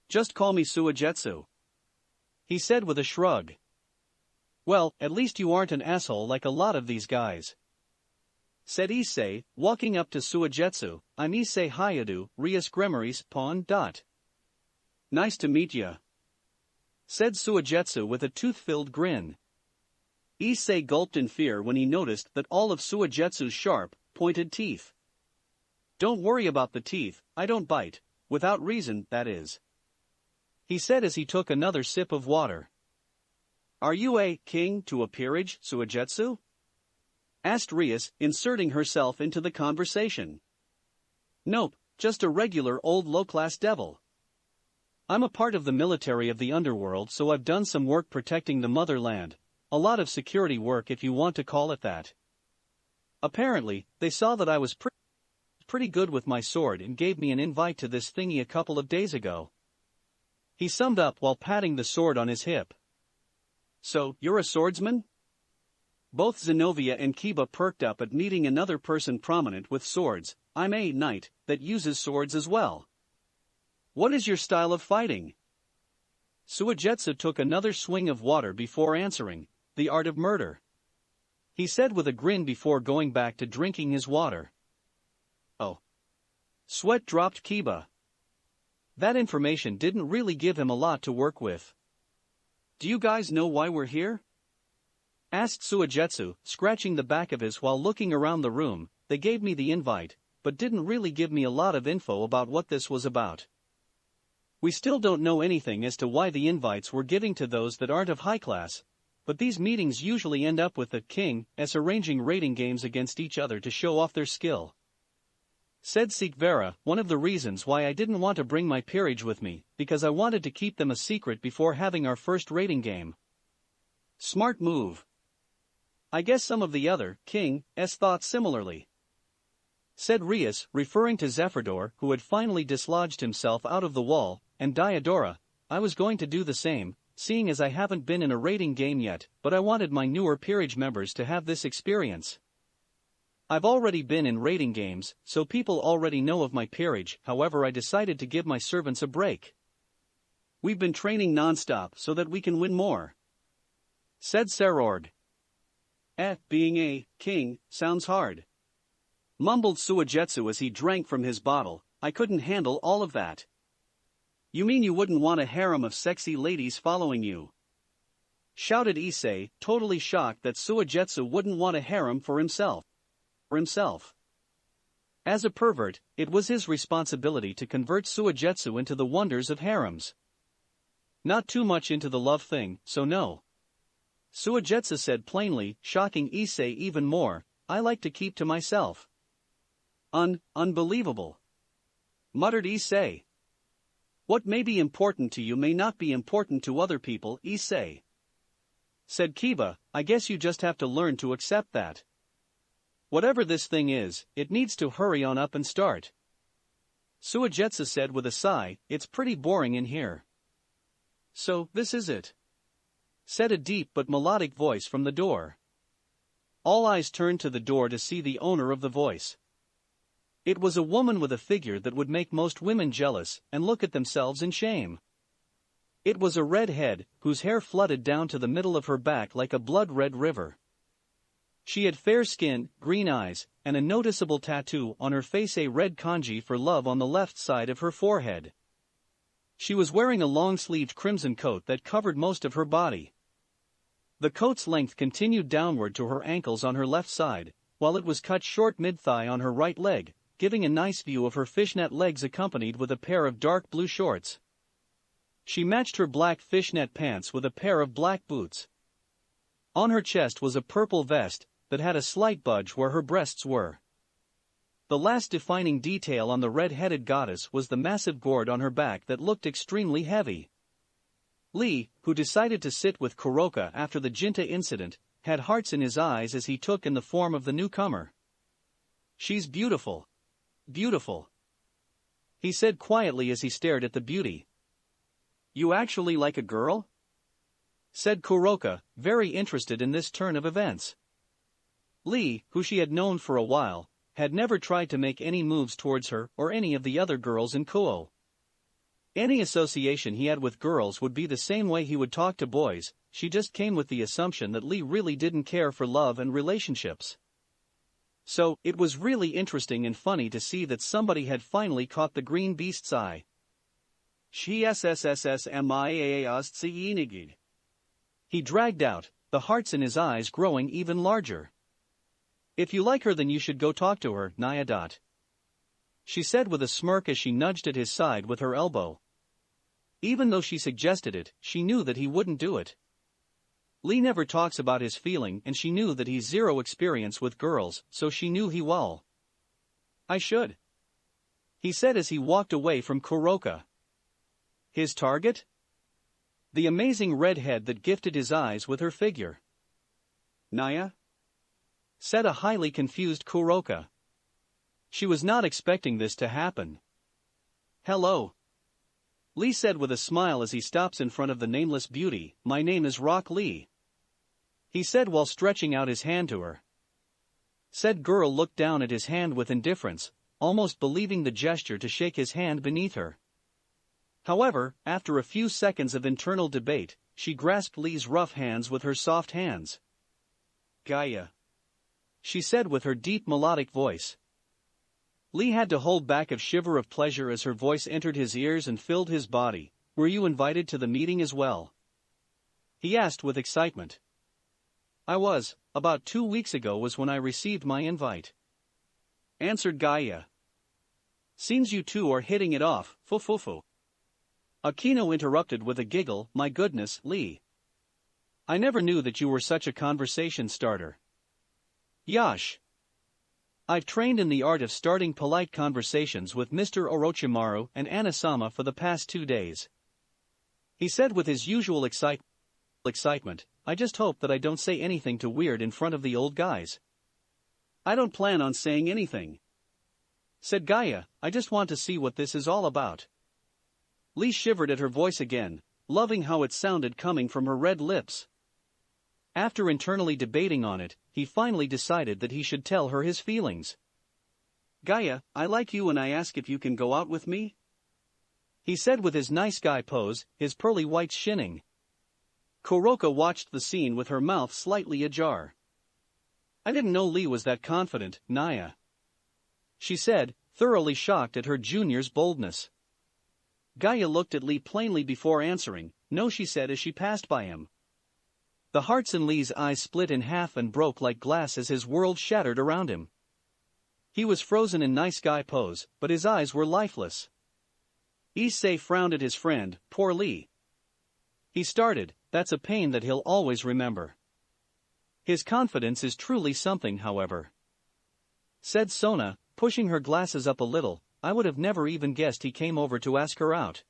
Just call me Suigetsu," he said with a shrug. "Well, at least you aren't an asshole like a lot of these guys," said Issei, walking up to Suigetsu. "I'm Issei Hayadu, Rias Gremory's pawn. Nice to meet ya," said Suigetsu with a tooth-filled grin. Issei gulped in fear when he noticed that all of Suigetsu's sharp, pointed teeth. "Don't worry about the teeth, I don't bite, without reason, that is," he said as he took another sip of water. "Are you a king to a peerage, Suigetsu?" asked Rias, inserting herself into the conversation. "Nope, just a regular old low-class devil. I'm a part of the military of the underworld, so I've done some work protecting the motherland, a lot of security work if you want to call it that. Apparently, they saw that I was pretty good with my sword and gave me an invite to this thingy a couple of days ago," he summed up while patting the sword on his hip. "So, you're a swordsman?" Both Zenobia and Kiba perked up at meeting another person prominent with swords. "I'm a knight that uses swords as well." "What is your style of fighting?" Suigetsu took another swing of water before answering. "The art of murder," he said with a grin before going back to drinking his water. "Oh." Sweat dropped Kiba. That information didn't really give him a lot to work with. "Do you guys know why we're here?" asked Suigetsu, scratching the back of his while looking around the room. "They gave me the invite, but didn't really give me a lot of info about what this was about. We still don't know anything as to why the invites were giving to those that aren't of high class, but these meetings usually end up with the king arranging rating games against each other to show off their skill," said Sikvera. "One of the reasons why I didn't want to bring my peerage with me, because I wanted to keep them a secret before having our first rating game." "Smart move. I guess some of the other kings thought similarly," said Rias, referring to Zephyror, who had finally dislodged himself out of the wall, and Diodora. "I was going to do the same, seeing as I haven't been in a rating game yet, but I wanted my newer peerage members to have this experience. I've already been in rating games, so people already know of my peerage. However, I decided to give my servants a break. We've been training non-stop so that we can win more," said Serord. Being a king sounds hard," mumbled Suigetsu as he drank from his bottle. "I couldn't handle all of that." "You mean you wouldn't want a harem of sexy ladies following you?" shouted Issei, totally shocked that Suigetsu wouldn't want a harem for himself. As a pervert, it was his responsibility to convert Suigetsu into the wonders of harems. Not too much into the love thing, so no. Suigetsu said plainly, shocking Issei even more. "I like to keep to myself." Unbelievable," muttered Issei. "What may be important to you may not be important to other people, Issei," said Kiba. "I guess you just have to learn to accept that. Whatever this thing is, it needs to hurry on up and start." Suigetsu said with a sigh. "It's pretty boring in here." "So, this is it," said a deep but melodic voice from the door. All eyes turned to the door to see the owner of the voice. It was a woman with a figure that would make most women jealous and look at themselves in shame. It was a red head, whose hair flooded down to the middle of her back like a blood-red river. She had fair skin, green eyes, and a noticeable tattoo on her face, a red kanji for love on the left side of her forehead. She was wearing a long-sleeved crimson coat that covered most of her body. The coat's length continued downward to her ankles on her left side, while it was cut short mid-thigh on her right leg, giving a nice view of her fishnet legs accompanied with a pair of dark blue shorts. She matched her black fishnet pants with a pair of black boots. On her chest was a purple vest that had a slight budge where her breasts were. The last defining detail on the red-headed goddess was the massive gourd on her back that looked extremely heavy. Lee, who decided to sit with Kuroka after the Jinta incident, had hearts in his eyes as he took in the form of the newcomer. "She's beautiful. Beautiful," he said quietly as he stared at the beauty. "You actually like a girl?" said Kuroka, very interested in this turn of events. Lee, who she had known for a while, had never tried to make any moves towards her or any of the other girls in Kuo. Any association he had with girls would be the same way he would talk to boys. She just came with the assumption that Lee really didn't care for love and relationships. So, it was really interesting and funny to see that somebody had finally caught the green beast's eye. He dragged out, the hearts in his eyes growing even larger. "If you like her, then you should go talk to her, Naya. She said with a smirk as she nudged at his side with her elbow. Even though she suggested it, she knew that he wouldn't do it. Lee never talks about his feeling, and she knew that he's zero experience with girls, so she knew he will. "I should," he said as he walked away from Kuroka. His target? The amazing redhead that gifted his eyes with her figure. "Naya?" said a highly confused Kuroka. She was not expecting this to happen. "Hello," Lee said with a smile as he stops in front of the nameless beauty. "My name is Rock Lee," he said while stretching out his hand to her. Said girl looked down at his hand with indifference, almost believing the gesture to shake his hand beneath her. However, after a few seconds of internal debate, she grasped Lee's rough hands with her soft hands. "Gaia," she said with her deep melodic voice. Lee had to hold back a shiver of pleasure as her voice entered his ears and filled his body. "Were you invited to the meeting as well?" he asked with excitement. "I was. About 2 weeks ago was when I received my invite," answered Gaia. "Seems you two are hitting it off, fufufu." Akino interrupted with a giggle. "My goodness, Lee. I never knew that you were such a conversation starter." "Yash. I've trained in the art of starting polite conversations with Mr. Orochimaru and Anasama for the past 2 days," he said with his usual excitement. "I just hope that I don't say anything too weird in front of the old guys." "I don't plan on saying anything," said Gaia. "I just want to see what this is all about." Lee shivered at her voice again, loving how it sounded coming from her red lips. After internally debating on it, he finally decided that he should tell her his feelings. "Gaia, I like you and I ask if you can go out with me?" he said with his nice guy pose, his pearly whites shining. Kuroka watched the scene with her mouth slightly ajar. "I didn't know Lee was that confident, Naya," she said, thoroughly shocked at her junior's boldness. Gaia looked at Lee plainly before answering. "No," she said as she passed by him. The hearts in Lee's eyes split in half and broke like glass as his world shattered around him. He was frozen in nice guy pose, but his eyes were lifeless. Issei frowned at his friend. "Poor Lee," he started. "That's a pain that he'll always remember." "His confidence is truly something, however," said Sona, pushing her glasses up a little. "I would have never even guessed he came over to ask her out."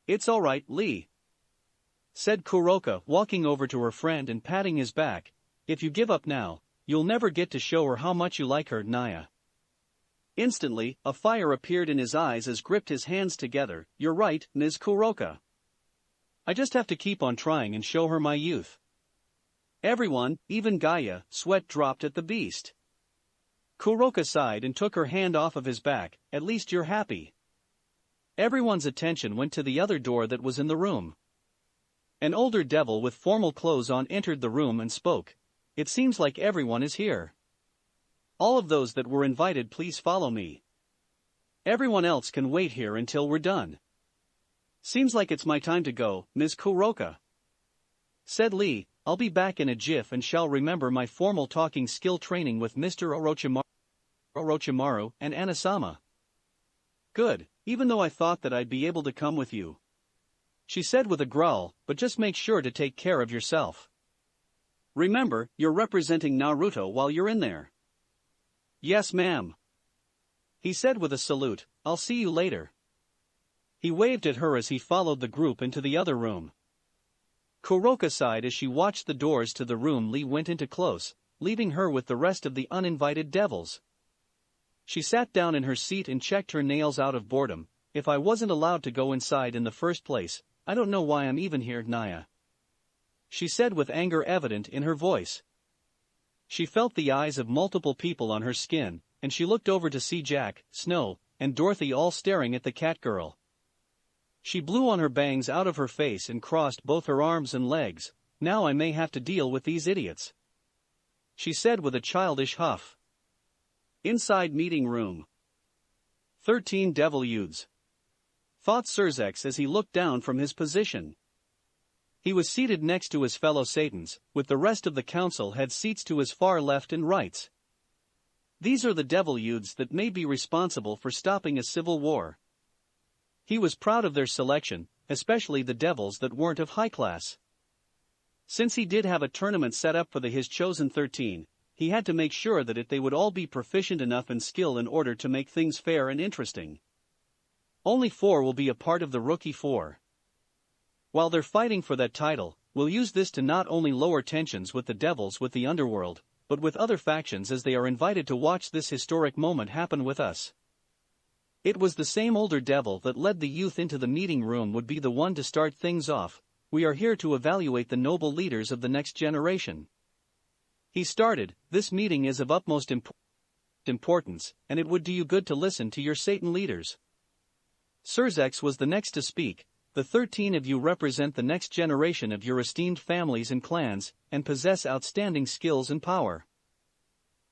"It's all right, Lee," said Kuroka, walking over to her friend and patting his back. "If you give up now, you'll never get to show her how much you like her, Naya." Instantly, a fire appeared in his eyes as gripped his hands together. "You're right, Ms. Kuroka. I just have to keep on trying and show her my youth." Everyone, even Gaia, sweat dropped at the beast. Kuroka sighed and took her hand off of his back. "At least you're happy." Everyone's attention went to the other door that was in the room. An older devil with formal clothes on entered the room and spoke. "It seems like everyone is here. All of those that were invited, please follow me. Everyone else can wait here until we're done." "Seems like it's my time to go, Ms. Kuroka," said Lee. "I'll be back in a jiff and shall remember my formal talking skill training with Mr. Orochimaru and Anasama." "Good, even though I thought that I'd be able to come with you," she said with a growl, "but just make sure to take care of yourself. Remember, you're representing Naruto while you're in there." "Yes, ma'am," he said with a salute. "I'll see you later." He waved at her as he followed the group into the other room. Kuroka sighed as she watched the doors to the room Lee went into close, leaving her with the rest of the uninvited devils. She sat down in her seat and checked her nails out of boredom. If I wasn't allowed to go inside in the first place, I don't know why I'm even here, Naya. She said with anger evident in her voice. She felt the eyes of multiple people on her skin, and she looked over to see Jack, Snow, and Dorothy all staring at the cat girl. She blew on her bangs out of her face and crossed both her arms and legs. Now I may have to deal with these idiots, she said with a childish huff. Inside meeting room. 13 devil youths, thought Surzex as he looked down from his position. He was seated next to his fellow Satans, with the rest of the council had seats to his far left and right. These are the devil youths that may be responsible for stopping a civil war. He was proud of their selection, especially the devils that weren't of high class. Since he did have a tournament set up for his chosen 13, he had to make sure that they would all be proficient enough in skill in order to make things fair and interesting. Only 4 will be a part of the rookie 4. While they're fighting for that title, we'll use this to not only lower tensions with the devils with the underworld, but with other factions as they are invited to watch this historic moment happen with us. It was the same older devil that led the youth into the meeting room would be the one to start things off. We are here to evaluate the noble leaders of the next generation. He started, this meeting is of utmost importance, and it would do you good to listen to your Satan leaders. Surzex was the next to speak. The 13 of you represent the next generation of your esteemed families and clans, and possess outstanding skills and power.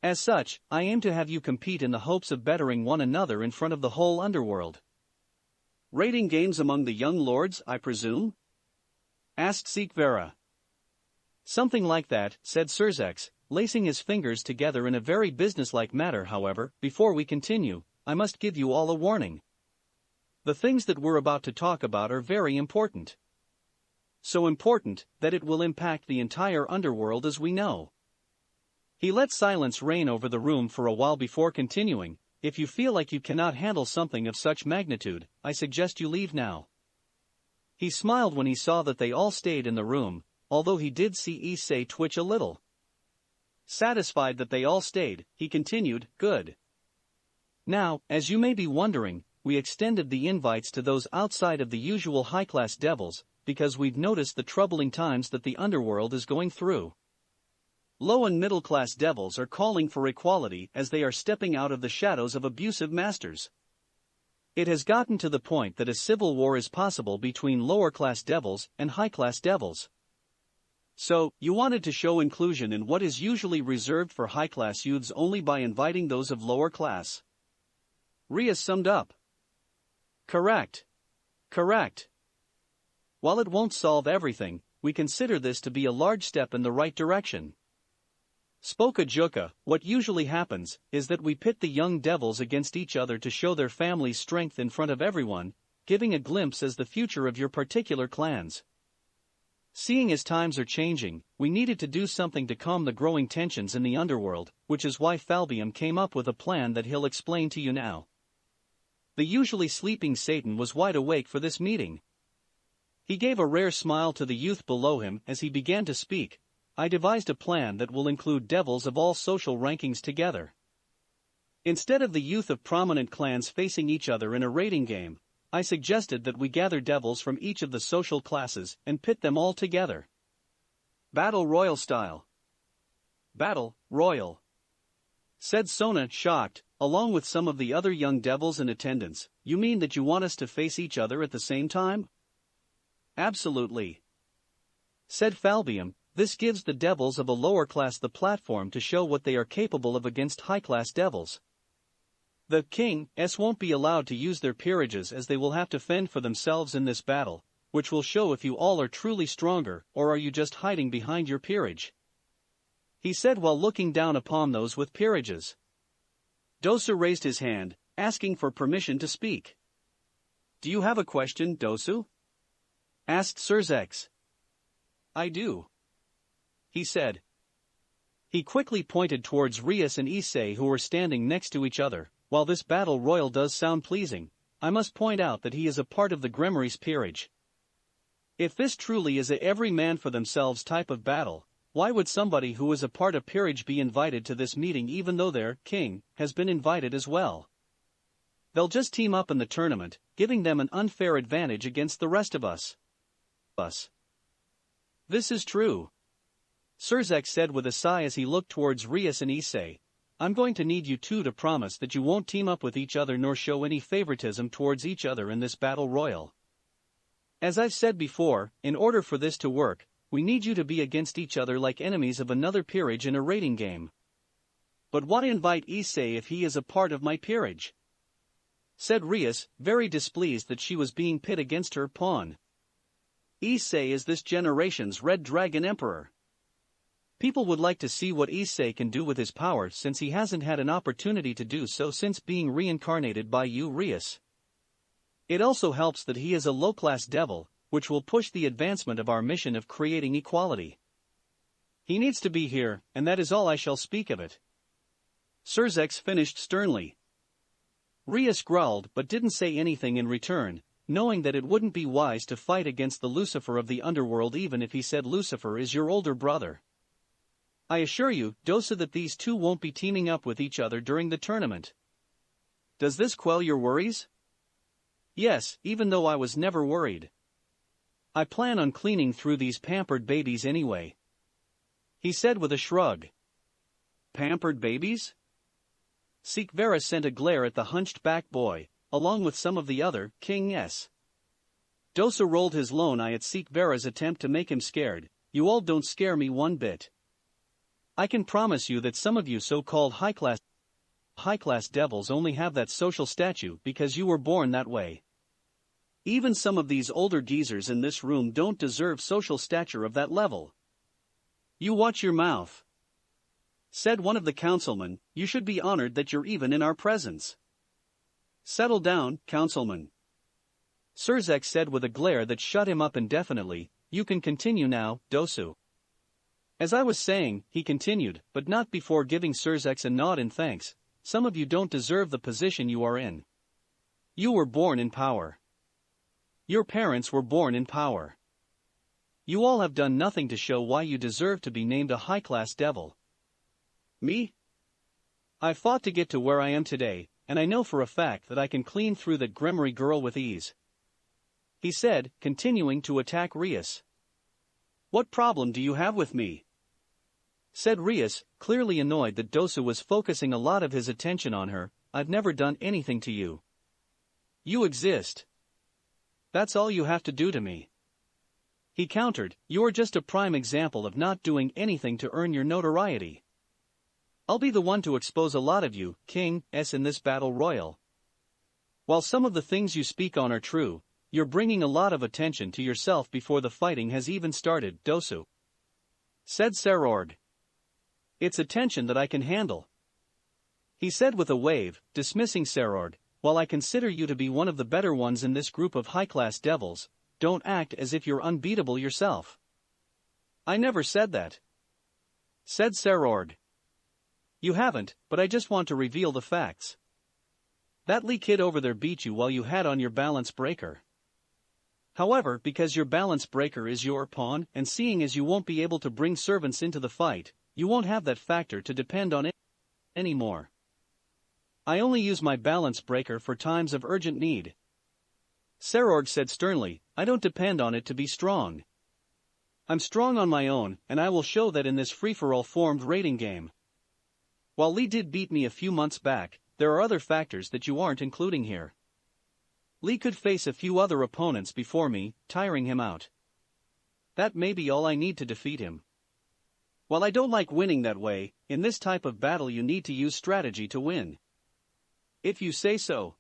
As such, I aim to have you compete in the hopes of bettering one another in front of the whole underworld. Rating games among the young lords, I presume? Asked Seekvera. Something like that, said Surzex, lacing his fingers together in a very businesslike manner. However, before we continue, I must give you all a warning. The things that we're about to talk about are very important. So important, that it will impact the entire underworld as we know. He let silence reign over the room for a while before continuing. If you feel like you cannot handle something of such magnitude, I suggest you leave now. He smiled when he saw that they all stayed in the room, although he did see Issei twitch a little. Satisfied that they all stayed, he continued, good. Now, as you may be wondering, we extended the invites to those outside of the usual high-class devils, because we've noticed the troubling times that the underworld is going through. Low and middle-class devils are calling for equality as they are stepping out of the shadows of abusive masters. It has gotten to the point that a civil war is possible between lower-class devils and high-class devils. So, you wanted to show inclusion in what is usually reserved for high-class youths only by inviting those of lower class. Rias summed up. Correct. Correct. While it won't solve everything, we consider this to be a large step in the right direction. Spoke Ajuka, what usually happens, is that we pit the young devils against each other to show their family's strength in front of everyone, giving a glimpse as the future of your particular clans. Seeing as times are changing, we needed to do something to calm the growing tensions in the underworld, which is why Falbium came up with a plan that he'll explain to you now. The usually sleeping Satan was wide awake for this meeting. He gave a rare smile to the youth below him as he began to speak. I devised a plan that will include devils of all social rankings together. Instead of the youth of prominent clans facing each other in a rating game, I suggested that we gather devils from each of the social classes and pit them all together. Battle Royal style. Battle Royal, said Sona, shocked, along with some of the other young devils in attendance. You mean that you want us to face each other at the same time? Absolutely, said Falbium. This gives the devils of a lower class the platform to show what they are capable of against high-class devils. The kings won't be allowed to use their peerages as they will have to fend for themselves in this battle, which will show if you all are truly stronger or are you just hiding behind your peerage, he said while looking down upon those with peerages. Dosu raised his hand, asking for permission to speak. Do you have a question, Dosu? Asked Surzex. I do, he said. He quickly pointed towards Rias and Issei who were standing next to each other. While this battle royal does sound pleasing, I must point out that he is a part of the Grimory's peerage. If this truly is a every man for themselves type of battle, why would somebody who is a part of peerage be invited to this meeting even though their king has been invited as well? They'll just team up in the tournament, giving them an unfair advantage against the rest of us. This is true. Surzek said with a sigh as he looked towards Rias and Issei. I'm going to need you two to promise that you won't team up with each other nor show any favoritism towards each other in this battle royal. As I've said before, in order for this to work, we need you to be against each other like enemies of another peerage in a rating game. But why invite Issei if he is a part of my peerage? Said Rias, very displeased that she was being pit against her pawn. Issei is this generation's Red Dragon Emperor. People would like to see what Issei can do with his power since he hasn't had an opportunity to do so since being reincarnated by you, Rias. It also helps that he is a low-class devil, which will push the advancement of our mission of creating equality. He needs to be here, and that is all I shall speak of it. Surzek finished sternly. Rias growled but didn't say anything in return, knowing that it wouldn't be wise to fight against the Lucifer of the underworld even if he said Lucifer is your older brother. I assure you, Dosa, that these two won't be teaming up with each other during the tournament. Does this quell your worries? Yes, even though I was never worried. I plan on cleaning through these pampered babies anyway. He said with a shrug. Pampered babies? Sikvera sent a glare at the hunched-back boy, along with some of the other Kings. Dosa rolled his lone eye at Sikvera's attempt to make him scared. You all don't scare me one bit. I can promise you that some of you so-called high-class devils only have that social statue because you were born that way. Even some of these older geezers in this room don't deserve social stature of that level. You watch your mouth. Said one of the councilmen, you should be honored that you're even in our presence. Settle down, councilman. Surzek said with a glare that shut him up indefinitely. You can continue now, Dosu. As I was saying, he continued, but not before giving Surzek a nod in thanks. Some of you don't deserve the position you are in. You were born in power. Your parents were born in power. You all have done nothing to show why you deserve to be named a high-class devil. Me? I fought to get to where I am today, and I know for a fact that I can clean through that Gremory girl with ease. He said, continuing to attack Rias. What problem do you have with me? Said Rias, clearly annoyed that Dosa was focusing a lot of his attention on her. I've never done anything to you. You exist. That's all you have to do to me. He countered, you're just a prime example of not doing anything to earn your notoriety. I'll be the one to expose a lot of you, Kings, in this battle royal. While some of the things you speak on are true, you're bringing a lot of attention to yourself before the fighting has even started, Dosu. Said Serord. It's attention that I can handle. He said with a wave, dismissing Serord, while I consider you to be one of the better ones in this group of high-class devils, don't act as if you're unbeatable yourself. I never said that. Said Serord. You haven't, but I just want to reveal the facts. That Lee kid over there beat you while you had on your balance breaker. However, because your balance breaker is your pawn, and seeing as you won't be able to bring servants into the fight, you won't have that factor to depend on anymore. I only use my balance breaker for times of urgent need. Serord said sternly, I don't depend on it to be strong. I'm strong on my own, and I will show that in this free-for-all formed rating game. While Lee did beat me a few months back, there are other factors that you aren't including here. Lee could face a few other opponents before me, tiring him out. That may be all I need to defeat him. While I don't like winning that way, in this type of battle you need to use strategy to win. If you say so.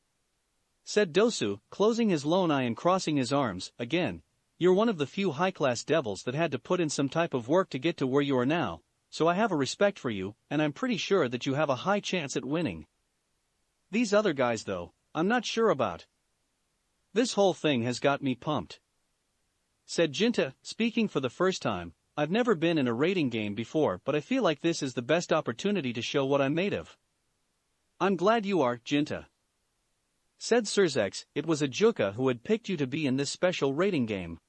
Said Dosu, closing his lone eye and crossing his arms. Again, you're one of the few high-class devils that had to put in some type of work to get to where you are now, so I have a respect for you, and I'm pretty sure that you have a high chance at winning. These other guys though, I'm not sure about. This whole thing has got me pumped. Said Jinta, speaking for the first time. I've never been in a rating game before, but I feel like this is the best opportunity to show what I'm made of. I'm glad you are, Jinta. Said Surzek, it was a Juka who had picked you to be in this special rating game.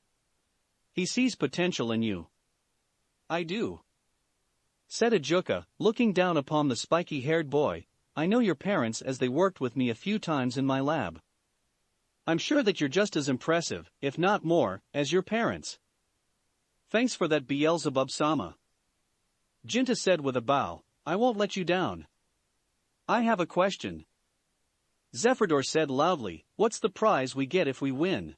He sees potential in you. I do. Said Ajuka, looking down upon the spiky-haired boy. I know your parents as they worked with me a few times in my lab. I'm sure that you're just as impressive, if not more, as your parents. Thanks for that, Beelzebub-sama. Jinta said with a bow. I won't let you down. I have a question. Zephyrdor said loudly, what's the prize we get if we win?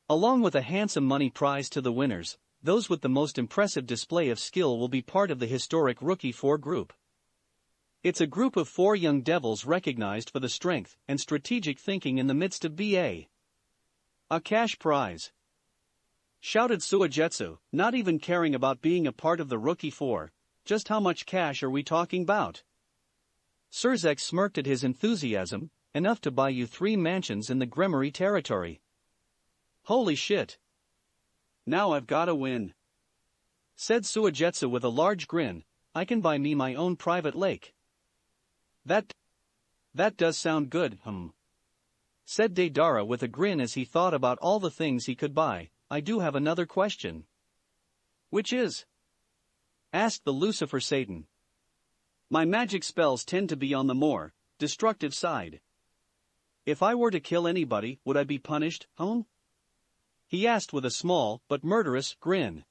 Along with a handsome money prize to the winners, those with the most impressive display of skill will be part of the historic Rookie 4 group. It's a group of 4 young devils recognized for the strength and strategic thinking in the midst of BA. A cash prize. Shouted Suigetsu, not even caring about being a part of the Rookie 4. Just how much cash are we talking about? Surzek smirked at his enthusiasm, enough to buy you 3 mansions in the Gremory territory. Holy shit. Now I've gotta win. Said Suigetsu with a large grin, I can buy me my own private lake. That does sound good, said Deidara with a grin as he thought about all the things he could buy. I do have another question. Which is? Asked the Lucifer Satan. My magic spells tend to be on the more destructive side. If I were to kill anybody, would I be punished, He asked with a small but murderous grin.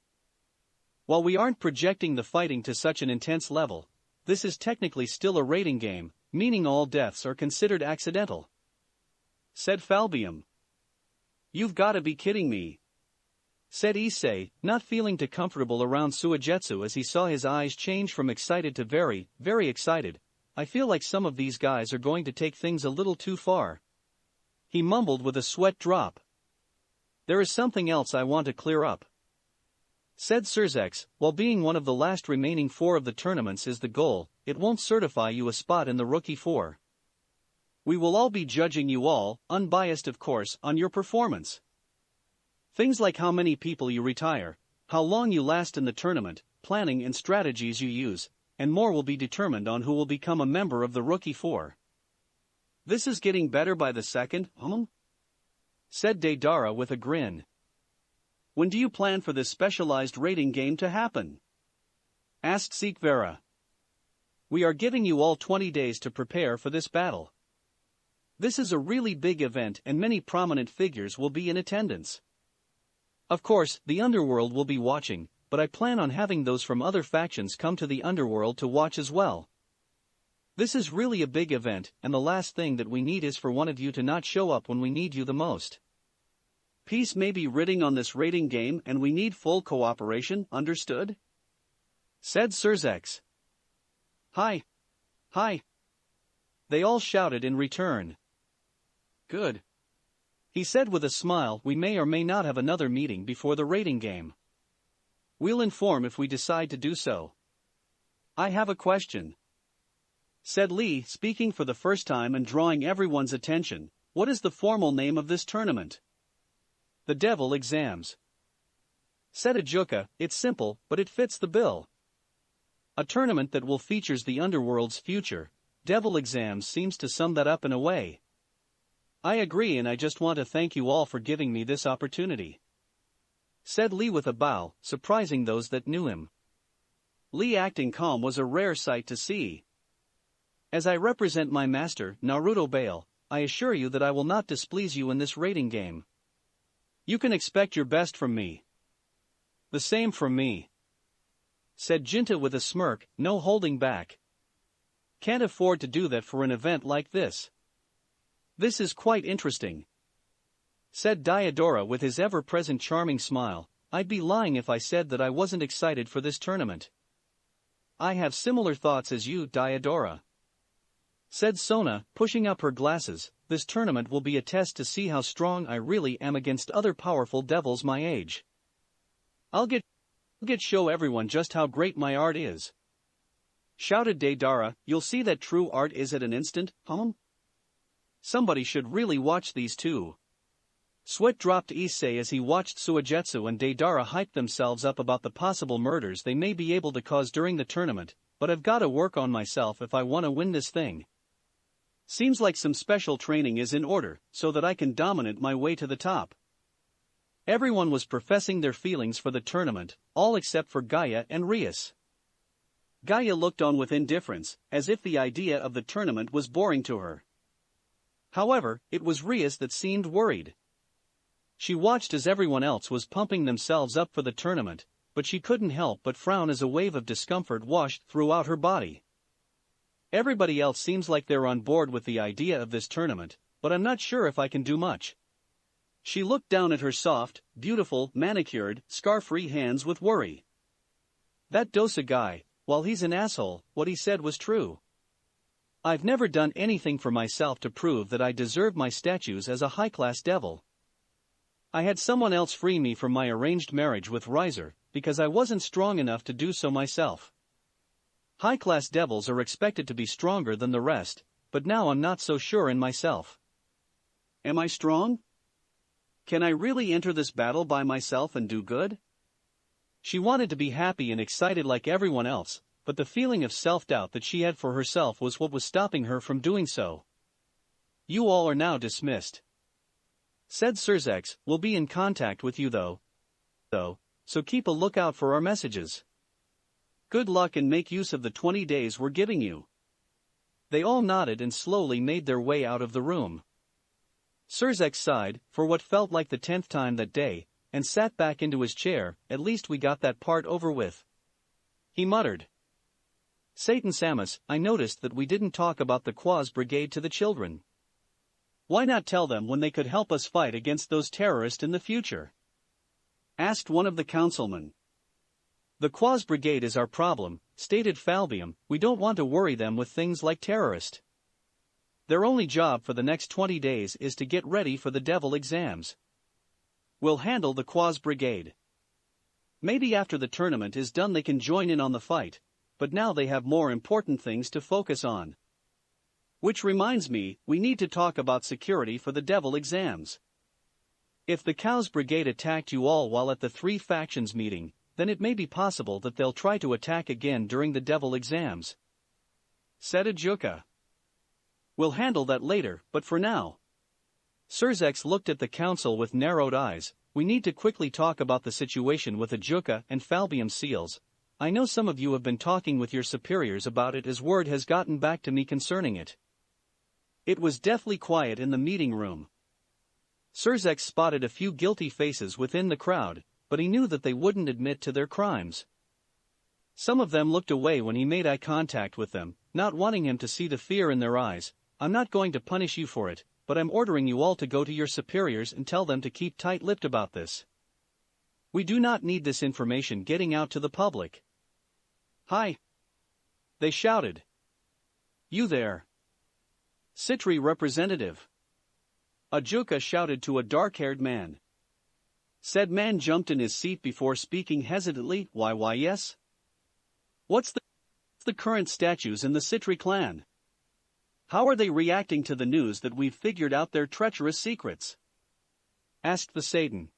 While we aren't projecting the fighting to such an intense level, this is technically still a rating game, meaning all deaths are considered accidental. Said Falbium. You've gotta be kidding me. Said Issei, not feeling too comfortable around Suigetsu as he saw his eyes change from excited to very, very excited. I feel like some of these guys are going to take things a little too far. He mumbled with a sweat drop. There is something else I want to clear up. Said Surzex, while being one of the last remaining 4 of the tournaments is the goal, it won't certify you a spot in the Rookie 4. We will all be judging you all, unbiased of course, on your performance. Things like how many people you retire, how long you last in the tournament, planning and strategies you use, and more will be determined on who will become a member of the Rookie 4. This is getting better by the second, said Deidara with a grin. When do you plan for this specialized rating game to happen? Asked Seekvera. We are giving you all 20 days to prepare for this battle. This is a really big event and many prominent figures will be in attendance. Of course, the Underworld will be watching, but I plan on having those from other factions come to the Underworld to watch as well. This is really a big event, and the last thing that we need is for one of you to not show up when we need you the most. Peace may be written on this rating game and we need full cooperation, understood? Said Surzex. Hi. They all shouted in return. Good. He said with a smile, we may or may not have another meeting before the rating game. We'll inform if we decide to do so. I have a question. Said Lee, speaking for the first time and drawing everyone's attention. What is the formal name of this tournament? The Devil Exams. Said Ajuka, it's simple, but it fits the bill. A tournament that will features the Underworld's future. Devil Exams seems to sum that up in a way. I agree, and I just want to thank you all for giving me this opportunity. Said Lee with a bow, surprising those that knew him. Lee acting calm was a rare sight to see. As I represent my master, Naruto Bael, I assure you that I will not displease you in this rating game. You can expect your best from me. The same from me. Said Jinta with a smirk, no holding back. Can't afford to do that for an event like this. This is quite interesting. Said Diodora with his ever-present charming smile. I'd be lying if I said that I wasn't excited for this tournament. I have similar thoughts as you, Diodora. Said Sona, pushing up her glasses. This tournament will be a test to see how strong I really am against other powerful devils my age. I'll show everyone just how great my art is. Shouted Deidara, you'll see that true art is at an instant, Somebody should really watch these two. Sweat dropped Issei as he watched Suigetsu and Deidara hype themselves up about the possible murders they may be able to cause during the tournament, but I've gotta work on myself if I want to win this thing. Seems like some special training is in order, so that I can dominate my way to the top. Everyone was professing their feelings for the tournament, all except for Gaia and Rias. Gaia looked on with indifference, as if the idea of the tournament was boring to her. However, it was Rias that seemed worried. She watched as everyone else was pumping themselves up for the tournament, but she couldn't help but frown as a wave of discomfort washed throughout her body. Everybody else seems like they're on board with the idea of this tournament, but I'm not sure if I can do much. She looked down at her soft, beautiful, manicured, scar-free hands with worry. That Dosa guy, while he's an asshole, what he said was true. I've never done anything for myself to prove that I deserve my statues as a high-class devil. I had someone else free me from my arranged marriage with Riser, because I wasn't strong enough to do so myself. High-class devils are expected to be stronger than the rest, but now I'm not so sure in myself. Am I strong? Can I really enter this battle by myself and do good? She wanted to be happy and excited like everyone else, but the feeling of self-doubt that she had for herself was what was stopping her from doing so. You all are now dismissed. Said Surzex, we'll be in contact with you though, so keep a lookout for our messages. Good luck and make use of the 20 days we're giving you. They all nodded and slowly made their way out of the room. Surzex sighed, for what felt like the 10th time that day, and sat back into his chair. At least we got that part over with. He muttered. Satan Samus, I noticed that we didn't talk about the Quaz Brigade to the children. Why not tell them when they could help us fight against those terrorists in the future? Asked one of the councilmen. The Quaz Brigade is our problem, stated Falbium. We don't want to worry them with things like terrorist. Their only job for the next 20 days is to get ready for the devil exams. We'll handle the Quaz Brigade. Maybe after the tournament is done they can join in on the fight, but now they have more important things to focus on. Which reminds me, we need to talk about security for the devil exams. If the Cows Brigade attacked you all while at the three factions meeting, then it may be possible that they'll try to attack again during the devil exams. Said Ajuka. We'll handle that later, but for now. Surzex looked at the council with narrowed eyes. We need to quickly talk about the situation with Ajuka and Falbium seals. I know some of you have been talking with your superiors about it as word has gotten back to me concerning it. It was deathly quiet in the meeting room. Surzex spotted a few guilty faces within the crowd, but he knew that they wouldn't admit to their crimes. Some of them looked away when he made eye contact with them, not wanting him to see the fear in their eyes. I'm not going to punish you for it, but I'm ordering you all to go to your superiors and tell them to keep tight-lipped about this. We do not need this information getting out to the public. Hi! They shouted. You there! Citri representative. Ajuka shouted to a dark-haired man. Said man jumped in his seat before speaking hesitantly. Why yes? What's the current status in the Citri clan? How are they reacting to the news that we've figured out their treacherous secrets? Asked the Satan.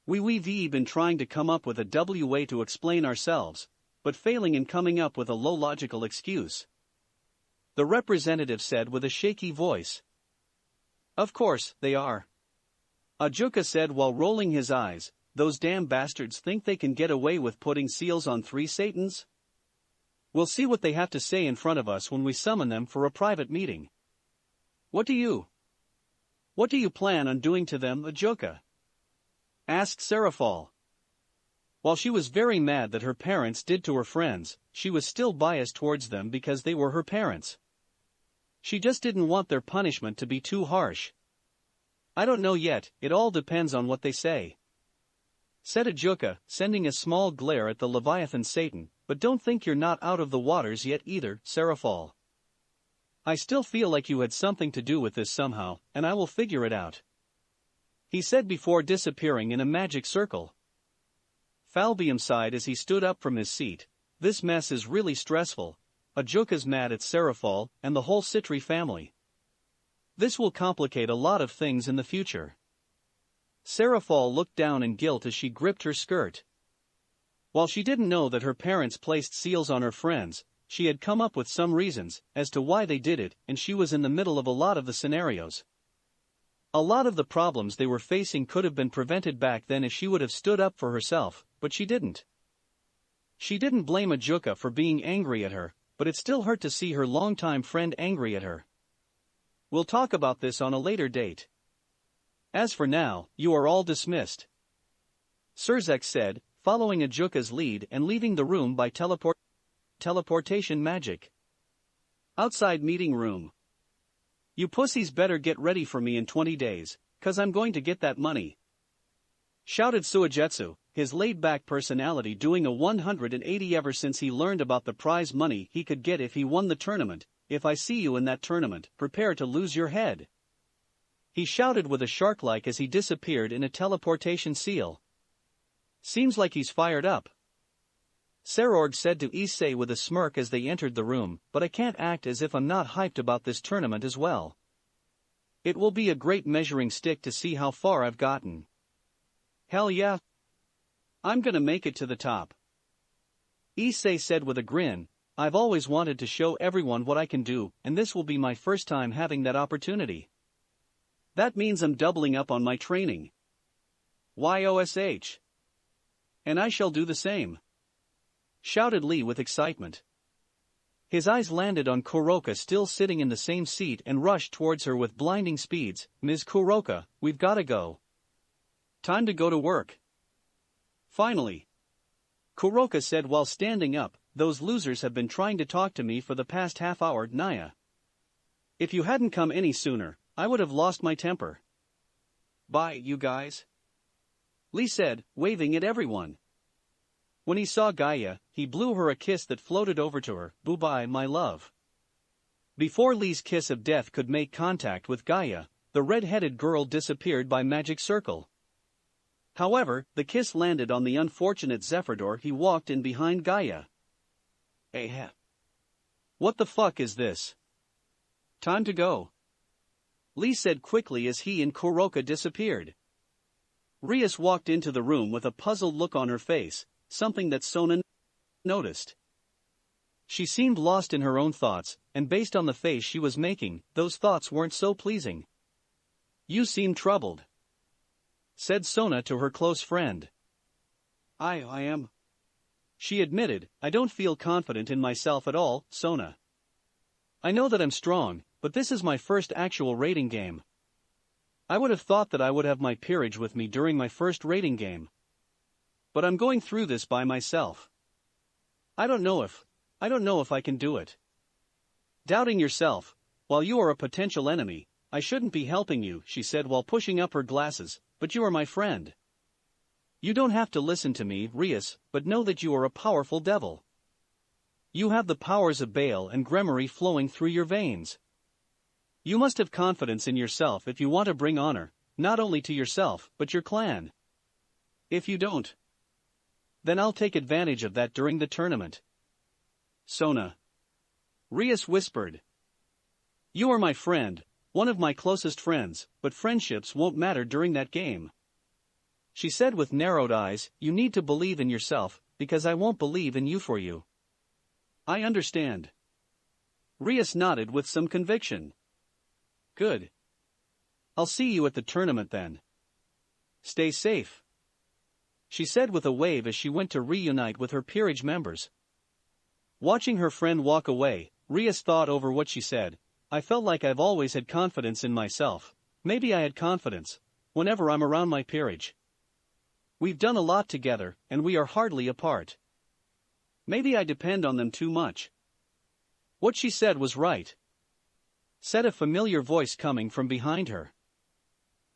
We've been trying to come up with a way to explain ourselves, but failing in coming up with a logical excuse. The representative said with a shaky voice. Of course, they are. Ajuka said while rolling his eyes, those damn bastards think they can get away with putting seals on 3 Satans? We'll see what they have to say in front of us when we summon them for a private meeting. What do you plan on doing to them, Ajuka? Asked Seraphal. While she was very mad that her parents did to her friends, she was still biased towards them because they were her parents. She just didn't want their punishment to be too harsh. I don't know yet, it all depends on what they say. Said Ajuka, sending a small glare at the Leviathan Satan, but don't think you're not out of the waters yet either, Seraphal. I still feel like you had something to do with this somehow, and I will figure it out. He said before disappearing in a magic circle. Falbium sighed as he stood up from his seat. This mess is really stressful. Ajuka's mad at Seraphal and the whole Citri family. This will complicate a lot of things in the future. Seraphal looked down in guilt as she gripped her skirt. While she didn't know that her parents placed seals on her friends, she had come up with some reasons as to why they did it, and she was in the middle of a lot of the scenarios. A lot of the problems they were facing could have been prevented back then if she would have stood up for herself, but she didn't. She didn't blame Ajuka for being angry at her, but it still hurt to see her longtime friend angry at her. We'll talk about this on a later date. As for now, you are all dismissed, Surzek said, following Ajuka's lead and leaving the room by teleportation magic. Outside meeting room. You pussies better get ready for me in 20 days, 'cause I'm going to get that money, shouted Suigetsu, his laid-back personality doing a 180 ever since he learned about the prize money he could get if he won the tournament. If I see you in that tournament, prepare to lose your head, he shouted with a shark-like as he disappeared in a teleportation seal. Seems like he's fired up, Sarorg said to Issei with a smirk as they entered the room, but I can't act as if I'm not hyped about this tournament as well. It will be a great measuring stick to see how far I've gotten. Hell yeah. I'm gonna make it to the top, Issei said with a grin. I've always wanted to show everyone what I can do, and this will be my first time having that opportunity. That means I'm doubling up on my training. YOSH. And I shall do the same, shouted Lee with excitement. His eyes landed on Kuroka still sitting in the same seat and rushed towards her with blinding speeds. Ms. Kuroka, we've gotta go. Time to go to work. Finally, Kuroka said while standing up, those losers have been trying to talk to me for the past half hour, Naya. If you hadn't come any sooner, I would have lost my temper. Bye, you guys, Lee said, waving at everyone. When he saw Gaia, he blew her a kiss that floated over to her. Bye-bye, my love. Before Lee's kiss of death could make contact with Gaia, the red-headed girl disappeared by magic circle. However, the kiss landed on the unfortunate Zephyrdor. He walked in behind Gaia. Hey, what the fuck is this? Time to go, Lee said quickly as he and Kuroka disappeared. Rias walked into the room with a puzzled look on her face, something that Sona noticed. She seemed lost in her own thoughts, and based on the face she was making, those thoughts weren't so pleasing. You seem troubled, said Sona to her close friend. I am, she admitted. I don't feel confident in myself at all, Sona. I know that I'm strong, but this is my first actual rating game. I would have thought that I would have my peerage with me during my first rating game. But I'm going through this by myself. I don't know if I can do it. Doubting yourself, while you are a potential enemy, I shouldn't be helping you, she said while pushing up her glasses, but you are my friend. You don't have to listen to me, Rias, but know that you are a powerful devil. You have the powers of Bael and Gremory flowing through your veins. You must have confidence in yourself if you want to bring honor, not only to yourself, but your clan. If you don't, then I'll take advantage of that during the tournament. Sona, Rias whispered. You are my friend, one of my closest friends, but friendships won't matter during that game, she said with narrowed eyes. You need to believe in yourself, because I won't believe in you for you. I understand. Rias nodded with some conviction. Good. I'll see you at the tournament then. Stay safe, she said with a wave as she went to reunite with her peerage members. Watching her friend walk away, Rias thought over what she said. I felt like I've always had confidence in myself. Maybe I had confidence whenever I'm around my peerage. We've done a lot together, and we are hardly apart. Maybe I depend on them too much. What she said was right, said a familiar voice coming from behind her.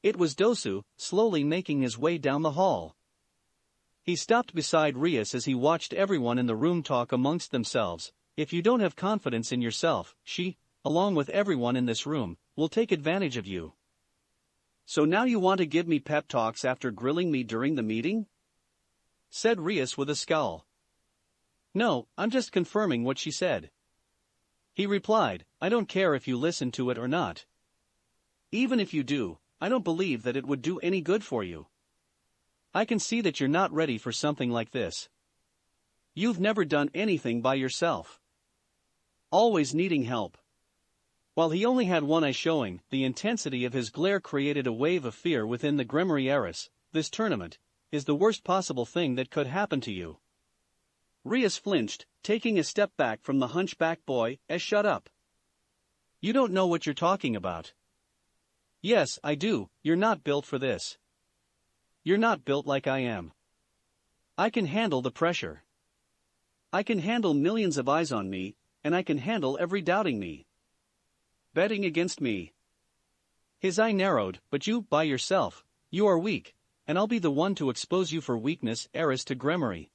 It was Dosu, slowly making his way down the hall. He stopped beside Rias as he watched everyone in the room talk amongst themselves. If you don't have confidence in yourself, she, along with everyone in this room, will take advantage of you. So now you want to give me pep talks after grilling me during the meeting? Said Rias with a scowl. No, I'm just confirming what she said, he replied. I don't care if you listen to it or not. Even if you do, I don't believe that it would do any good for you. I can see that you're not ready for something like this. You've never done anything by yourself, always needing help. While he only had one eye showing, the intensity of his glare created a wave of fear within the Gremory heiress. This tournament is the worst possible thing that could happen to you. Rias flinched, taking a step back from the hunchback boy. Shut up. You don't know what you're talking about. Yes, I do. You're not built for this. You're not built like I am. I can handle the pressure. I can handle millions of eyes on me, and I can handle every doubting me. Betting against me. His eye narrowed. But you, by yourself, you are weak, and I'll be the one to expose you for weakness. Heiress to Gremory.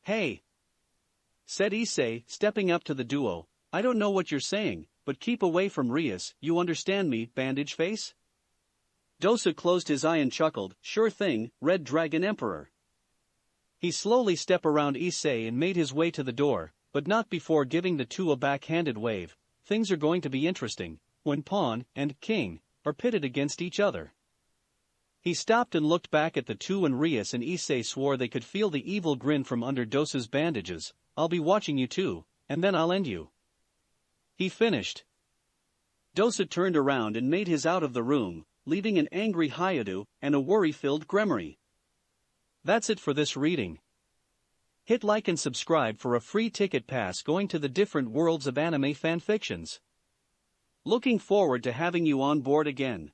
Hey, said Issei, stepping up to the duo. I don't know what you're saying, but keep away from Rias, you understand me, bandage face? Dosa closed his eye and chuckled. Sure thing, Red Dragon Emperor. He slowly stepped around Issei and made his way to the door, but not before giving the two a backhanded wave. Things are going to be interesting when Pawn and King are pitted against each other. He stopped and looked back at the two, and Rias and Issei swore they could feel the evil grin from under Dosa's bandages. I'll be watching you too, and then I'll end you. He finished. Dosa turned around and made his out of the room, leaving an angry Hayadu and a worry-filled Gremory. That's it for this reading. Hit like and subscribe for a free ticket pass going to the different worlds of anime fanfictions. Looking forward to having you on board again.